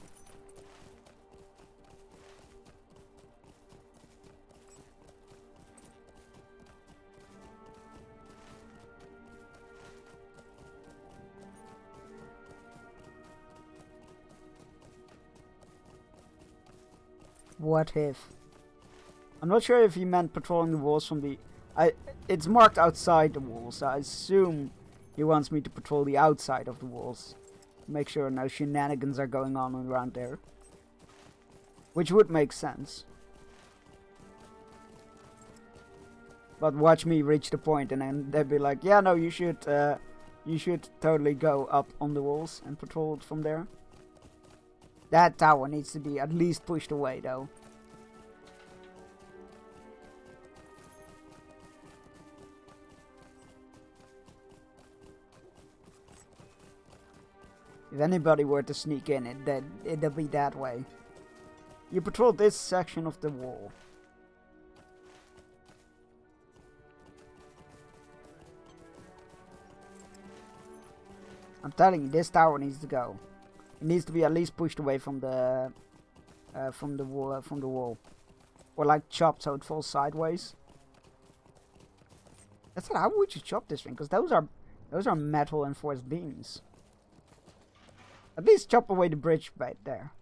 What if? I'm not sure if he meant patrolling the walls from the... It's marked outside the walls, so I assume he wants me to patrol the outside of the walls. Make sure no shenanigans are going on around there. Which would make sense. But watch me reach the point and then they'd be like, yeah, no, you should totally go up on the walls and patrol it from there. That tower needs to be at least pushed away though. If anybody were to sneak in, it'd be that way. You patrol this section of the wall. I'm telling you, this tower needs to go. It needs to be at least pushed away from the wall, or like chopped so it falls sideways. I said, how would you chop this thing? Because those are metal enforced beams. At least chop away the bridge right there.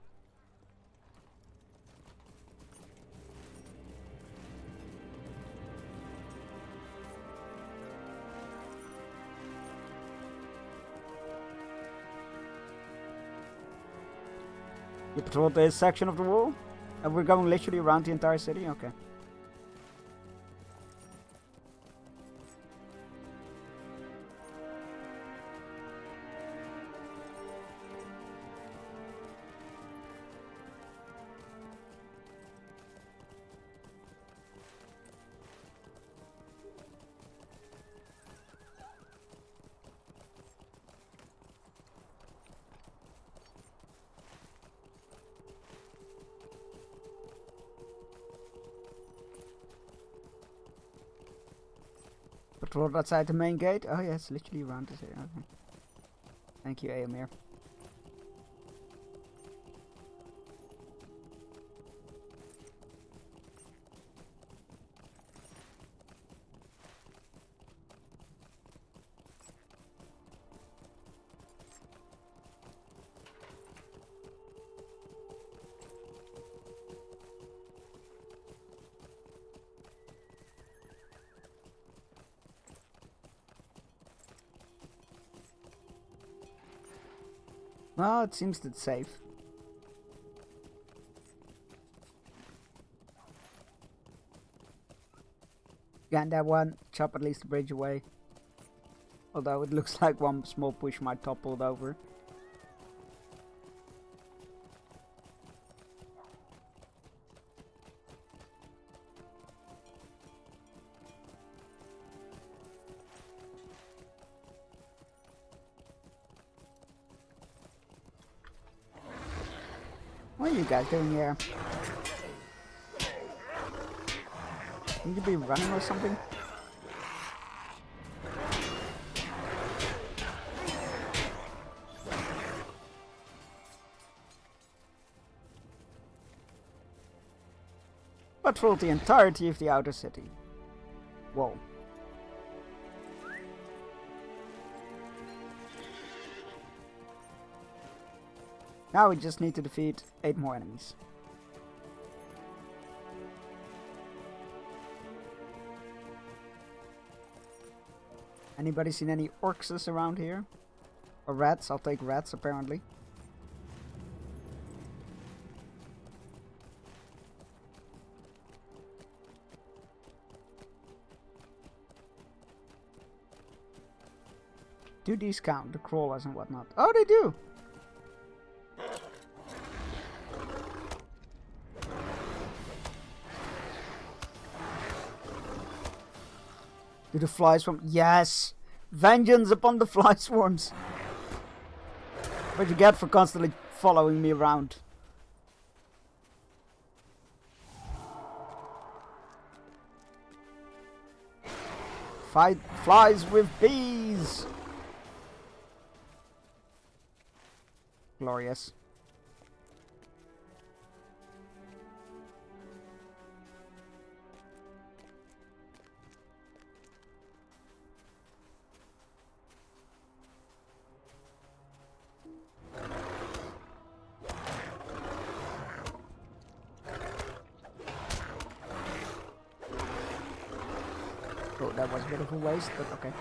You patrolled this section of the wall? And we're going literally around the entire city? Okay. Patrol outside the main gate? Oh yeah, it's literally around this area. Okay. Thank you, Aemir. Well, it seems that's safe. Again, that one, chop at least the bridge away. Although it looks like one small push might topple it over. What are you guys doing here? Need you be running or something? Patrol the entirety of the outer city. Whoa. Now we just need to defeat 8 more enemies. Anybody seen any orcs around here? Or rats? I'll take rats apparently. Do these count? The crawlers and whatnot. Oh, they do! Do the fly swarm? Yes! Vengeance upon the fly swarms! What you get for constantly following me around. Fight flies with bees! Glorious. Oh, that was a bit of a waste, but okay.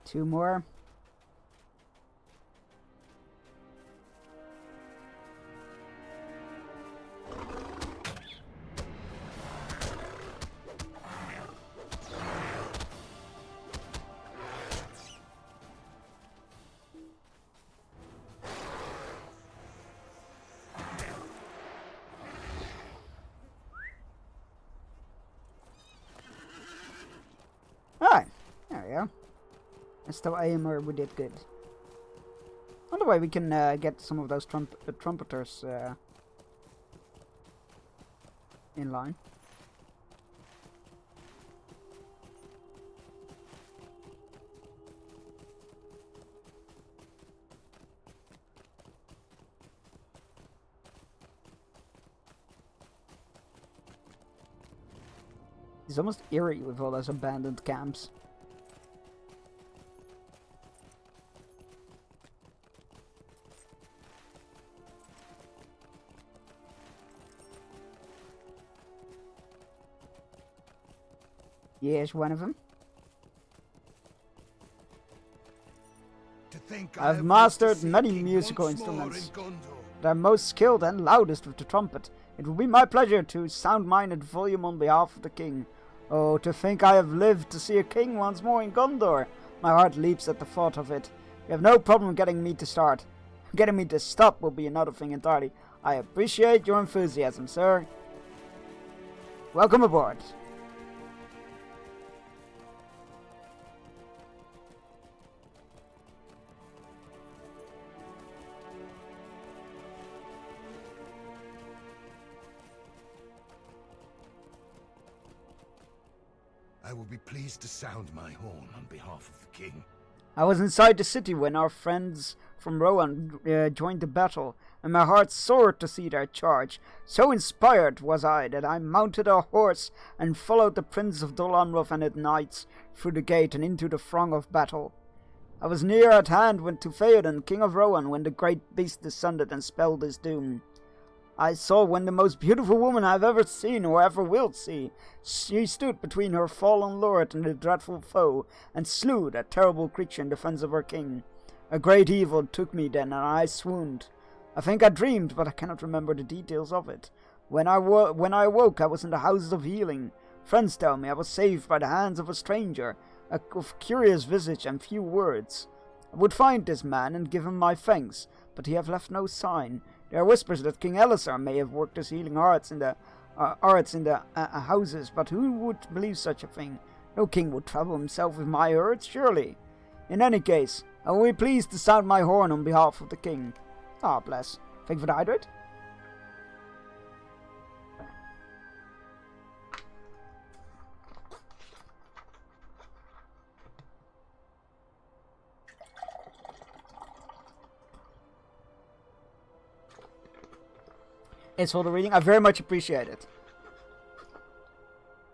Two more. Alright, there we go. That's the Aemir, we did good. On the way we can get some of those trumpeters in line. It's almost eerie with all those abandoned camps. Here's one of them. I've mastered many musical instruments, but I'm most skilled and loudest with the trumpet. It will be my pleasure to sound mine at volume on behalf of the king. Oh, to think I have lived to see a king once more in Gondor! My heart leaps at the thought of it. You have no problem getting me to start. Getting me to stop will be another thing entirely. I appreciate your enthusiasm, sir. Welcome aboard. I will be pleased to sound my horn on behalf of the king. I was inside the city when our friends from Rohan joined the battle, and my heart soared to see their charge. So inspired was I that I mounted a horse and followed the Prince of Dol Amroth and his knights through the gate and into the throng of battle. I was near at hand when to Theoden, king of Rohan, when the great beast descended and spelled his doom. I saw when the most beautiful woman I have ever seen or ever will see. She stood between her fallen lord and the dreadful foe, and slew that terrible creature in defense of her king. A great evil took me then, and I swooned. I think I dreamed, but I cannot remember the details of it. When I awoke, I was in the houses of healing. Friends tell me I was saved by the hands of a stranger, of curious visage and few words. I would find this man and give him my thanks, but he have left no sign. There are whispers that King Elisar may have worked his healing arts in the houses, but who would believe such a thing? No king would trouble himself with my hurts, surely. In any case, I will be pleased to sound my horn on behalf of the king. Ah, bless. Thank you for the hydrate. It's for the reading. I very much appreciate it.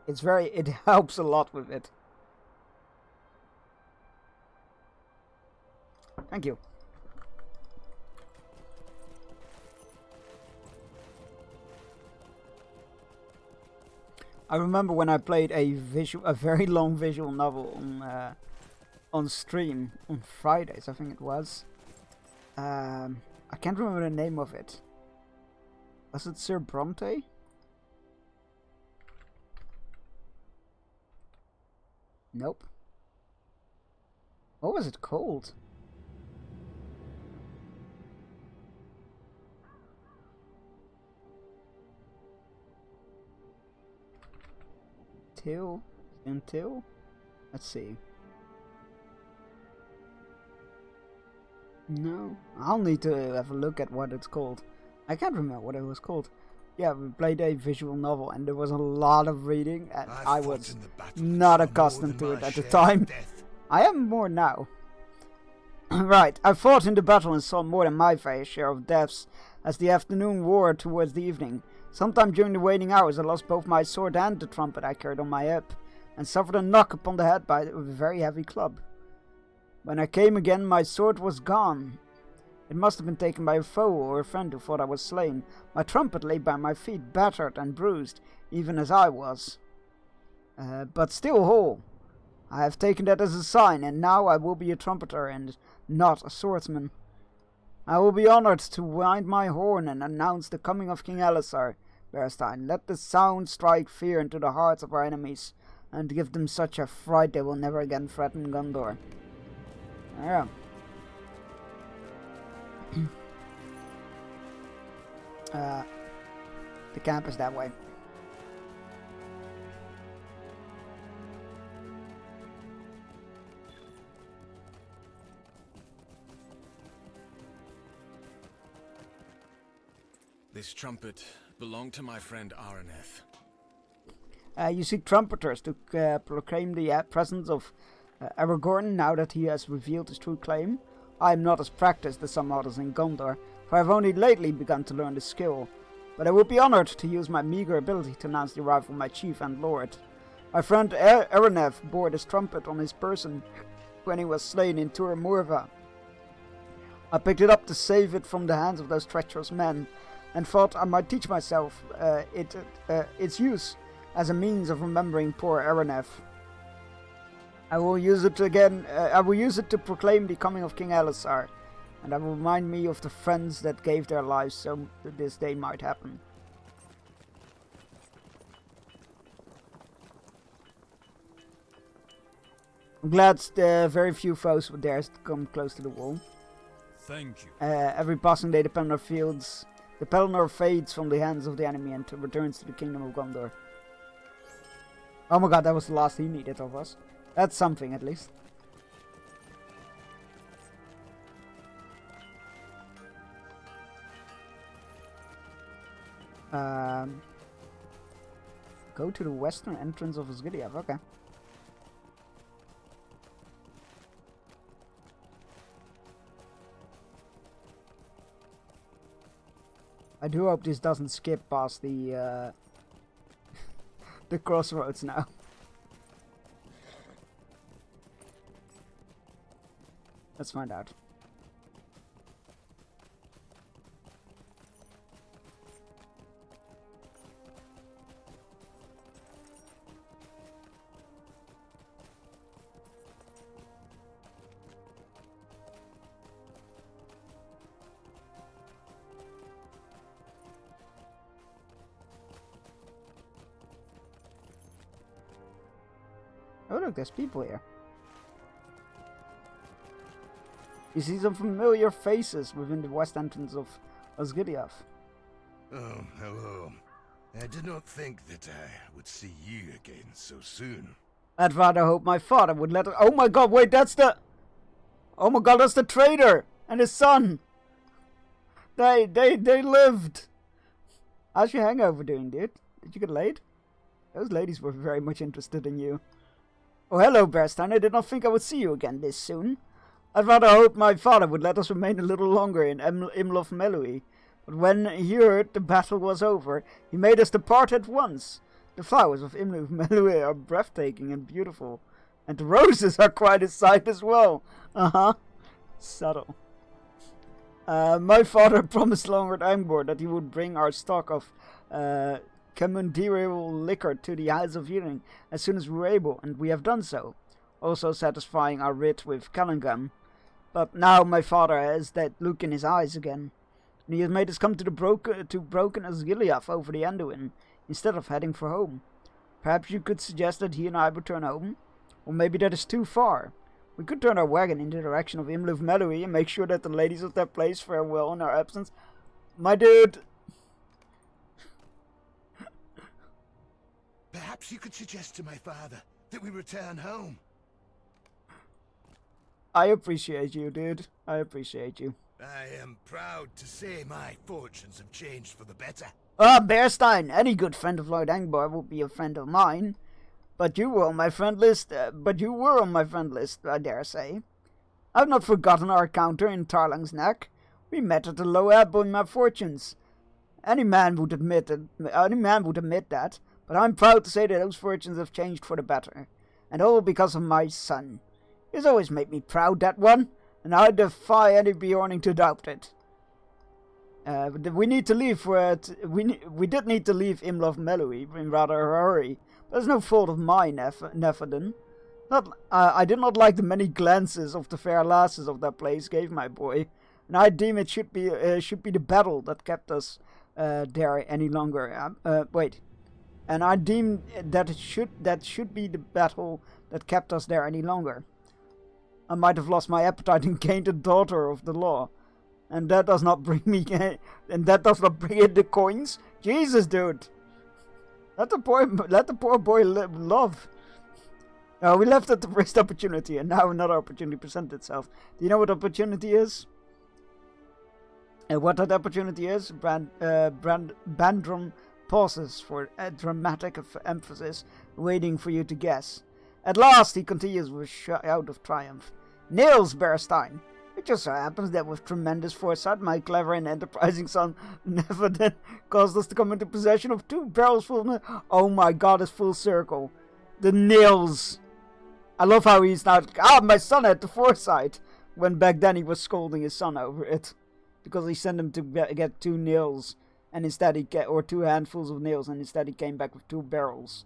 It helps a lot with it. Thank you. I remember when I played a very long visual novel on stream on Fridays, I think it was. I can't remember the name of it. Was it Sir Bronte? Nope. What was it called? Until? Let's see. No. I'll need to have a look at what it's called. I can't remember what it was called. Yeah, we played a visual novel and there was a lot of reading and I was not accustomed to it at the time. I am more now. Right, I fought in the battle and saw more than my fair share of deaths as the afternoon wore towards the evening. Sometime during the waning hours I lost both my sword and the trumpet I carried on my hip, and suffered a knock upon the head with a very heavy club. When I came again my sword was gone. It must have been taken by a foe or a friend who thought I was slain. My trumpet lay by my feet, battered and bruised, even as I was. But still whole. I have taken that as a sign, and now I will be a trumpeter and not a swordsman. I will be honored to wind my horn and announce the coming of King Elisar. Berestein, let the sound strike fear into the hearts of our enemies, and give them such a fright they will never again threaten Gondor. Yeah. The camp is that way. This trumpet belonged to my friend Araneth. You seek trumpeters to proclaim the presence of Aragorn now that he has revealed his true claim. I am not as practiced as some others in Gondor, for I have only lately begun to learn the skill, but I would be honored to use my meager ability to announce the arrival of my chief and lord. My friend Araneth bore this trumpet on his person when he was slain in Tur Morva. I picked it up to save it from the hands of those treacherous men, and thought I might teach myself its use as a means of remembering poor Araneth. I will use it again. I will use it to proclaim the coming of King Elisar, and I will remind me of the friends that gave their lives so that this day might happen. I'm glad very few foes would dare to come close to the wall. Thank you. Every passing day the Pelennor fades from the hands of the enemy and returns to the kingdom of Gondor. Oh my god, that was the last he needed of us. That's something, at least. Go to the western entrance of Osgiliath, okay. I do hope this doesn't skip past the the crossroads now. Let's find out. Oh look, there's people here. You see some familiar faces within the west entrance of Osgiliath. Oh, hello. I did not think that I would see you again so soon. I'd rather hope my father would let it. Oh my god, wait, that's the... Oh my god, that's the traitor! And his son! They lived! How's your hangover doing, dude? Did you get laid? Those ladies were very much interested in you. Oh, hello, Bearstein. I did not think I would see you again this soon. I'd rather hope my father would let us remain a little longer in Imlof Melui. But when he heard the battle was over, he made us depart at once. The flowers of Imlof Melui are breathtaking and beautiful. And the roses are quite a sight as well. Uh-huh. Subtle. My father promised Lord Angbor that he would bring our stock of commandeerable liquor to the House of Healing as soon as we were able, and we have done so, also satisfying our writ with Callangum. But now my father has that look in his eyes again, and he has made us come to broken Osgiliath over the Anduin, instead of heading for home. Perhaps you could suggest that he and I return home? Or maybe that is too far. We could turn our wagon in the direction of Imlof Melui and make sure that the ladies of that place fare well in our absence. My dude... Perhaps you could suggest to my father that we return home. I appreciate you, dude. I appreciate you. I am proud to say my fortunes have changed for the better. Ah, Bearstein, any good friend of Lord Angbor will be a friend of mine. But you were on my friend list, I dare say. I've not forgotten our encounter in Tarlang's Neck. We met at the low ebb of my fortunes. Any man would admit that. But I'm proud to say that those fortunes have changed for the better, and all because of my son. He's always made me proud, that one, and I defy any Bjorning to doubt it. We need to leave for it. We did need to leave Imlof Melui in rather a hurry, but it's no fault of mine, Nephidan. I did not like the many glances of the fair lasses of that place gave my boy, and I deem it should be the battle that kept us there any longer. And I deem that should be the battle that kept us there any longer. I might have lost my appetite and gained a daughter of the law, and that does not bring me in the coins. Jesus, dude, let the poor boy love. We left at the first opportunity, and now another opportunity presented itself. Do you know what opportunity is? What that opportunity is? Bandrum pauses for a dramatic emphasis, waiting for you to guess. At last, he continues with a shout of triumph. Nails, Bearstein! It just so happens that with tremendous foresight, my clever and enterprising son Nephidan caused us to come into possession of 2 barrels full of... Oh my god, it's full circle. The nails. I love how he's now, my son had the foresight, when back then he was scolding his son over it. Because he sent him to get 2 nails, and instead or 2 handfuls of nails, and instead he came back with 2 barrels.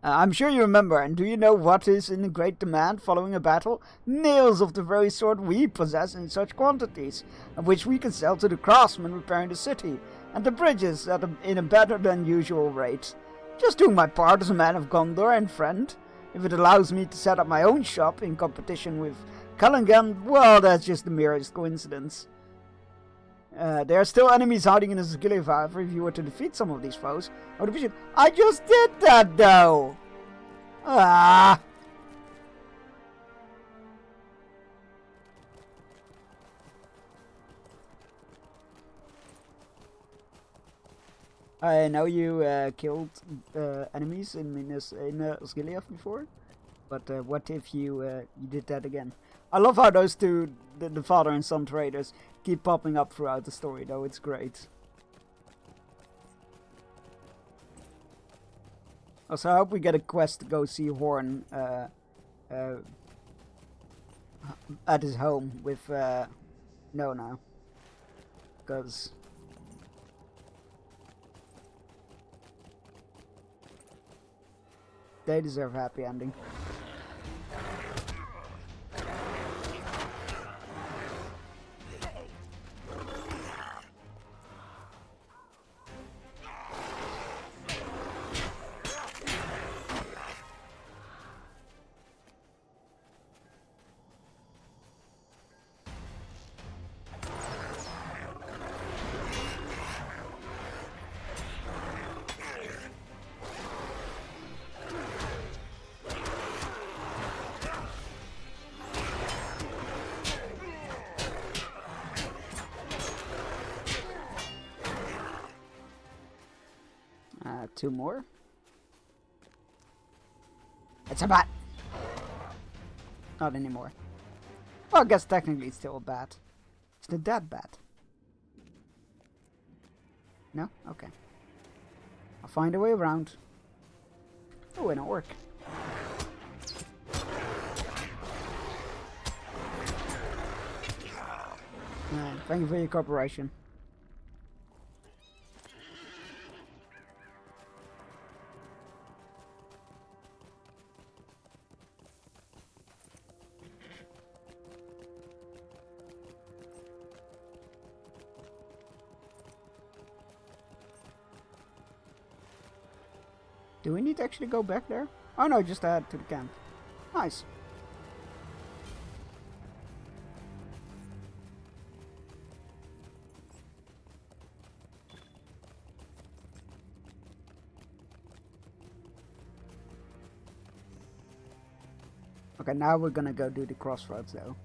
I'm sure you remember, and do you know what is in great demand following a battle? Nails of the very sort we possess in such quantities, of which we can sell to the craftsmen repairing the city, and the bridges in a better than usual rate. Just doing my part as a man of Gondor and friend. If it allows me to set up my own shop in competition with Callaghan, well, that's just the merest coincidence. There are still enemies hiding in the Osgiliath, however, if you were to defeat some of these foes. I just did that, though! Ah! I know you killed enemies in Osgiliath before, but what if you did that again? I love how those two, the father and son traders, keep popping up throughout the story, though. It's great. Also, I hope we get a quest to go see Horn at his home with Nona. Because they deserve a happy ending. Two more. It's a bat. Not anymore. Well, I guess technically it's still a bat. It's the dead bat. No? Okay. I'll find a way around. Oh, and an orc. Thank you for your cooperation. Do we need to actually go back there? Oh no, just add to the camp. Nice. Okay, now we're gonna go do the crossroads though.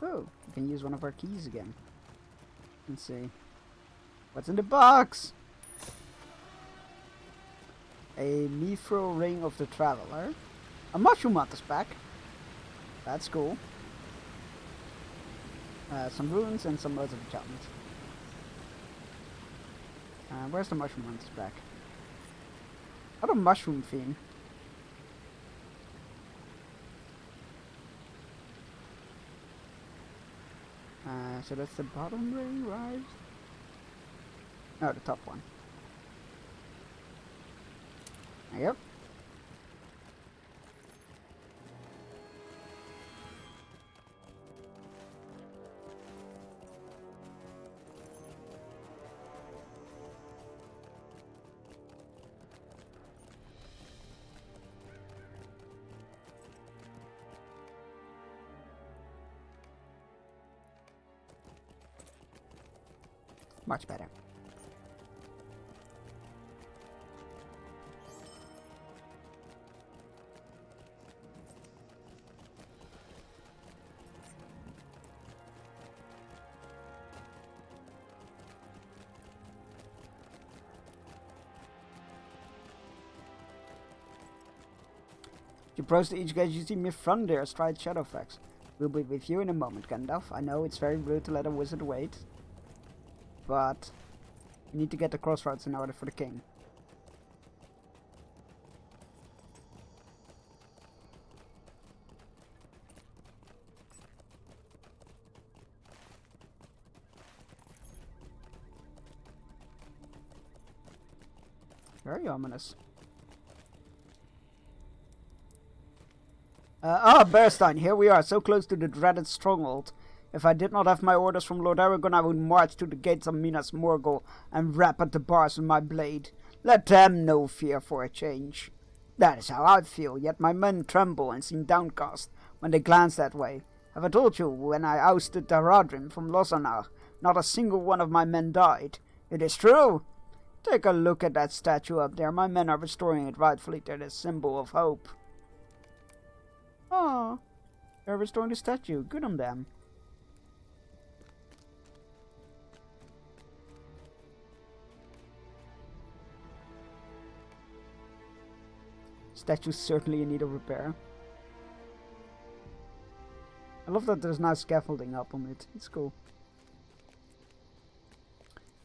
Oh, we can use one of our keys again. Let's see. What's in the box? A Mithril Ring of the Traveler. A Mushroom Hunter's pack. That's cool. Some runes and some modes of enchantment. Where's the Mushroom Hunter's pack? What a mushroom theme. So that's the bottom ring, right? No, the top one. Yep. Much better. You approach to each gate, you see Mithrandir, stride Shadowfax. We'll be with you in a moment, Gandalf. I know it's very rude to let a wizard wait, but we need to get the crossroads in order for the king. Very ominous. Bearstein, here we are, so close to the dreaded stronghold. If I did not have my orders from Lord Aragorn, I would march to the gates of Minas Morgul and rap at the bars with my blade. Let them know fear for a change. That is how I feel, yet my men tremble and seem downcast when they glance that way. Have I told you, when I ousted the Haradrim from Losanar, not a single one of my men died? It is true. Take a look at that statue up there. My men are restoring it rightfully to the symbol of hope. Oh, they're restoring the statue. Good on them. Statue's certainly in need of repair. I love that there's now scaffolding up on it. It's cool.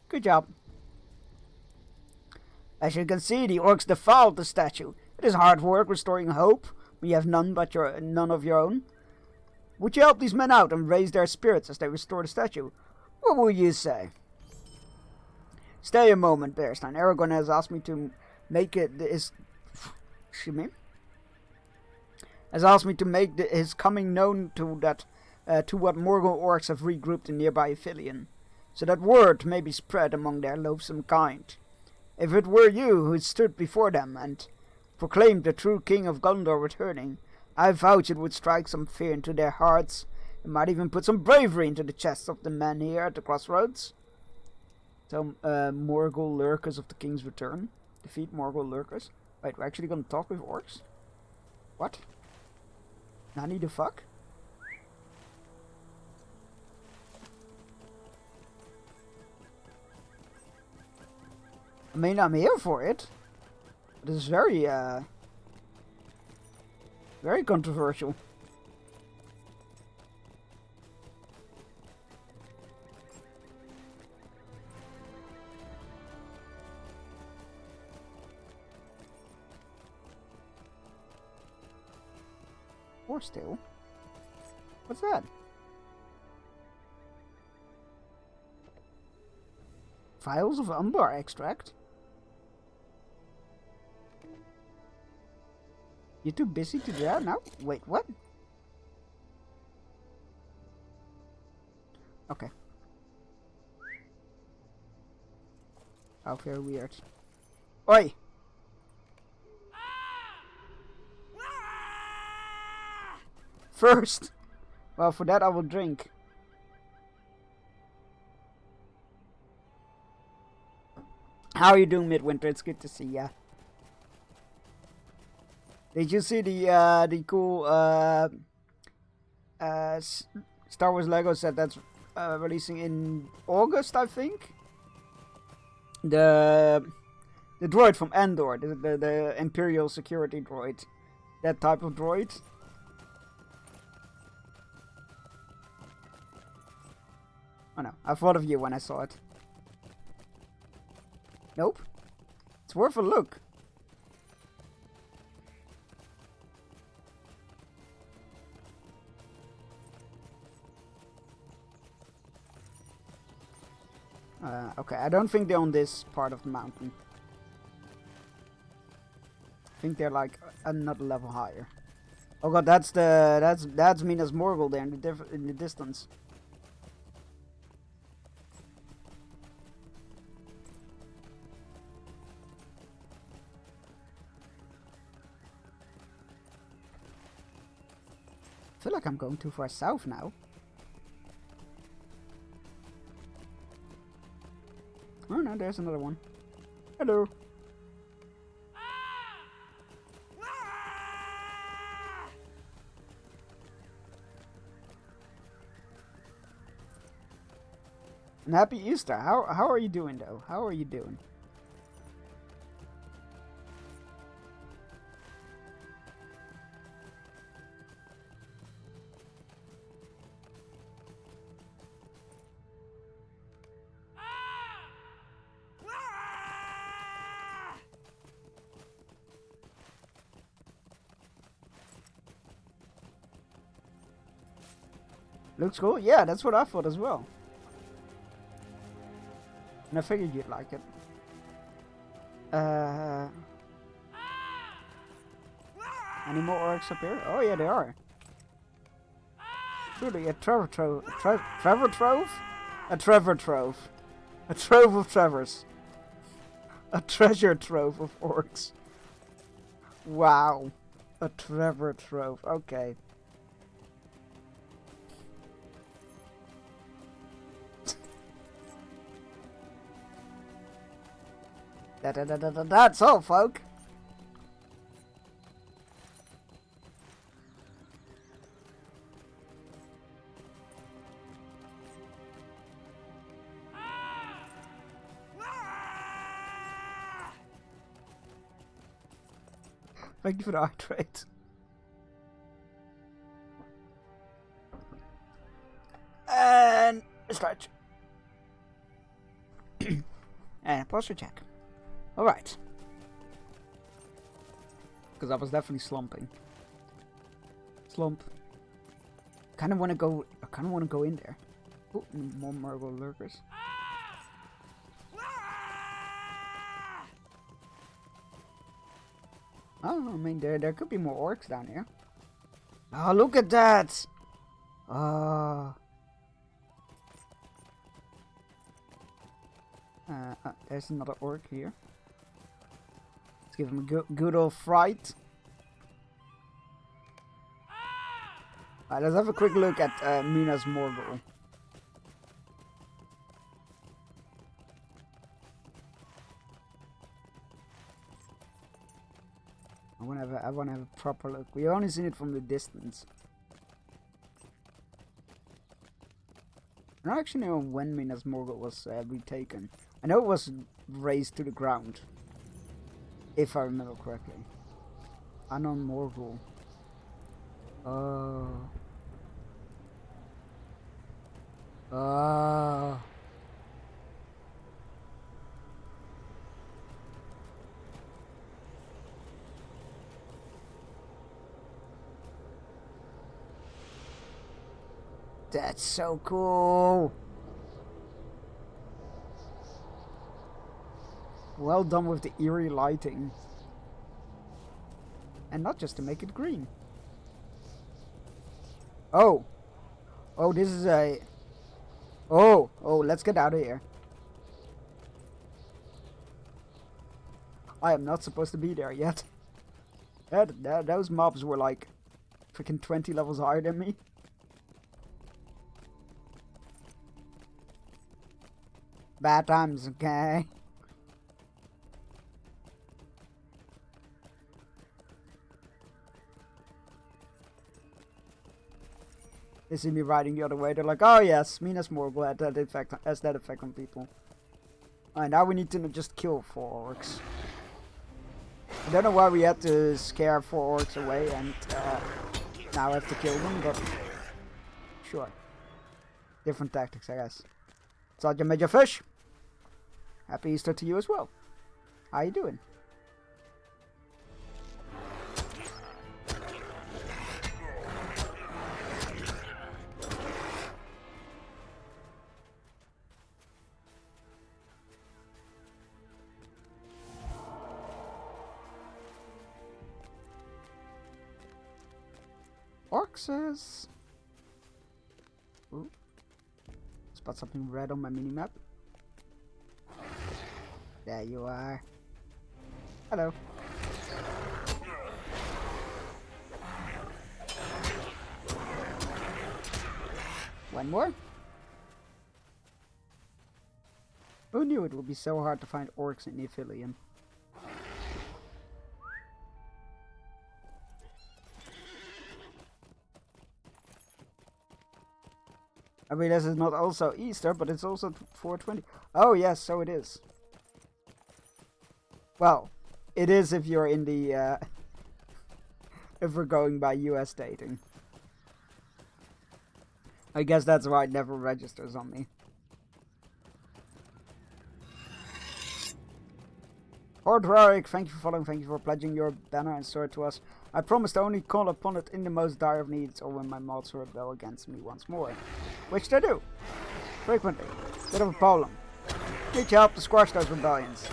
Good job. As you can see, the orcs defiled the statue. It is hard work restoring hope when you have none of your own. Would you help these men out and raise their spirits as they restore the statue? What will you say? Stay a moment, Bearstein. Aragorn has asked me to make his coming known to what Morgul orcs have regrouped in nearby Ithilien, so that word may be spread among their loathsome kind. If it were you who stood before them and proclaimed the true king of Gondor returning, I vouch it would strike some fear into their hearts. It might even put some bravery into the chests of the men here at the crossroads. So, Morgul lurkers of the king's return. Defeat Morgul lurkers. Wait, we're actually gonna talk with orcs? What? Nani the fuck? I mean, I'm here for it. But it's very, very controversial. Or still. What's that? Vials of umber extract? You're too busy to do that now? Wait, what? Okay. How very weird. Oi! First! Well, for that I will drink. How are you doing, Midwinter? It's good to see ya. Did you see the cool Star Wars Lego set that's releasing in August, I think? The droid from Endor, the Imperial security droid. That type of droid. Oh no, I thought of you when I saw it. Nope. It's worth a look. Okay, I don't think they're on this part of the mountain. I think they're like another level higher. Oh god, that's Minas Morgul there in the distance. I feel like I'm going too far south now. Oh no, there's another one. Hello. And happy Easter. How are you doing though? How are you doing? Looks cool. Yeah, that's what I thought as well. And I figured you'd like it. Any more orcs up here? Oh yeah, they are. Truly a Trevor Trove. Trevor Trove? A Trevor Trove. A trove of Trevors. A treasure trove of orcs. Wow. A Trevor Trove. Okay. That's all, folk. Thank you for the hydrate. And stretch. And posture check. Alright. Because I was definitely slumping. Slump. I kinda wanna go in there. Oh, more marble lurkers. Oh, I mean, there could be more orcs down here. Oh, look at that! There's another orc here. Let's give him a good old fright. Alright, let's have a quick look at Minas Morgul. I wanna have a proper look. We only seen it from the distance. I don't actually know when Minas Morgul was retaken. I know it was razed to the ground, if I remember correctly. Anon Morgul. That's so cool. Well done with the eerie lighting. And not just to make it green. Oh, this is a... Oh, let's get out of here. I am not supposed to be there yet. Those mobs were like freaking 20 levels higher than me. Bad times, okay? They see me riding the other way, they're like, oh yes, Minas Morgul has that effect on people. Alright, now we need to just kill 4 orcs. I don't know why we had to scare 4 orcs away and now have to kill them, but sure. Different tactics, I guess. Sergeant Major Fish, happy Easter to you as well. How you doing? Orcs. Ooh. Spot something red on my minimap. There you are. Hello. One more. Who knew it would be so hard to find orcs in Ithilien? I mean, this is not also Easter, but it's also 420. Oh, yes, so it is. Well, it is if you're in the, if we're going by US dating. I guess that's why it never registers on me. Hordroik, thank you for following, thank you for pledging your banner and sword to us. I promise to only call upon it in the most dire of needs or when my mods rebel against me once more. Which they do. Frequently. Bit of a problem. Need your help to squash those rebellions.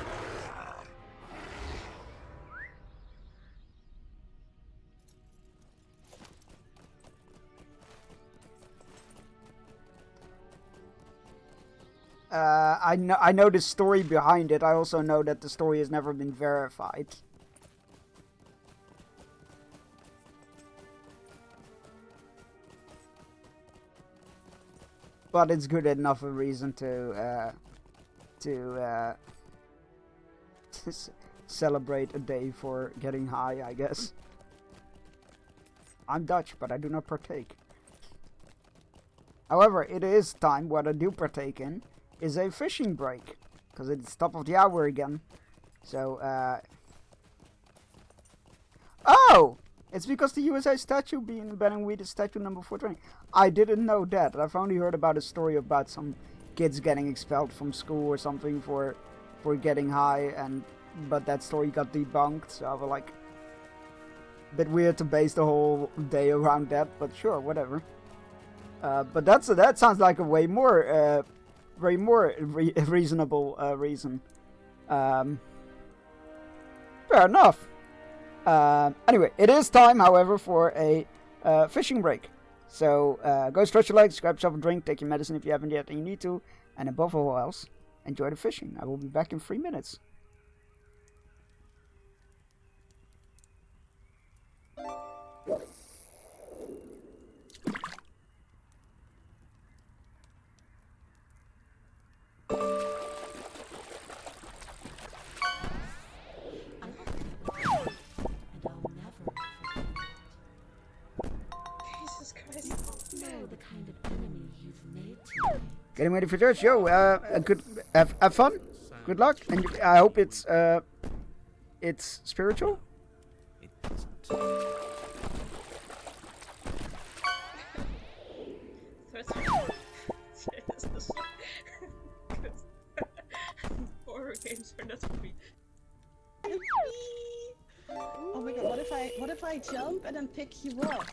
I know the story behind it. I also know that the story has never been verified. But it's good enough a reason to celebrate a day for getting high, I guess. I'm Dutch, but I do not partake. However, it is time. What I do partake in is a fishing break, because it's top of the hour again. So, oh! It's because the USA statue being Benningweed is statue number 420. I didn't know that. I've only heard about a story about some kids getting expelled from school or something for getting high, but that story got debunked, so I was like, a bit weird to base the whole day around that, but sure, whatever. But that sounds like a way more reasonable reason. Fair enough. Anyway, it is time, however, for a fishing break. So go stretch your legs, grab yourself a drink, take your medicine if you haven't yet and you need to, and above all else, enjoy the fishing. I will be back in 3 minutes. Getting ready for church, yo. Good. Have fun. Good luck, and I hope it's spiritual. Horror games are not for me. Oh my god! What if I jump and then pick you up?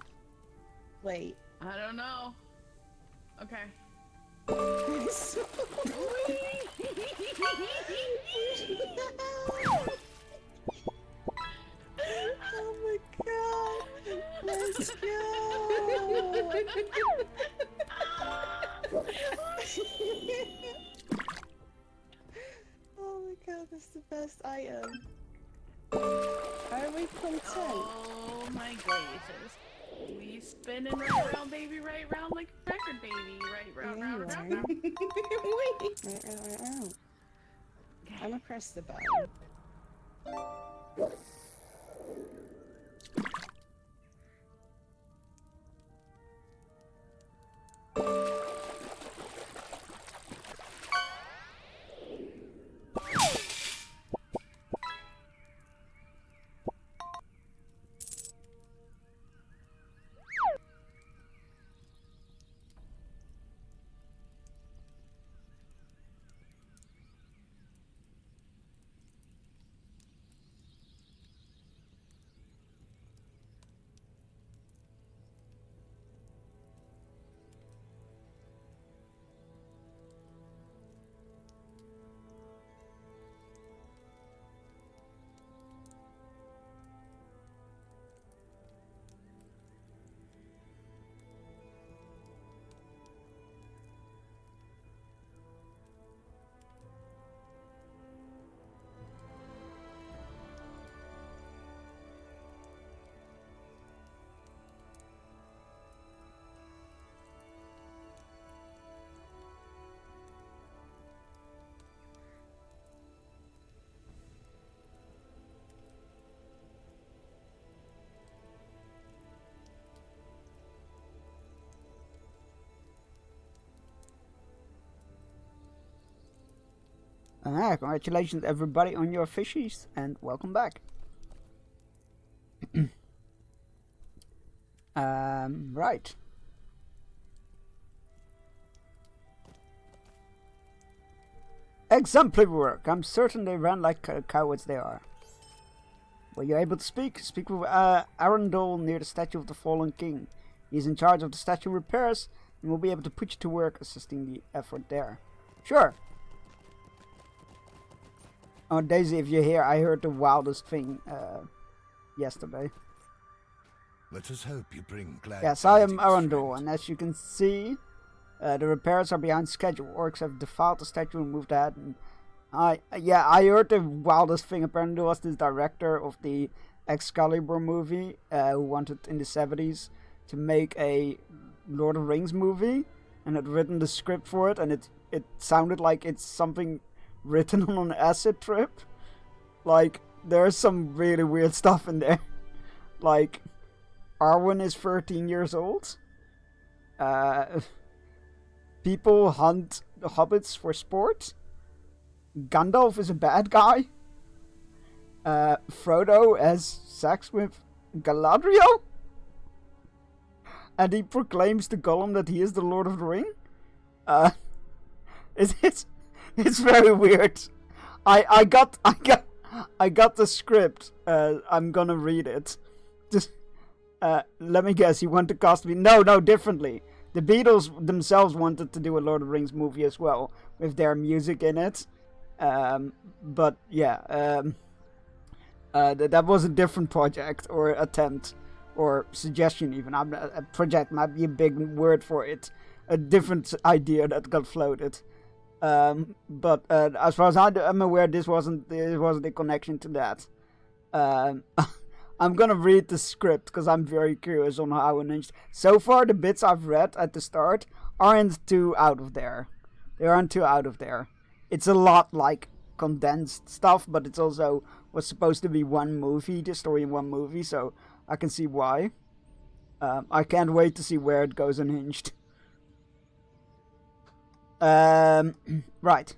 Wait. I don't know. Okay. Oh my god! Let's go! Oh my god, that's the best I am. Are we content? Oh my gracious. We spinning right around, baby, right round like a record, baby. Right round, round, round, round. Right round. I'm gonna press the button. Congratulations everybody on your fishies, and welcome back. Right. Exemplary work. I'm certain they ran like cowards they are. Were you able to speak? Speak with Arundel near the statue of the fallen king. He's in charge of the statue repairs and will be able to put you to work assisting the effort there. Sure. Oh, Daisy, if you're here, I heard the wildest thing yesterday. Let us hope you bring glad Yes, I am tidings, Arundel, friend. and as you can see, the repairs are behind schedule. Orcs have defiled the statue and moved ahead. And I heard the wildest thing. Apparently, there was this director of the Excalibur movie who wanted in the 70s to make a Lord of the Rings movie, and had written the script for it, and it sounded like it's something written on an acid trip. Like, there's some really weird stuff in there. Like, Arwen is 13 years old. People hunt the hobbits for sport. Gandalf is a bad guy. Frodo has sex with Galadriel. And he proclaims to Gollum that he is the Lord of the Ring. It's very weird. I got the script. I'm gonna read it. Just let me guess. You want to cast me? No, differently. The Beatles themselves wanted to do a Lord of the Rings movie as well, with their music in it. But yeah, that was a different project or attempt or suggestion even. A project might be a big word for it. A different idea that got floated. But as far as I'm aware, this wasn't a connection to that. I'm gonna read the script because I'm very curious on how it. So far, the bits I've read at the start aren't too out of there. They aren't too out of there. It's a lot like condensed stuff, but it's also was supposed to be one movie, the story in one movie, so I can see why. I can't wait to see where it goes unhinged. Right.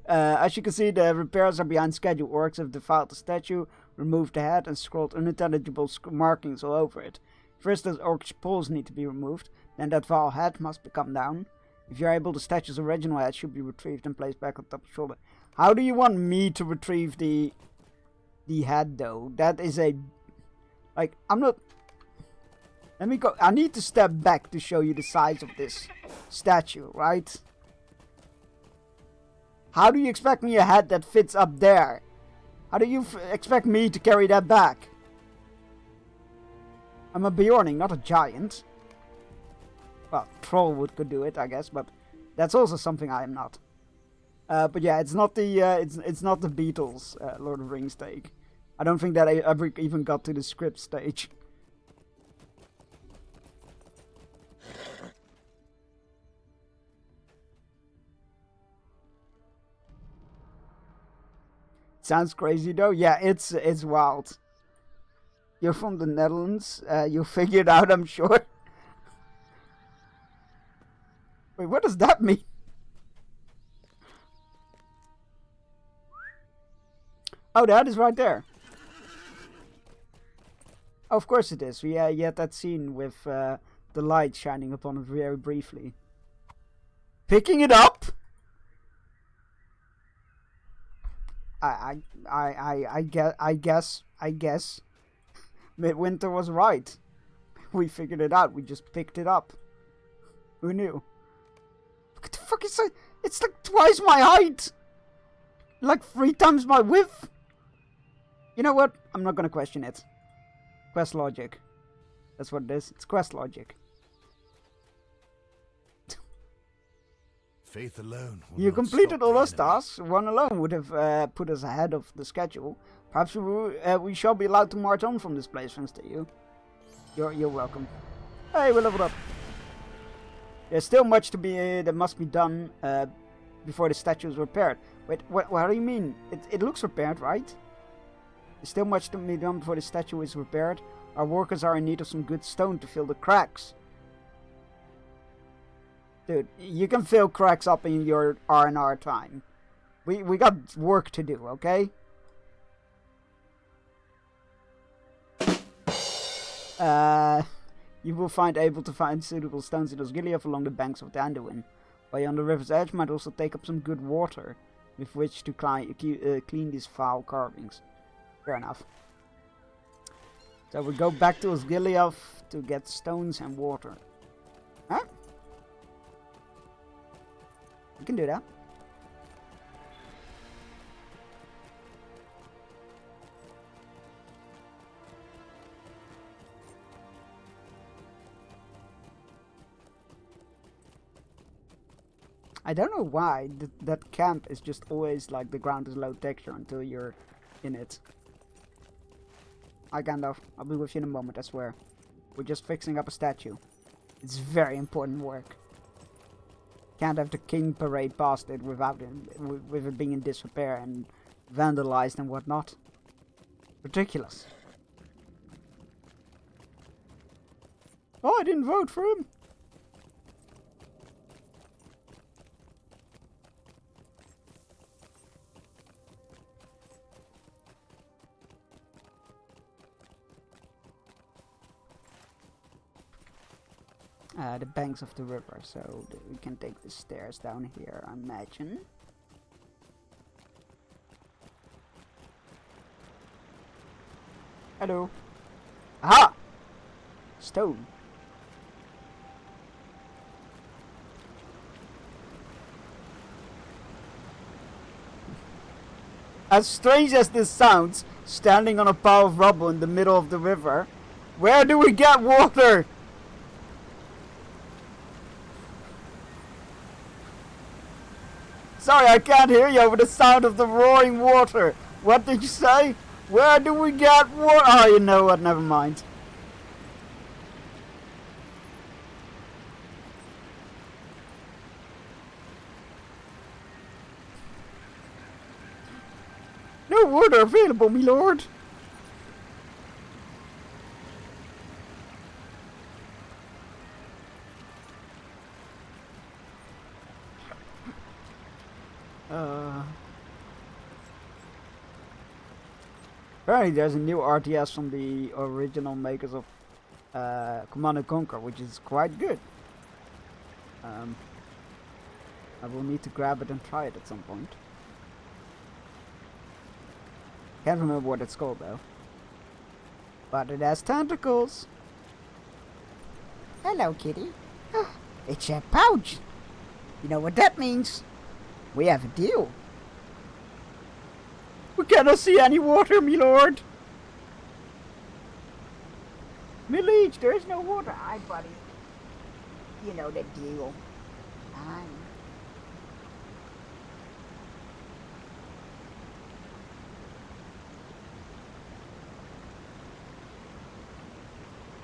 As you can see, the repairs are behind schedule. Orcs have defiled the statue, removed the head, and scrawled unintelligible markings all over it. First, the orc's paws need to be removed, then that vile head must come down. If you're able, the statue's original head should be retrieved and placed back on top of the shoulder. How do you want me to retrieve the head, though? That is a... Like, I'm not... Let me go... I need to step back to show you the size of this statue, right? How do you expect me a head that fits up there? How do you expect me to carry that back? I'm a Bjorning, not a giant. Well, Troll could do it, I guess, but that's also something I am not. But yeah, it's not the it's not the Beatles Lord of the Rings take. I don't think that I ever even got to the script stage. Sounds crazy though. Yeah, it's wild. You're from the Netherlands. You'll figure it out, I'm sure. Wait, what does that mean? Oh, that is right there. Oh, of course it is. We had that scene with the light shining upon it very briefly. Picking it up? I guess Midwinter was right. We figured it out. We just picked it up. Who knew? What the fuck is that? It's like twice my height. Like 3 times my width. You know what? I'm not gonna question it. Quest logic. That's what it is. It's quest logic. Faith alone. You completed all those tasks. One alone would have put us ahead of the schedule. Perhaps we shall be allowed to march on from this place thanks to you. You're welcome. Hey, we leveled up. There's still much to be that must be done before the statue is repaired. Wait, what do you mean? It looks repaired, right? There's still much to be done before the statue is repaired. Our workers are in need of some good stone to fill the cracks. Dude, you can fill cracks up in your R&R time. We got work to do, okay? You will find able to find suitable stones in Osgiliath along the banks of the Anduin. While you're on the river's edge, might also take up some good water with which to clean these foul carvings. Fair enough. So we go back to Osgiliath to get stones and water. Huh? We can do that. I don't know why that camp is just always like the ground is low texture until you're in it. Hi Gandalf, I'll be with you in a moment, I swear. We're just fixing up a statue. It's very important work. Can't have the king parade past it without it, with it being in disrepair and vandalized and whatnot. Ridiculous. Oh, I didn't vote for him. The banks of the river, so we can take the stairs down here, I imagine. Hello. Aha! Stone. As strange as this sounds, standing on a pile of rubble in the middle of the river, where do we get water? Sorry, I can't hear you over the sound of the roaring water. What did you say? Where do we get water? Oh, you know what? Never mind. No water available, my lord. Apparently there's a new RTS from the original makers of Command & Conquer, which is quite good. I will need to grab it and try it at some point. Can't remember what it's called though. But it has tentacles. Hello, kitty. It's a pouch. You know what that means? We have a deal. We cannot see any water, my lord. My liege, there is no water. Aye, buddy. You know the deal. Aye.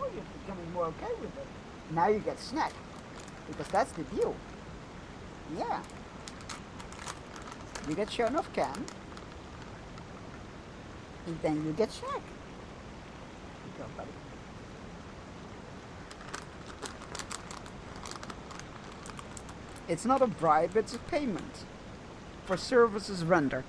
Oh, you're becoming more okay with it. Now you get snack. Because that's the deal. Yeah. You get shown off cam. And then you get shack. Here you go, buddy. It's not a bribe, it's a payment for services rendered.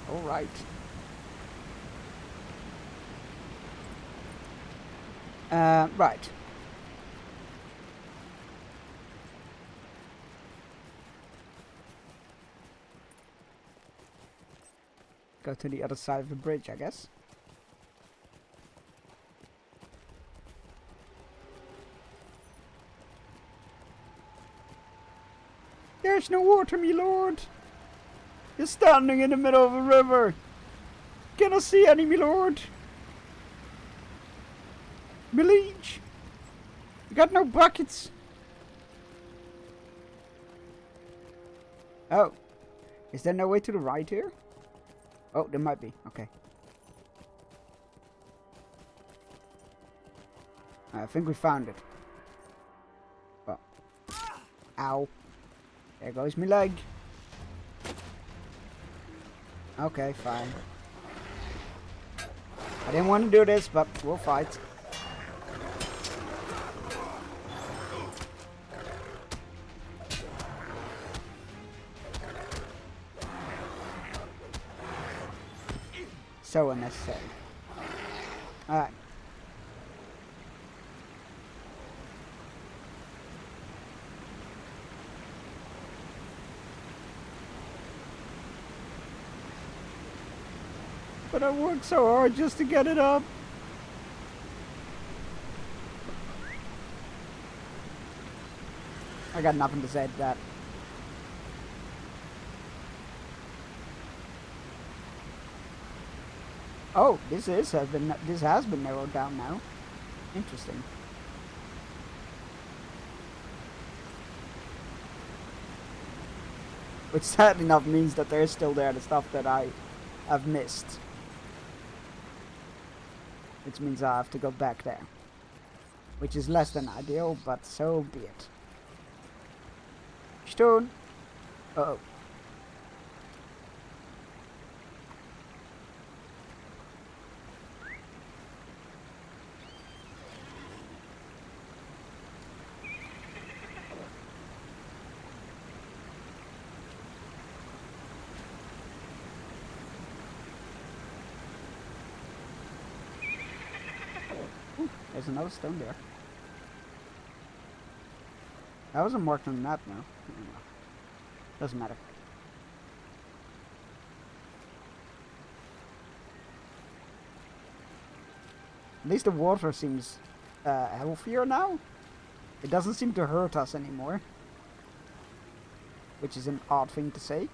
All right. Right. Go to the other side of the bridge, I guess. There's no water, me lord. You're standing in the middle of a river. Cannot see any, me lord. My liege, you got no buckets. Oh, is there no way to the right here? Oh, there might be. Okay. I think we found it. Oh. Ow. There goes my leg. Okay, fine. I didn't want to do this, but we'll fight. So unnecessary. Alright. But I worked so hard just to get it up. I got nothing to say to that. Oh, this has been narrowed down now. Interesting. Which sadly enough means that there's still there the stuff that I have missed. Which means I have to go back there. Which is less than ideal, but so be it. Stone. Uh-oh. Ooh, there's another stone there. That wasn't marked on the map now. Doesn't matter. At least the water seems healthier now. It doesn't seem to hurt us anymore. Which is an odd thing to say.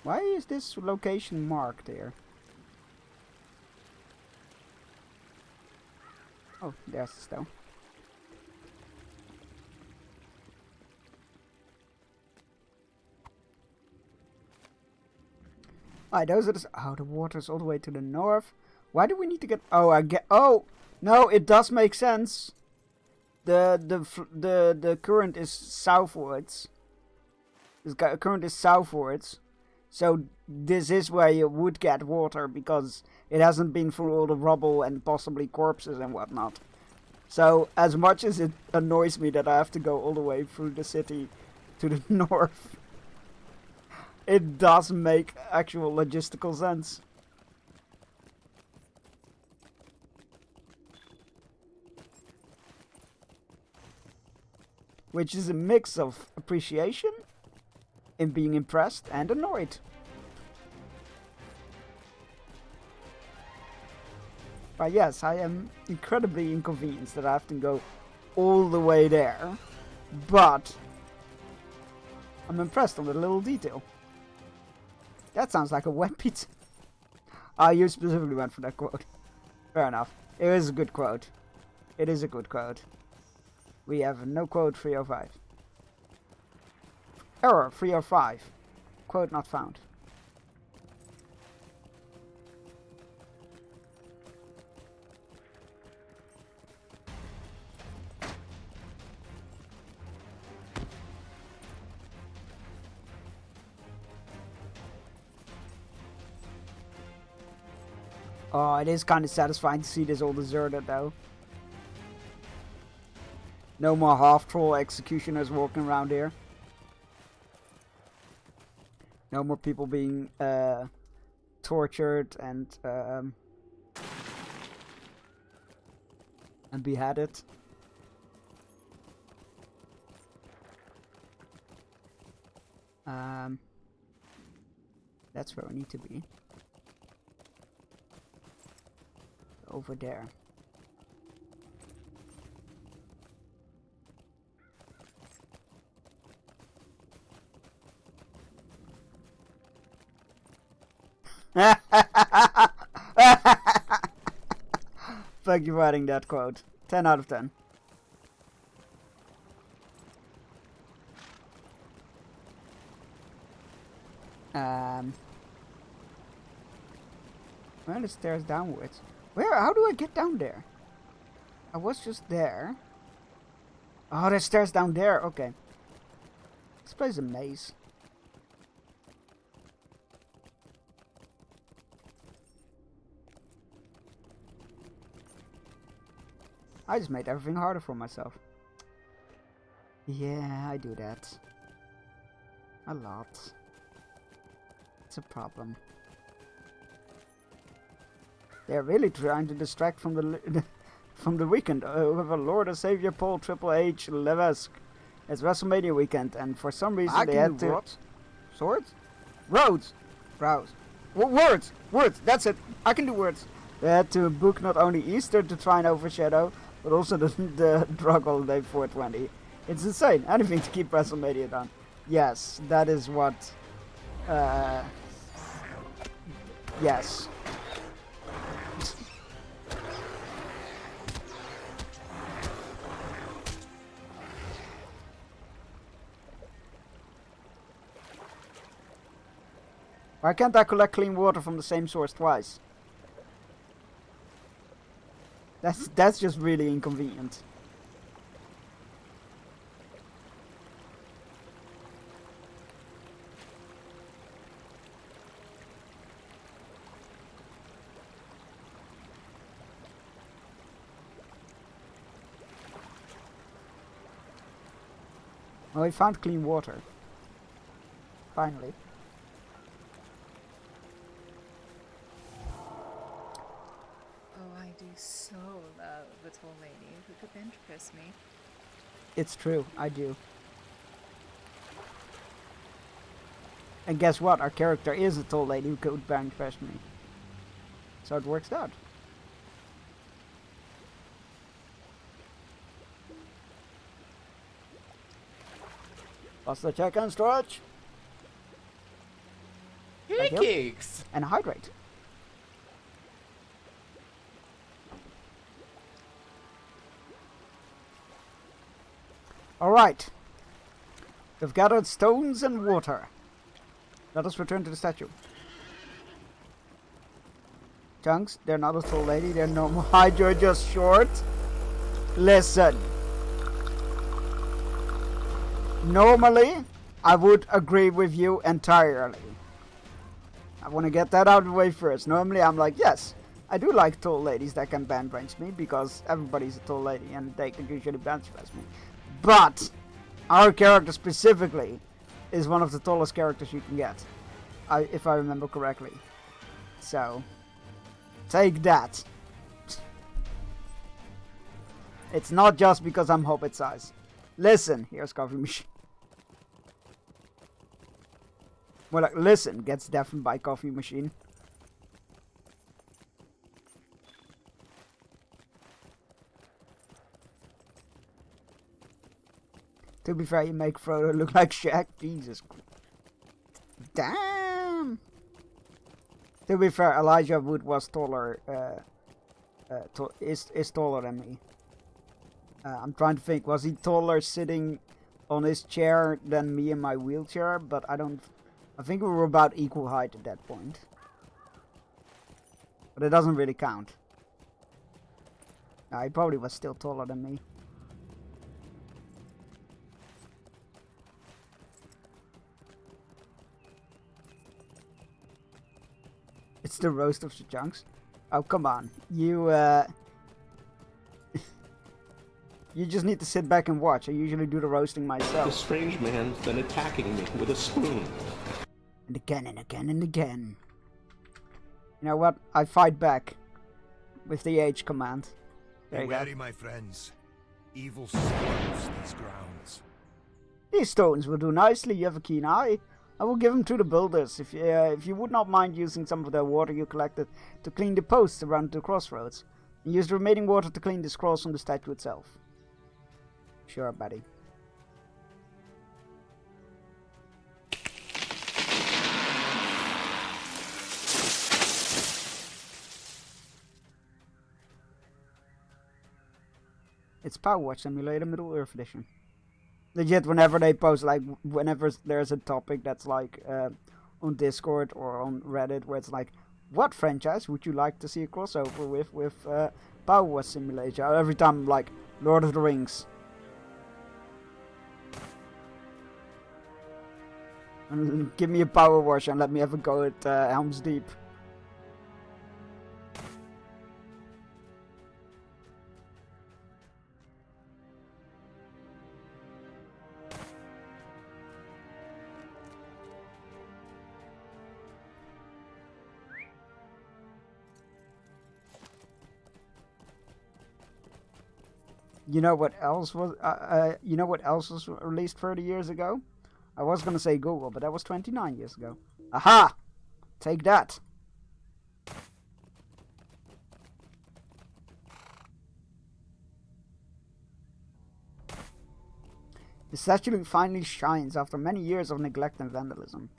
Why is this location marked here? Oh, there's the stone. Alright, those are the... Oh, the water's all the way to the north. Why do we need to get... Oh, I get... Oh! No, it does make sense. The current is southwards. The current is southwards. So this is where you would get water because it hasn't been through all the rubble and possibly corpses and whatnot. So as much as it annoys me that I have to go all the way through the city to the north, it does make actual logistical sense. Which is a mix of appreciation in being impressed and annoyed. But yes, I am incredibly inconvenienced that I have to go all the way there. But I'm impressed on the little detail. That sounds like a wet pizza. Ah, you specifically went for that quote. Fair enough. It is a good quote. It is a good quote. We have no quote 305. Error 305. Quote not found. Oh, it is kind of satisfying to see this all deserted though. No more half-troll executioners walking around here. No more people being tortured and beheaded. That's where we need to be. Over there. Thank you for adding that quote. 10 out of 10. Where are the stairs downwards? Where? How do I get down there? I was just there. Oh, there's stairs down there. Okay. This place is a maze. I just made everything harder for myself. Yeah, I do that. A lot. It's a problem. They're really trying to distract from the from the weekend. With a Lord and Savior Paul Triple H Levesque It's WrestleMania weekend, and for some reason I they can had do to... what? Swords? Roads! Rows. Words! Words! That's it! I can do words! They had to book not only Easter to try and overshadow, but also the drug holiday 420. It's insane. Anything to keep WrestleMania down. Yes, that is what... yes. Why can't I collect clean water from the same source twice? That's just really inconvenient. Oh, we found clean water. Finally. Oh, I do so love the tall lady who could bench press me. It's true, I do. And guess what? Our character is a tall lady who could bench press me. So it works out. What's the check and stretch? Pancakes! And hydrate. Alright. We've gathered stones and water. Let us return to the statue. Chunks, they're not a tall lady, they're normal height, you're just short. Listen. Normally, I would agree with you entirely. I want to get that out of the way first. Normally, I'm like, yes, I do like tall ladies that can bench press me because everybody's a tall lady and they can usually bench press me. But our character specifically is one of the tallest characters you can get, if I remember correctly. So, take that. It's not just because I'm Hobbit size. Listen, here's coffee machine. Well, like, listen, gets deafened by coffee machine. To be fair, you make Frodo look like Shaq. Jesus. Damn. To be fair, Elijah Wood was taller. Is taller than me. I'm trying to think. Was he taller sitting on his chair than me in my wheelchair? But I don't. I think we were about equal height at that point. But it doesn't really count. No, he probably was still taller than me. It's the roast of the chunks. Oh, come on. You, you just need to sit back and watch. I usually do the roasting myself. The strange man's been attacking me with a spoon. And again and again and again. You know what? I fight back. With the H command. There you Be go. wary, my friends. Evil swarms these grounds. These stones will do nicely. You have a keen eye. I will give them to the builders, if you would not mind using some of the water you collected to clean the posts around the crossroads. And use the remaining water to clean the scrolls on the statue itself. Sure, buddy. It's Power Watch Simulator Middle Earth Edition. Legit, whenever they post, like, whenever there's a topic that's like on Discord or on Reddit where it's like, what franchise would you like to see a crossover with Power Watch Simulator? Every time I'm like, Lord of the Rings. And give me a Power Wash and let me have a go at Helm's Deep. You know what else was? You know what else was released 30 years ago? I was gonna say Google, but that was 29 years ago. Aha! Take that. The statue finally shines after many years of neglect and vandalism.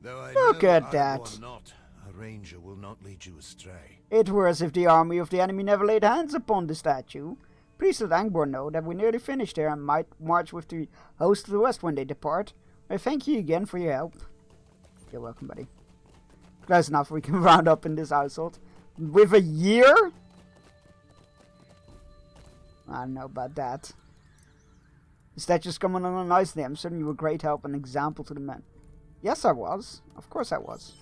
Though I Look know at Aragorn that. Not, a ranger will not lead you astray. It were as if the army of the enemy never laid hands upon the statue. Please let Angbor know that we're nearly finished there and might march with the host of the west when they depart. I thank you again for your help. You're welcome, buddy. Close enough, we can round up in this household. With a year? I don't know about that. The statue's coming along nicely. I'm certain you were a great help and example to the men. Yes, I was. Of course I was.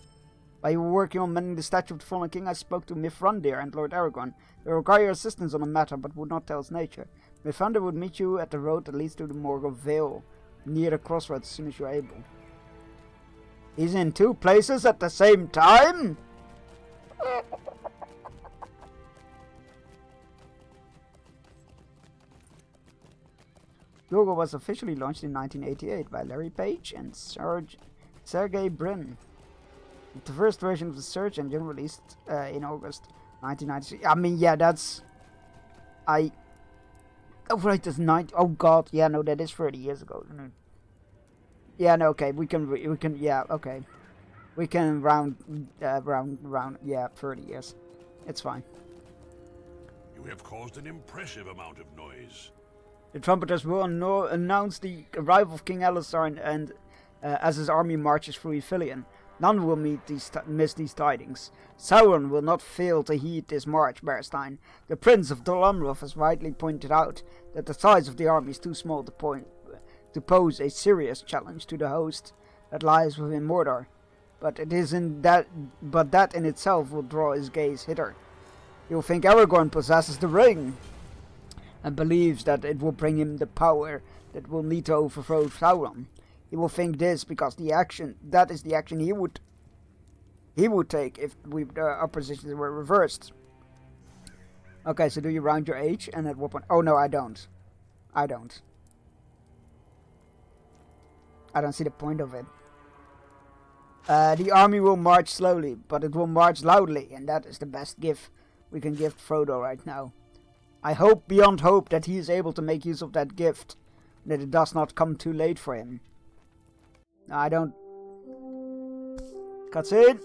While you were working on mending the statue of the fallen king, I spoke to Mithrandir and Lord Aragorn. They require your assistance on a matter, but would not tell its nature. Mithrandir would meet you at the road that leads to the Morgul Vale, near the crossroads as soon as you're able. He's in two places at the same time? Google was officially launched in 1988 by Larry Page and Sergey Brin. The first version of the search engine released in August 1993. I mean, yeah, that's... Oh, right, that's 90... Oh, God, yeah, no, that is 30 years ago, isn't it? Yeah, no, okay, we can, yeah, okay. We can round, yeah, 30 years. It's fine. You have caused an impressive amount of noise. The trumpeters will announce the arrival of King Alistar and as his army marches through Ithilien. None will miss these tidings. Sauron will not fail to heed this march, Berstein. The Prince of Dol Amroth has rightly pointed out that the size of the army is too small to pose a serious challenge to the host that lies within Mordor. But that in itself will draw his gaze hither. He will think Aragorn possesses the ring, and believes that it will bring him the power that will need to overthrow Sauron. He will think this because that is the action he would take if our positions were reversed. Okay, so do you round your age and at what point? Oh no, I don't. I don't see the point of it. The army will march slowly, but it will march loudly, and that is the best gift we can give Frodo right now. I hope beyond hope that he is able to make use of that gift, that it does not come too late for him. I don't... Cutscene!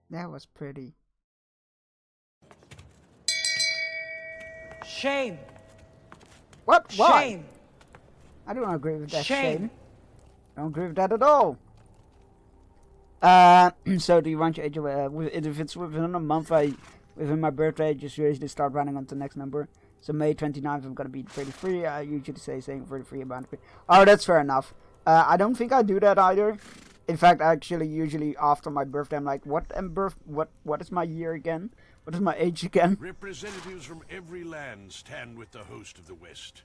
That was pretty. Shame. What? Why? Shame. I don't agree with that. Shame. I don't agree with that at all. So do you want your age? If it's within a month, within my birthday, I just usually start running on to the next number. So May 29th, I'm gonna be 33. I usually saying 33 about it. Oh, that's fair enough. I don't think I do that either. In fact, actually, usually after my birthday, I'm like, what is my year again? What is my age again? Representatives from every land stand with the host of the West.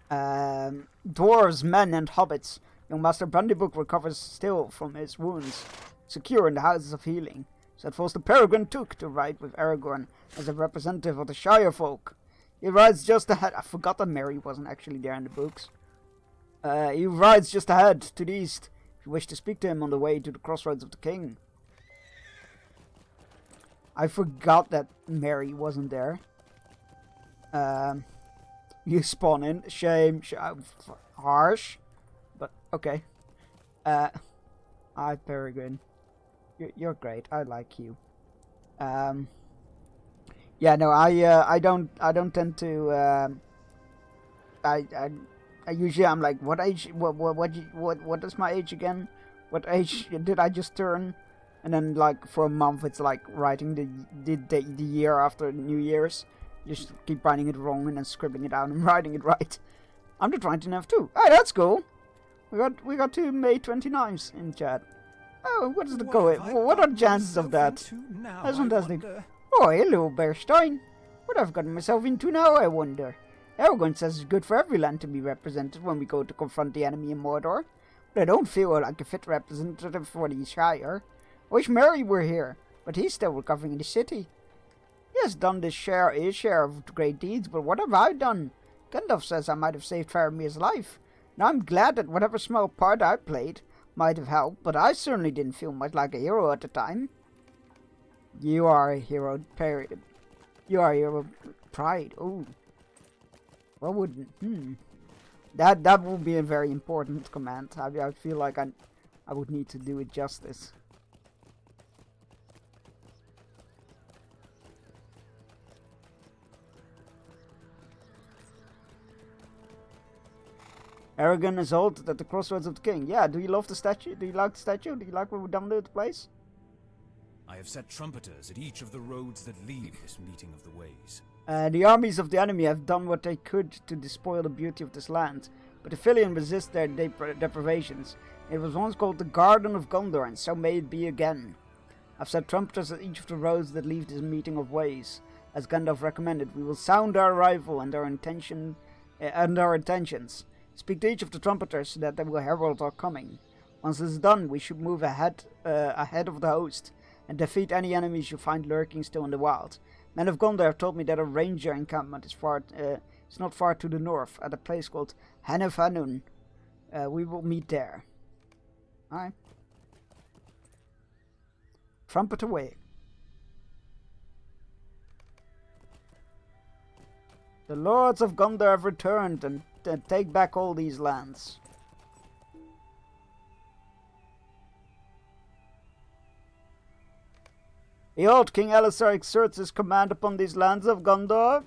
Dwarves, men, and hobbits. Young Master Brandybook recovers still from his wounds, secure in the Houses of Healing. So it falls to Peregrine Took to ride with Aragorn as a representative of the Shire folk. He rides just ahead. I forgot that Merry wasn't actually there in the books. He rides just ahead to the east. If you wish to speak to him on the way to the crossroads of the king. I forgot that Mary wasn't there. You spawn in. Shame. Harsh. But, okay. Peregrine. You're great. I like you. Yeah, no, I don't tend to, I usually I'm like, what age, what is my age again? What age did I just turn? And then like for a month it's like writing the year after New Year's. Just keep writing it wrong and then scribbling it out and writing it right. I'm the 29th too. Hey, that's cool. We got 2 May 29s in chat. Oh, what is the going? What are the chances of that? That's fantastic. Oh, hello, Bearstein. What have I gotten myself into now, I wonder? Aragorn says it's good for every land to be represented when we go to confront the enemy in Mordor. But I don't feel like a fit representative for the Shire. I wish Merry were here, but he's still recovering in the city. He has done his share of great deeds, but what have I done? Gandalf says I might have saved Faramir's life. Now I'm glad that whatever small part I played might have helped, but I certainly didn't feel much like a hero at the time. You are a hero, period. You are a hero, pride. Ooh. What would... That would be a very important command. I feel like I would need to do it justice. Aragorn is halted at the crossroads of the king. Yeah, do you love the statue? Do you like the statue? Do you like what we've done to the place? I have set trumpeters at each of the roads that lead this meeting of the ways. The armies of the enemy have done what they could to despoil the beauty of this land, but the Filion resist their deprivations. It was once called the Garden of Gondor, and so may it be again. I've set trumpeters at each of the roads that lead this meeting of ways. As Gandalf recommended, we will sound our arrival and our intentions. Speak to each of the trumpeters so that they will herald our coming. Once this is done, we should move ahead of the host and defeat any enemies you find lurking still in the wild. Men of Gondor have told me that a ranger encampment is not far to the north, at a place called Hannefanun. We will meet there. Alright. Trumpet away. The lords of Gondor have returned and take back all these lands. Behold, King Elisar exerts his command upon these lands of Gondor.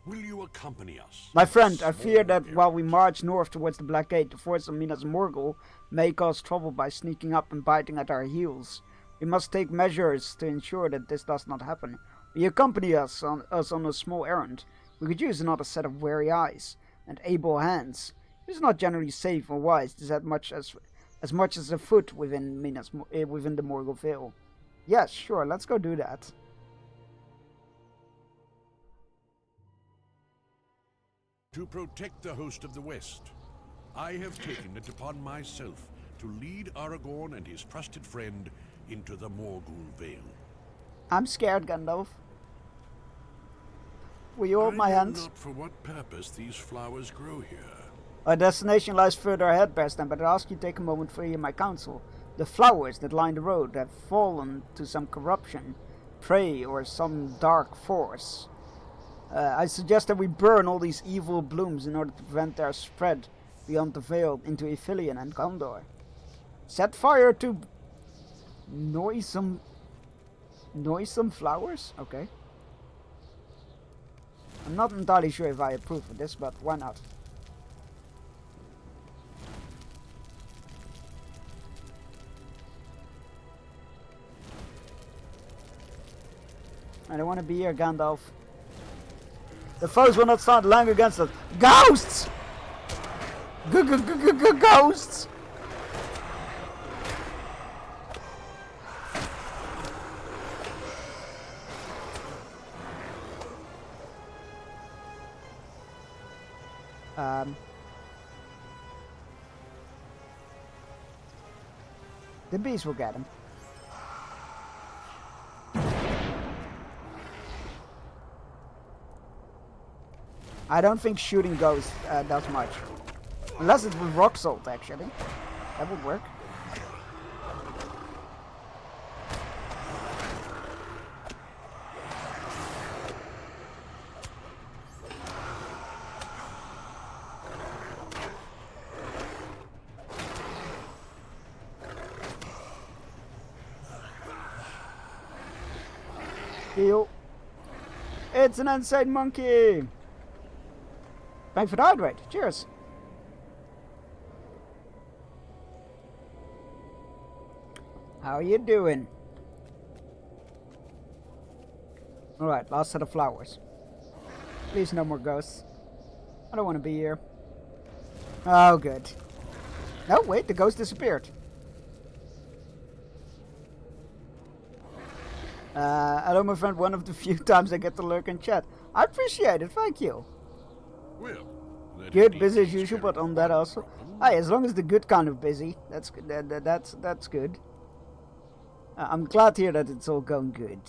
Will you accompany us? My friend, I fear that while we march north towards the Black Gate, the force of Minas Morgul may cause trouble by sneaking up and biting at our heels. We must take measures to ensure that this does not happen. Will you accompany us on a small errand? We could use another set of wary eyes and able hands. It is not generally safe or wise to set as much as a foot within the Morgul Vale. Yes, sure, let's go do that. To protect the host of the West, I have taken it upon myself to lead Aragorn and his trusted friend into the Morgul Vale. I'm scared, Gandalf. Will you hold my hand? I know not for what purpose these flowers grow here. Our destination lies further ahead, Bearstein, but I ask you to take a moment to hear my counsel. The flowers that line the road have fallen to some corruption, prey, or some dark force. I suggest that we burn all these evil blooms in order to prevent their spread beyond the Vale into Ithilien and Gondor. Set fire to noisome flowers? Okay. I'm not entirely sure if I approve of this, but why not? I don't want to be here, Gandalf. The foes will not stand long against us. Ghosts! Ghosts! The bees will get him. I don't think shooting ghosts does much. Unless it's with rock salt, actually. That would work. Heal. It's an insane monkey. Thanks for the hydrate. Cheers. How you doing? Alright, last set of flowers. Please no more ghosts. I don't want to be here. Oh, good. No, wait, the ghost disappeared. Hello, my friend. One of the few times I get to lurk in chat. I appreciate it. Thank you. Well, that Good, indeed busy as is usual, very but on that also. Hey, as long as the good kind of busy, that's good. That's good. I'm glad to hear that it's all going good.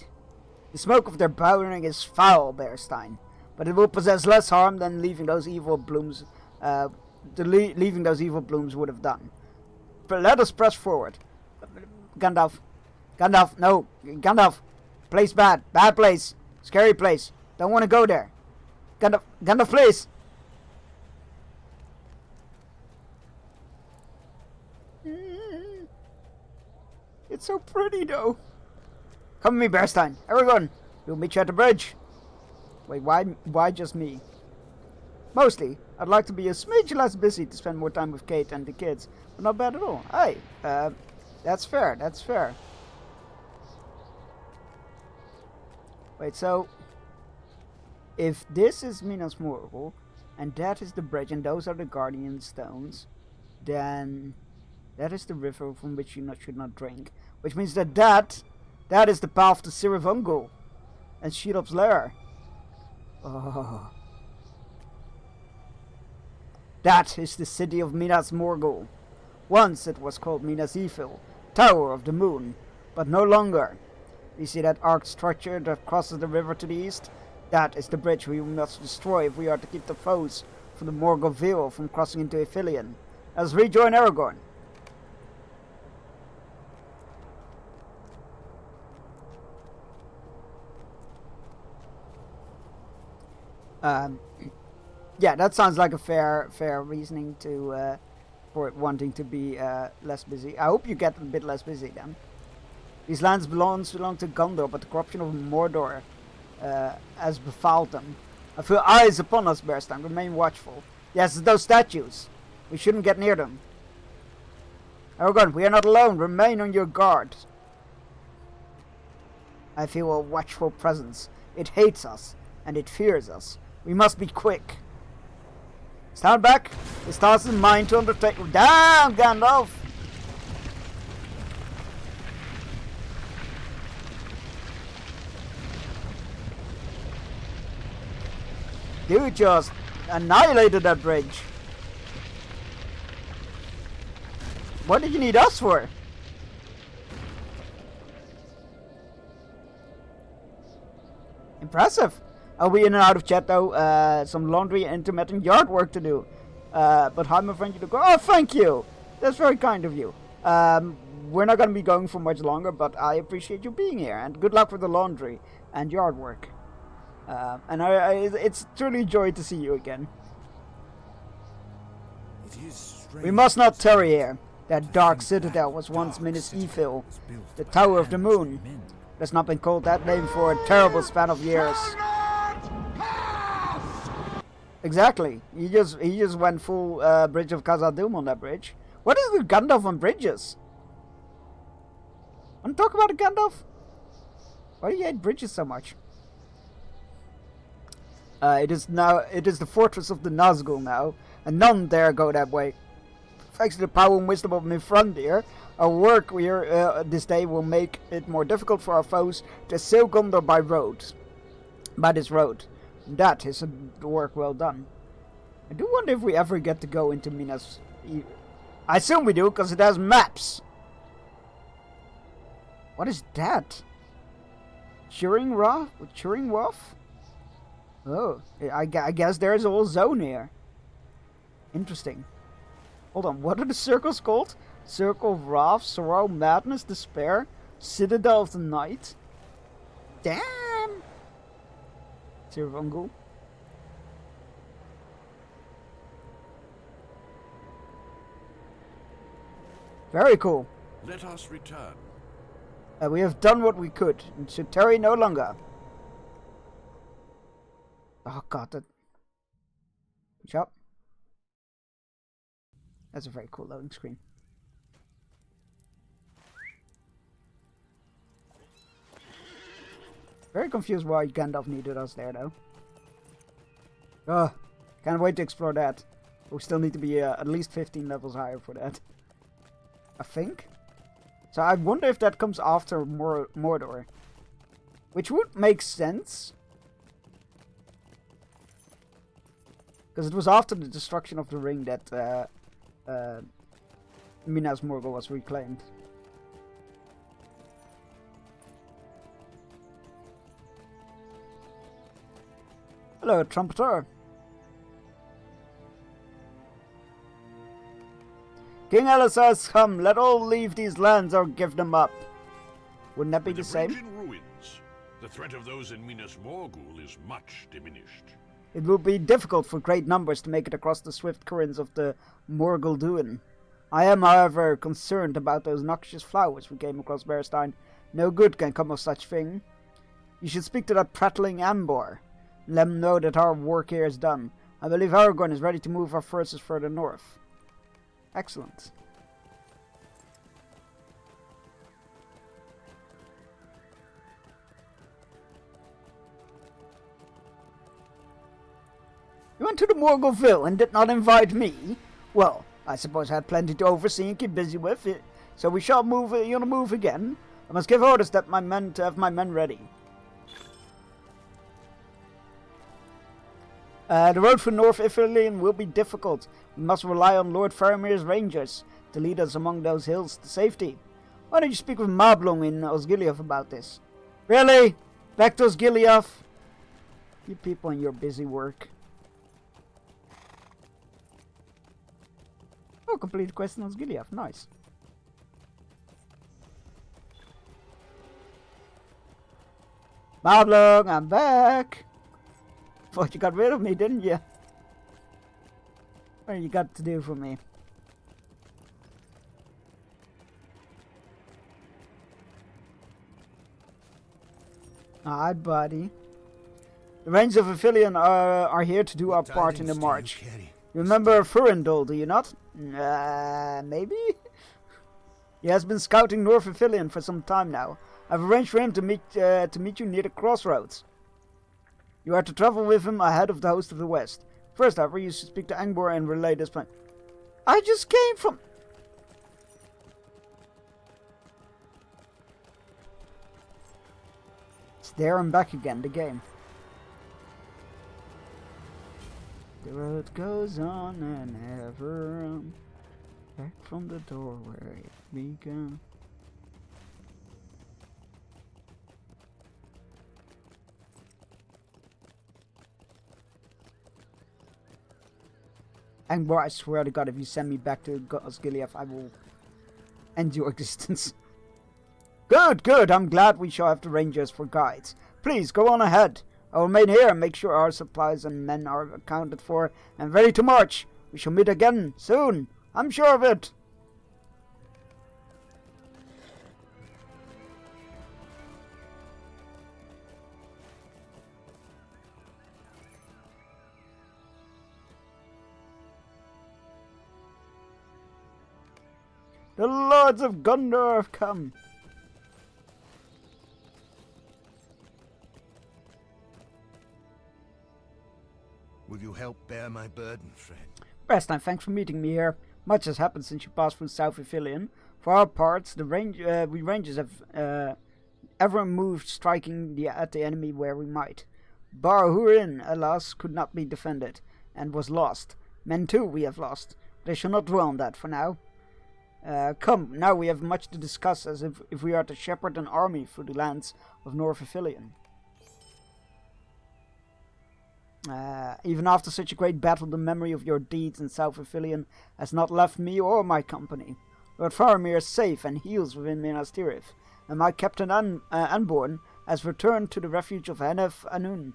The smoke of their powering is foul, Bearstein, but it will possess less harm than leaving those evil blooms. Leaving those evil blooms would have done. But let us press forward. Gandalf, no, Gandalf. Place bad, bad place, scary place. Don't want to go there. Gandalf, please. It's so pretty though. Come with me, Bearstein. Everyone, we'll meet you at the bridge. Wait, why just me? Mostly, I'd like to be a smidge less busy to spend more time with Kate and the kids, but not bad at all. Hey, that's fair, that's fair. Wait, so if this is Minas Morgul, and that is the bridge, and those are the Guardian Stones, then that is the river from which you should not drink. Which means that is the path to Cirith Ungol and Shelob's lair. Oh. That is the city of Minas Morgul. Once it was called Minas Ithil, Tower of the Moon, but no longer. You see that arched structure that crosses the river to the east? That is the bridge we must destroy if we are to keep the foes from the Morgul Vale from crossing into Ithilien. Let's rejoin Aragorn. Yeah, that sounds like a fair reasoning to for wanting to be less busy. I hope you get a bit less busy then. These lands belong to Gondor, but the corruption of Mordor has befouled them. I feel eyes upon us, Bearstein. Remain watchful. Yes, those statues. We shouldn't get near them. Aragorn, we are not alone. Remain on your guard. I feel a watchful presence. It hates us, and it fears us. We must be quick. Stand back. This task is mine to undertake. Down, Gandalf! You just annihilated that bridge. What did you need us for? Impressive. I'll be in and out of chat though. Some laundry and intermittent yard work to do. But how my friend you to go? Oh, thank you. That's very kind of you. We're not going to be going for much longer, but I appreciate you being here. And good luck with the laundry and yard work. And it's truly a joy to see you again. We must not tarry here. That dark citadel was once Minas Ithil, the Tower of the Moon. It's not been called that name for a terrible span of years. Exactly. He just went full Bridge of Khazad-dûm on that bridge. What is with Gandalf on bridges? Want to talk about it, Gandalf? Why do you hate bridges so much? It is the fortress of the Nazgul now, and none dare go that way. Thanks to the power and wisdom of Mithrandir, our work here this day will make it more difficult for our foes to assail Gondor by this road. That is a work well done. I do wonder if we ever get to go into Minas. I assume we do, because it has maps. What is that? Turing Roth? Oh, I guess there's a whole zone here. Interesting. Hold on, what are the circles called? Circle of Wrath, Sorrow, Madness, Despair, Citadel of the Night. Damn! Cirith Ungol. Very cool. Let us return. We have done what we could, and should tarry no longer. Oh god, that... Shop. That's a very cool loading screen. Very confused why Gandalf needed us there, though. Ugh, can't wait to explore that. We still need to be at least 15 levels higher for that. I think. So I wonder if that comes after Mordor. Which would make sense. Because it was after the destruction of the ring that Minas Morgul was reclaimed. Hello, trumpeter. King Ellis says, "Come, let all leave these lands or give them up." Wouldn't that be the same? In ruins, the threat of those in Minas Morgul is much diminished. It will be difficult for great numbers to make it across the swift currents of the Morgul Duin. I am, however, concerned about those noxious flowers we came across Bearstein. No good can come of such thing. You should speak to that prattling Ambor. Let him know that our work here is done. I believe Aragorn is ready to move our forces further north. Excellent. You went to the Morgulville and did not invite me? Well, I suppose I had plenty to oversee and keep busy with it. So we shall move on the move again. I must give orders that to have my men ready. The road for North Ithilien will be difficult. We must rely on Lord Faramir's rangers to lead us among those hills to safety. Why don't you speak with Mablung in Osgiliath about this? Really? Back to Osgiliath? You people and your busy work. Oh, complete quest in Osgiliath. Nice. Mablung, I'm back. Thought you got rid of me, didn't you? What you got to do for me? Alright, buddy. The Rangers of Ithilien are here to do our part in the march. You remember Furindol, do you not? Maybe? He has been scouting North Ithilien for some time now. I've arranged for him to meet you near the crossroads. You are to travel with him ahead of the host of the West. First, however, you should speak to Angbor and relay this plan. I just came from... It's there and back again, the game. The road goes on and ever on. Back from the door where it began. Angbor, I swear to God, if you send me back to Osgiliath, I will end your existence. Good, good. I'm glad we shall have the rangers for guides. Please, go on ahead. I will remain here and make sure our supplies and men are accounted for and ready to march. We shall meet again soon. I'm sure of it. The Lords of Gondor have come. Will you help bear my burden, friend? Bearstein, thanks for meeting me here. Much has happened since you passed through South Ithilien. For our parts, we rangers have ever moved, striking at the enemy where we might. Bar-Hurin, alas, could not be defended, and was lost. Men too we have lost. But I shall not dwell on that for now. Come, now we have much to discuss, as if we are to shepherd an army through the lands of North Ithilien. Even after such a great battle, the memory of your deeds in South Ithilien has not left me or my company. Lord Faramir is safe and heals within Minas Tirith, and my captain Anborn has returned to the refuge of Henef Anun.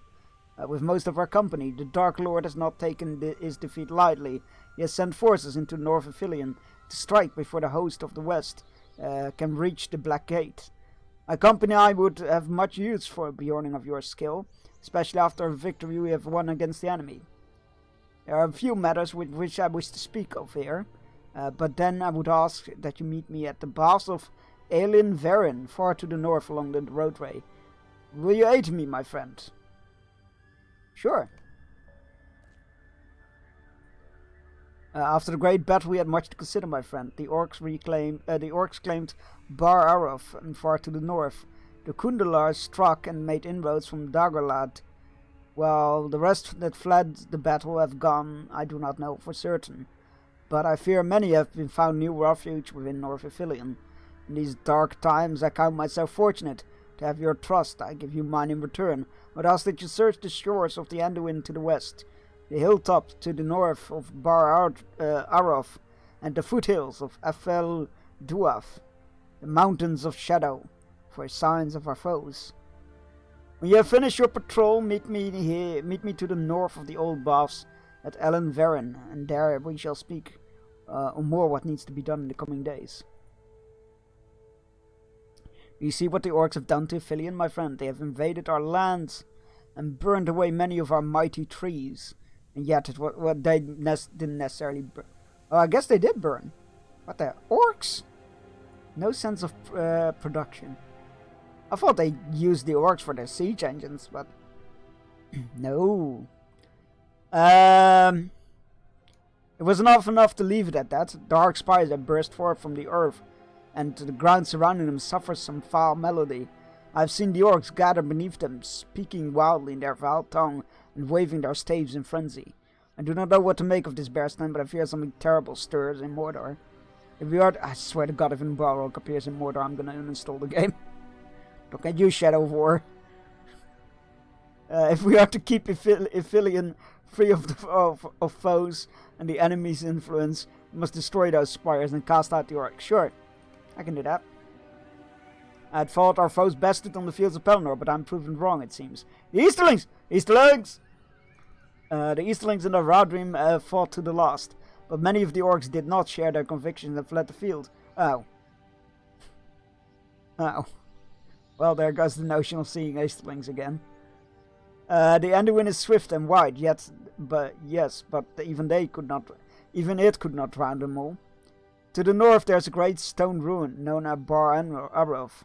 With most of our company, the Dark Lord has not taken his defeat lightly. He has sent forces into North Ithilien to strike before the host of the West can reach the Black Gate. My company and I would have much use for a Bjorning of your skill, especially after a victory we have won against the enemy. There are a few matters with which I wish to speak of here, but then I would ask that you meet me at the baths of Alien Verin, far to the north along the roadway. Will you aid me, my friend? Sure. After the great battle, we had much to consider, my friend. The orcs claimed Bar Arov, and far to the north. The Kundalars struck and made inroads from Dagorlad. While the rest that fled the battle have gone, I do not know for certain. But I fear many have been found new refuge within North Ithilien. In these dark times, I count myself fortunate to have your trust. I give you mine in return. But ask that you search the shores of the Anduin to the west, the hilltops to the north of Bar Arov, and the foothills of Afel Duaf, the mountains of shadow, for signs of our foes. When you have finished your patrol, meet me to the north of the old baths at Ellen Verin, and there we shall speak on more what needs to be done in the coming days. You see what the orcs have done to Ithilien, my friend. They have invaded our lands and burned away many of our mighty trees. And yet, they didn't necessarily burn. Oh, I guess they did burn. What the? Orcs? No sense of production. I thought they used the orcs for their siege engines, but no. It was not enough to leave it at that. Dark spires had burst forth from the earth, and the ground surrounding them suffers some foul melody. I have seen the orcs gather beneath them, speaking wildly in their foul tongue and waving their staves in frenzy. I do not know what to make of this Bearstein, but I fear something terrible stirs in Mordor. If we are, I swear to God, if an Balrog appears in Mordor, I'm gonna uninstall the game. Look at you, Shadow of War. If we are to keep Ithilien free of foes and the enemy's influence, we must destroy those spires and cast out the orcs. Sure, I can do that. I had fought our foes bested on the fields of Pelennor, but I'm proven wrong, it seems. The Easterlings! Easterlings! The Easterlings in the Radrim fought to the last, but many of the orcs did not share their convictions and fled the field. Oh. Oh. Well, there goes the notion of seeing Easterlings again. The Anduin is swift and wide, but even it could not drown them all. To the north there's a great stone ruin known as Bar Arov,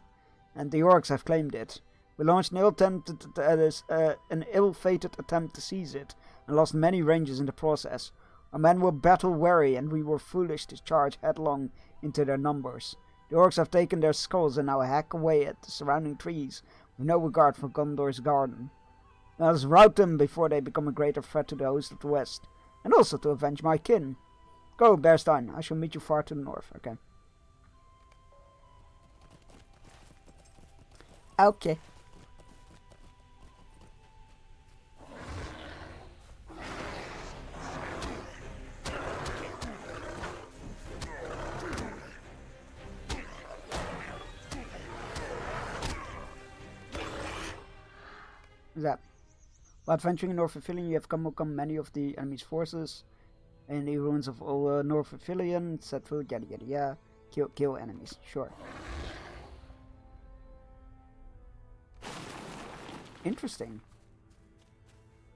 and the orcs have claimed it. We launched an ill-fated attempt to seize it, and lost many rangers in the process. Our men were battle-weary, and we were foolish to charge headlong into their numbers. The orcs have taken their skulls and now hack away at the surrounding trees, with no regard for Gondor's garden. Let us rout them before they become a greater threat to the host of the west, and also to avenge my kin. Go, Bearstein. I shall meet you far to the north. Okay. Okay. That. While adventuring in North Ithilien, you have come upon many of the enemy's forces. In the ruins of all North Ithilien, set food, yada yada yada. Kill enemies, sure. Interesting.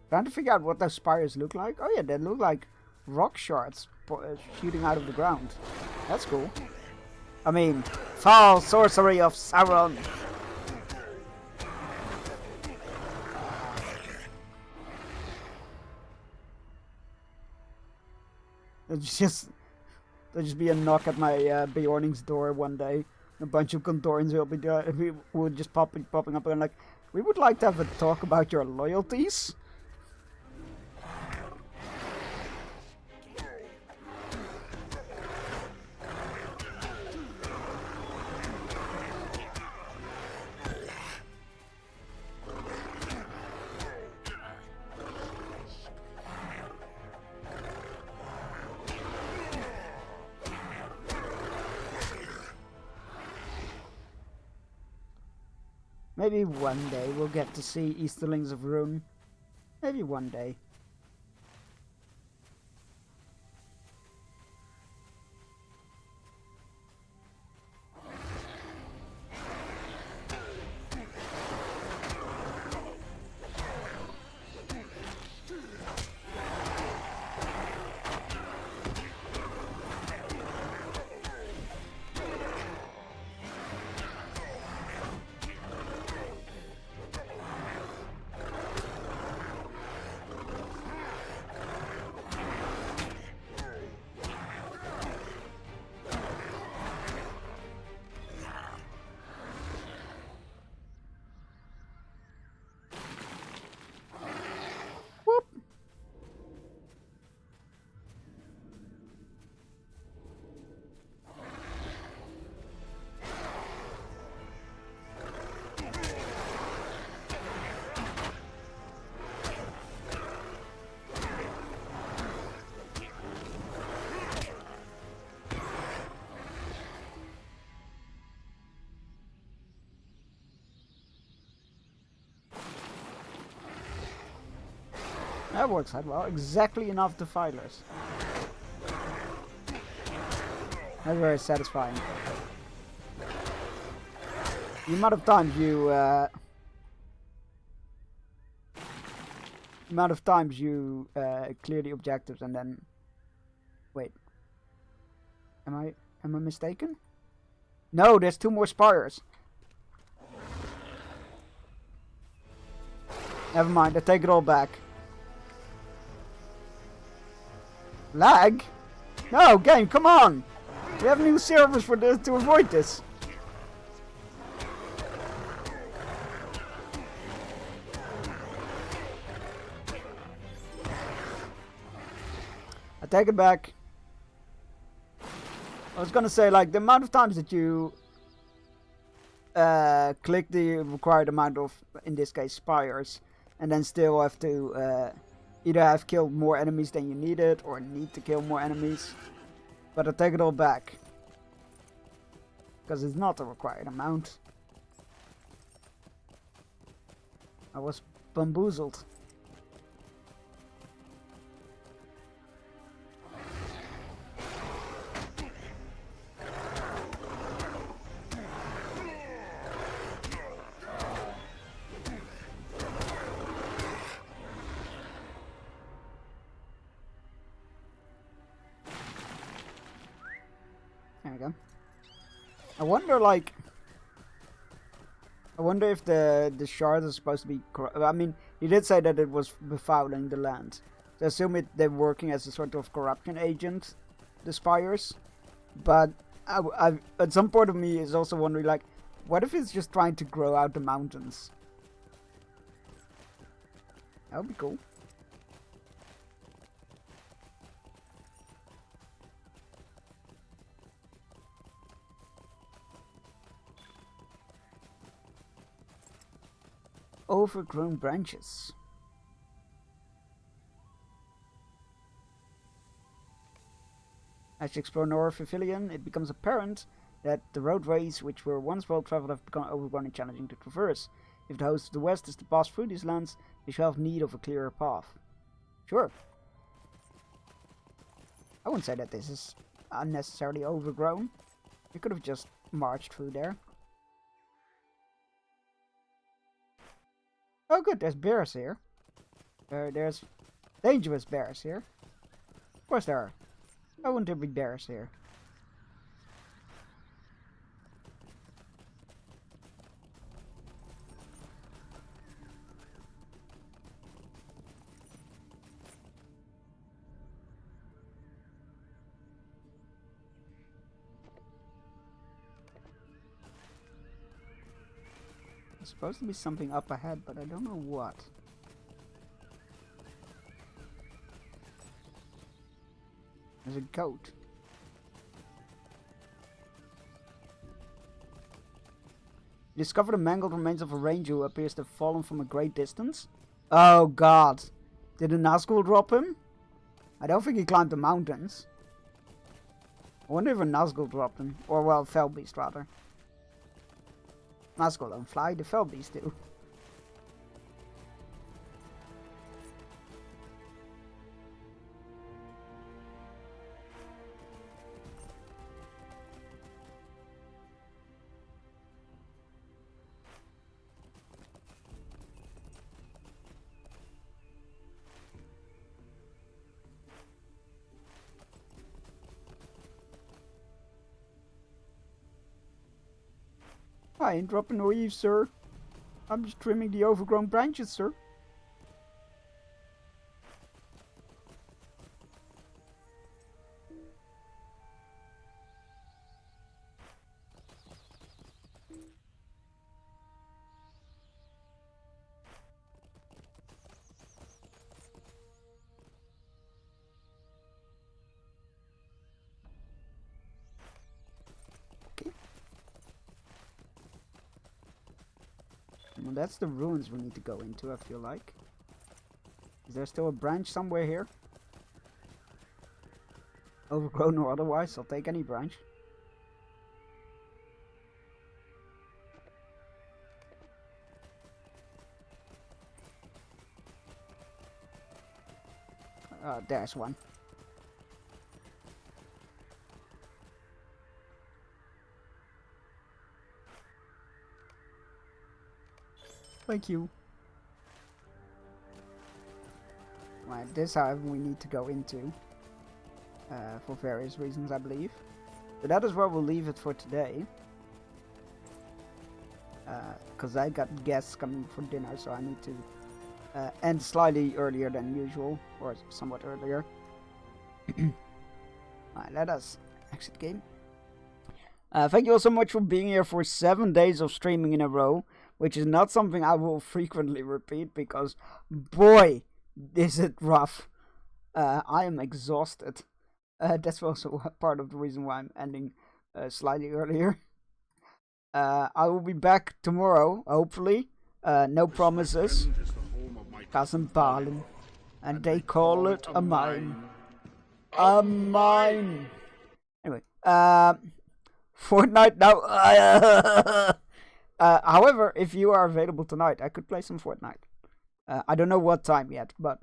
Trying to figure out what those spires look like. Oh yeah, they look like rock shards shooting out of the ground. That's cool. I mean, foul sorcery of Sauron. There'll just be a knock at my Bjorning's door one day. A bunch of Gondorians will just popping up and like, we would like to have a talk about your loyalties. Maybe one day we'll get to see Easterlings of Rune. Maybe one day. That works out well. Exactly enough defilers. That's very satisfying. The amount of times you clear the objectives and then wait. Am I mistaken? No, there's 2 more spires. Never mind, I take it all back. Lag? No, game, come on! We have new servers for this to avoid this. I take it back. I was gonna say, like, the amount of times that you click the required amount of, in this case, spires, and then still have to either have killed more enemies than you needed, or need to kill more enemies. But I take it all back. Because it's not the required amount. I was bamboozled. There we go. I wonder, like, I wonder if the shards are supposed to be. I mean, he did say that it was befouling the land. So I assume they're working as a sort of corruption agent, the spires. But I at some point of me is also wondering, like, what if it's just trying to grow out the mountains? That would be cool. Overgrown branches. As you explore North Vivilion, it becomes apparent that the roadways which were once well traveled have become overgrown and challenging to traverse. If the host of the West is to pass through these lands, they shall have need of a clearer path. Sure. I wouldn't say that this is unnecessarily overgrown. You could have just marched through there. Oh good, there's bears here. There's dangerous bears here. Of course there are. Why wouldn't there be bears here? There's supposed to be something up ahead, but I don't know what. There's a goat. You discover the mangled remains of a ranger who appears to have fallen from a great distance. Oh god. Did a Nazgul drop him? I don't think he climbed the mountains. I wonder if a Nazgul dropped him. Or, well, Felbeast rather. Nazgul don't fly, the Felbeast do. I ain't dropping no eaves, sir. I'm just trimming the overgrown branches, sir. Well, that's the ruins we need to go into, I feel like. Is there still a branch somewhere here? Overgrown or otherwise, I'll take any branch. There's one. Thank you. Right, this however we need to go into. For various reasons, I believe. But that is where we'll leave it for today. Because I got guests coming for dinner, so I need to end slightly earlier than usual, or somewhat earlier. Alright, let us exit game. Thank you all so much for being here for 7 days of streaming in a row, which is not something I will frequently repeat, because boy, is it rough. I am exhausted. That's also part of the reason why I'm ending slightly earlier. I will be back tomorrow, hopefully. No promises. Cousin Balin. And they call it a mine. A mine! Anyway, Fortnite now. However, if you are available tonight, I could play some Fortnite. I don't know what time yet, but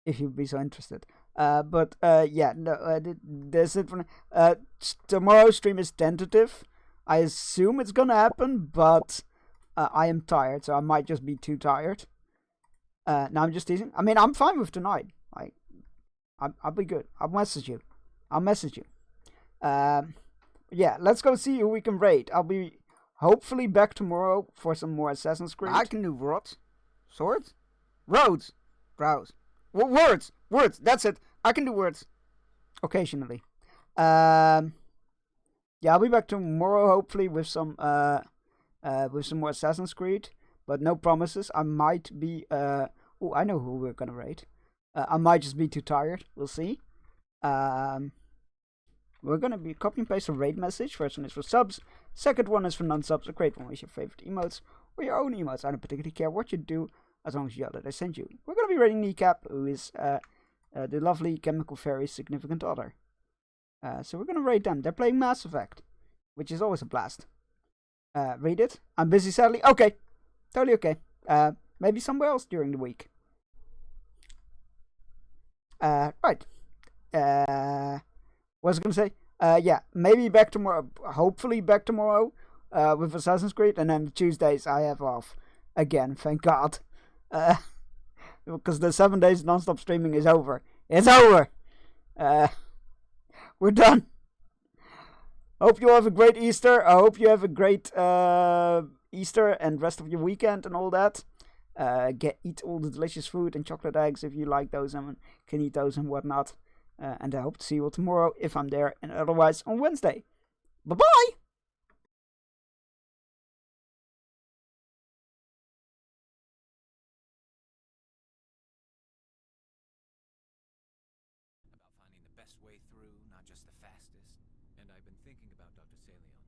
if you'd be so interested. Yeah, no, that's it for tomorrow's stream is tentative. I assume it's gonna happen, but I am tired, so I might just be too tired. No, I'm just teasing. I mean, I'm fine with tonight. I'll be good. I'll message you. Yeah, let's go see who we can raid. I'll be hopefully back tomorrow for some more Assassin's Creed. I can do rods, swords, roads, brows, words. That's it. I can do words occasionally. Yeah, I'll be back tomorrow hopefully with some more Assassin's Creed, but no promises. I might be oh, I know who we're gonna raid. I might just be too tired. We'll see. We're gonna be copy and paste a raid message. First one is for subs. Second one is for non-subs. A great one is your favorite emotes or your own emotes. I don't particularly care what you do as long as you know that I send you. We're gonna be raiding Kneecap, who is the lovely Chemical Fairy's significant other. So we're gonna raid them. They're playing Mass Effect, which is always a blast. Read it. I'm busy sadly. Okay. Totally okay. Maybe somewhere else during the week. Right. What was I gonna say? Yeah, maybe back tomorrow. Hopefully back tomorrow with Assassin's Creed, and then Tuesdays I have off again. Thank God. Because the 7 days non-stop streaming is over. It's over. We're done. Hope you all have a great Easter. I hope you have a great Easter and rest of your weekend and all that. Eat all the delicious food and chocolate eggs if you like those and can eat those and whatnot. And I hope to see you all tomorrow if I'm there, and otherwise on Wednesday. Bye-bye! About finding the best way through, not just the fastest. And I've been thinking about Dr. Salion.